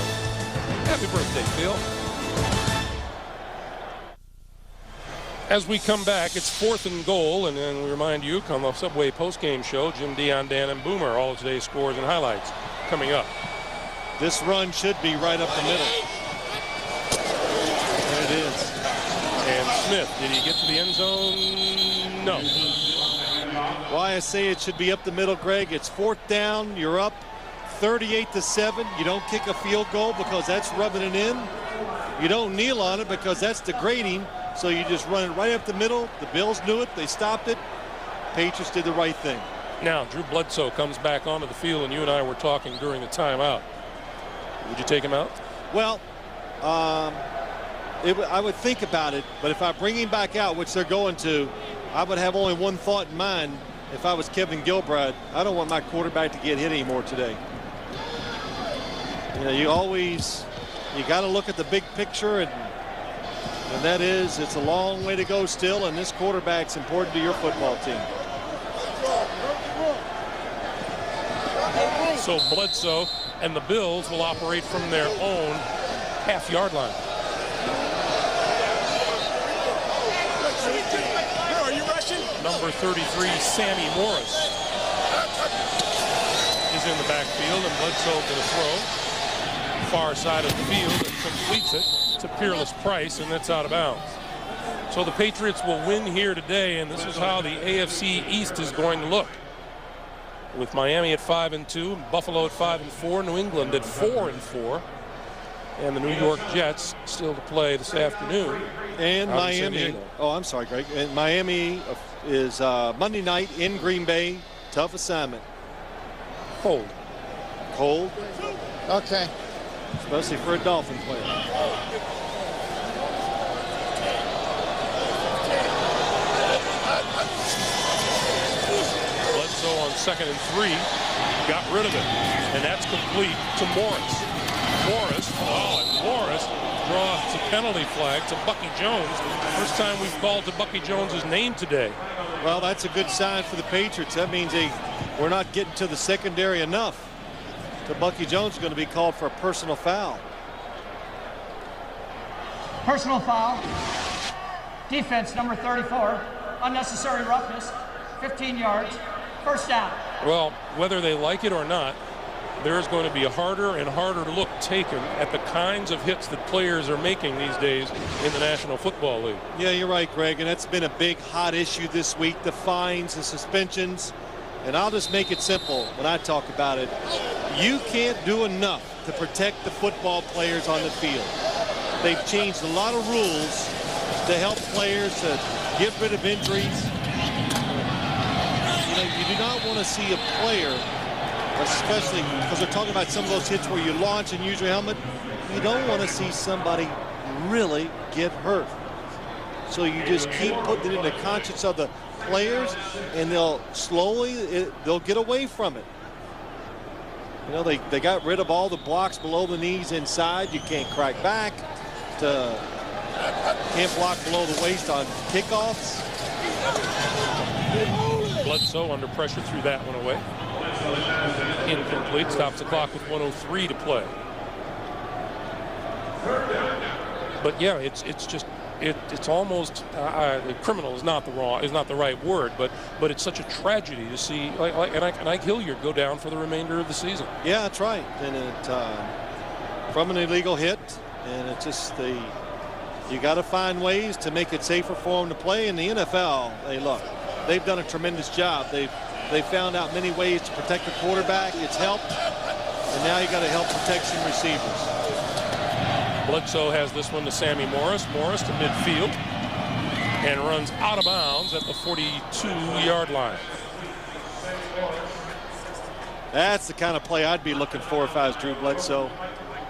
Happy birthday, Phil. As we come back, it's 4th and goal, and then we remind you, on the Subway postgame show, Jim, Dion, Dan, and Boomer, all of today's scores and highlights coming up. This run should be right up the middle. There it is. And Smith, did he get to the end zone? No. Why I say it should be up the middle, Greg, it's 4th down, you're up 38-7. You don't kick a field goal because that's rubbing it in. You don't kneel on it because that's degrading. So you just run it right up the middle. The Bills knew it. They stopped it. Patriots did the right thing. Now, Drew Bledsoe comes back onto the field, and you and I were talking during the timeout. Would you take him out? Well, I would think about it, but if I bring him back out, which they're going to, I would have only one thought in mind. If I was Kevin Gilbride, I don't want my quarterback to get hit anymore today. You know, you got to look at the big picture, and that is, it's a long way to go still, and this quarterback's important to your football team. So Bledsoe and the Bills will operate from their own half-yard line. Are you rushing? Number 33, Sammy Morris, is in the backfield, and Bledsoe going to throw. Far side of the field and completes it to Peerless Price, and that's out of bounds. So the Patriots will win here today, and this is how the AFC East is going to look. With Miami at 5-2, Buffalo at 5-4, New England at 4-4, and the New York Jets still to play this afternoon. And Miami. Oh, I'm sorry, Greg. And Miami is Monday night in Green Bay. Tough assignment. Cold. Cold. Okay. Especially for a Dolphin player. Bledsoe on 2nd and 3, got rid of it, and that's complete to Morris. Morris draws a penalty flag to Bucky Jones. First time we've called to Bucky Jones's name today. Well, that's a good sign for the Patriots. That means they we're not getting to the secondary enough. So Bucky Jones is going to be called for a personal foul. Personal foul. Defense, number 34. Unnecessary roughness. 15 yards. First down. Well, whether they like it or not, there's going to be a harder and harder look taken at the kinds of hits that players are making these days in the National Football League. Yeah, you're right, Greg, and that's been a big hot issue this week, the fines, the suspensions. And I'll just make it simple when I talk about it. You can't do enough to protect the football players on the field. They've changed a lot of rules to help players to get rid of injuries. You know, you do not want to see a player, especially because we're talking about some of those hits where you launch and use your helmet, you don't want to see somebody really get hurt. So you just keep putting it in the conscience of the players, and they'll slowly, they'll get away from it. You know, they got rid of all the blocks below the knees inside. You can't crack back. Can't block below the waist on kickoffs. Bledsoe under pressure threw that one away. Incomplete. Stops the clock with 1:03 to play. But yeah, it's just it's almost criminal is not the right word, but it's such a tragedy to see and Ike Hilliard go down for the remainder of the season. Yeah, that's right. And it from an illegal hit, and it's just you got to find ways to make it safer for them to play in the NFL. They've done a tremendous job. They've found out many ways to protect the quarterback. It's helped, and now you got to help protect some receivers. Bledsoe has this one to Sammy Morris. Morris to midfield and runs out of bounds at the 42-yard line. That's the kind of play I'd be looking for if I was Drew Bledsoe.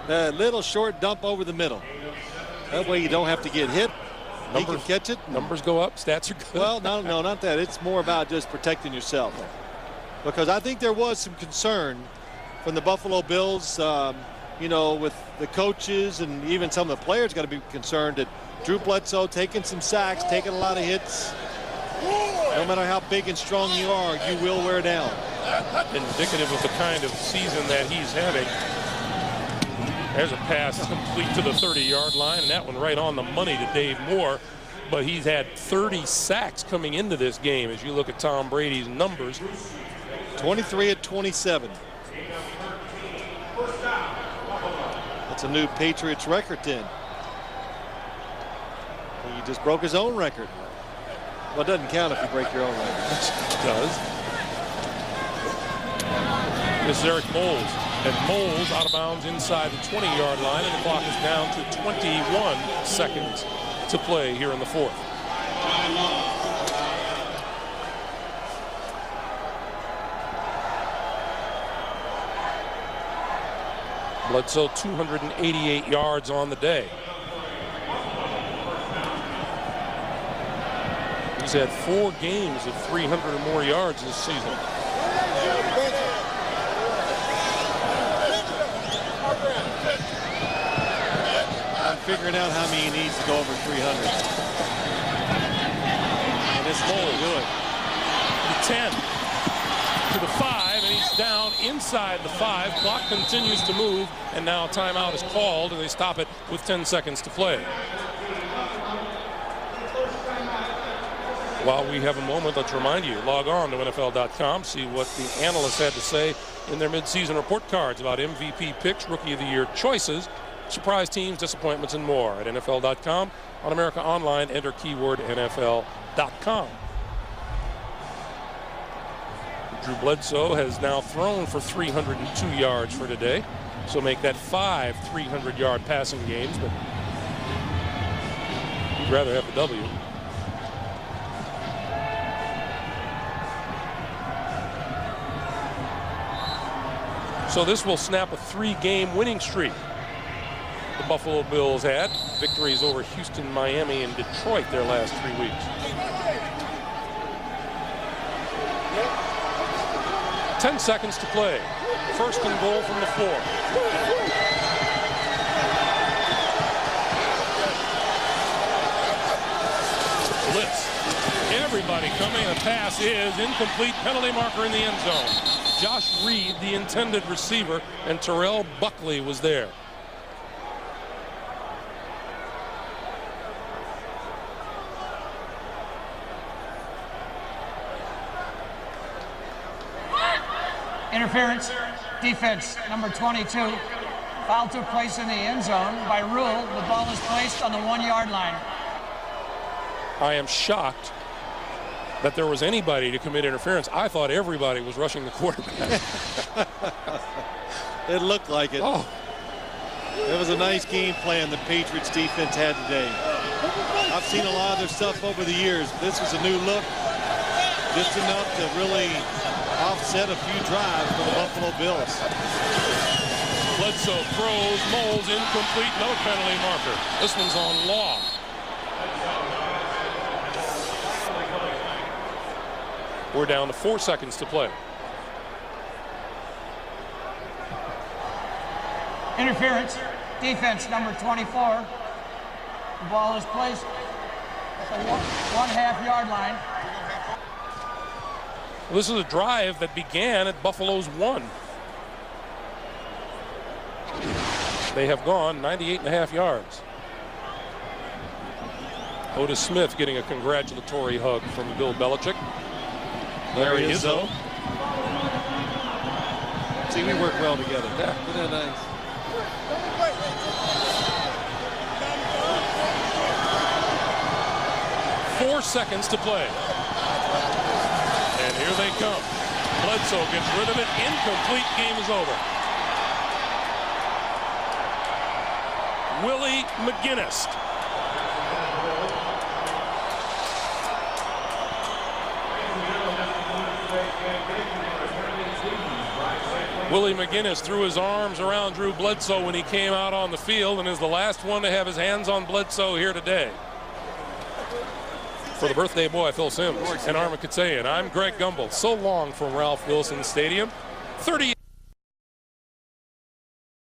A little short dump over the middle. That way you don't have to get hit. He can catch it. Numbers go up. Stats are good. Well, no, not that. It's more about just protecting yourself. Because I think there was some concern from the Buffalo Bills, you know, with the coaches and even some of the players got to be concerned that Drew Bledsoe taking some sacks, taking a lot of hits. No matter how big and strong you are, you will wear down. Indicative of the kind of season that he's having. There's a pass complete to the 30-yard line, and that one right on the money to Dave Moore. But he's had 30 sacks coming into this game as you look at Tom Brady's numbers. 23 at 27. That's a new Patriots record then. He just broke his own record. Well, it doesn't count if you break your own record. It does. This is Eric Moles. And Moles out of bounds inside the 20-yard line, and the clock is down to 21 seconds to play here in the fourth. Bledsoe 288 yards on the day. He's had 4 games of 300 or more yards this season. Figuring out how many he needs to go over 300. And this Moles do it. The 10 to the 5, and he's down inside the 5. Clock continues to move, and now timeout is called, and they stop it with 10 seconds to play. While we have a moment, let's remind you, log on to NFL.com, see what the analysts had to say in their midseason report cards about MVP picks, Rookie of the Year choices, surprise teams, disappointments, and more at NFL.com. On America Online, enter keyword NFL.com. Drew Bledsoe has now thrown for 302 yards for today, so make that 5 300-yard passing games, but he'd rather have the W. So this will snap a 3-game winning streak. The Buffalo Bills had victories over Houston, Miami, and Detroit their last 3 weeks. 10 seconds to play. First and goal from the 4. Blitz. everybody coming. The pass is incomplete. Penalty marker in the end zone. Josh Reed, the intended receiver, and Terrell Buckley was there. Interference, defense, number 22. Foul took place in the end zone. By rule, the ball is placed on the 1-yard line. I am shocked that there was anybody to commit interference. I thought everybody was rushing the quarterback. It looked like it. Oh. It was a nice game plan the Patriots defense had today. I've seen a lot of their stuff over the years. This was a new look, just enough to really offset a few drives for the Buffalo Bills. Bledsoe throws, Moles, incomplete, no penalty marker. This one's on Law. We're down to 4 seconds to play. Interference, defense, number 24. The ball is placed at the 1.5 yard line. Well, this is a drive that began at Buffalo's 1. They have gone 98.5 yards. Otis Smith getting a congratulatory hug from Bill Belichick. Larry Izzo. See, we work well together. Yeah. Isn't that nice? Four seconds to play. And here they come. Bledsoe gets rid of it. Incomplete. Game is over. Willie McGinnis. Willie McGinnis threw his arms around Drew Bledsoe when he came out on the field and is the last one to have his hands on Bledsoe here today. For the birthday boy, Phil Simms and Armin Katsayan, I'm Greg Gumbel. So long from Ralph Wilson Stadium. 30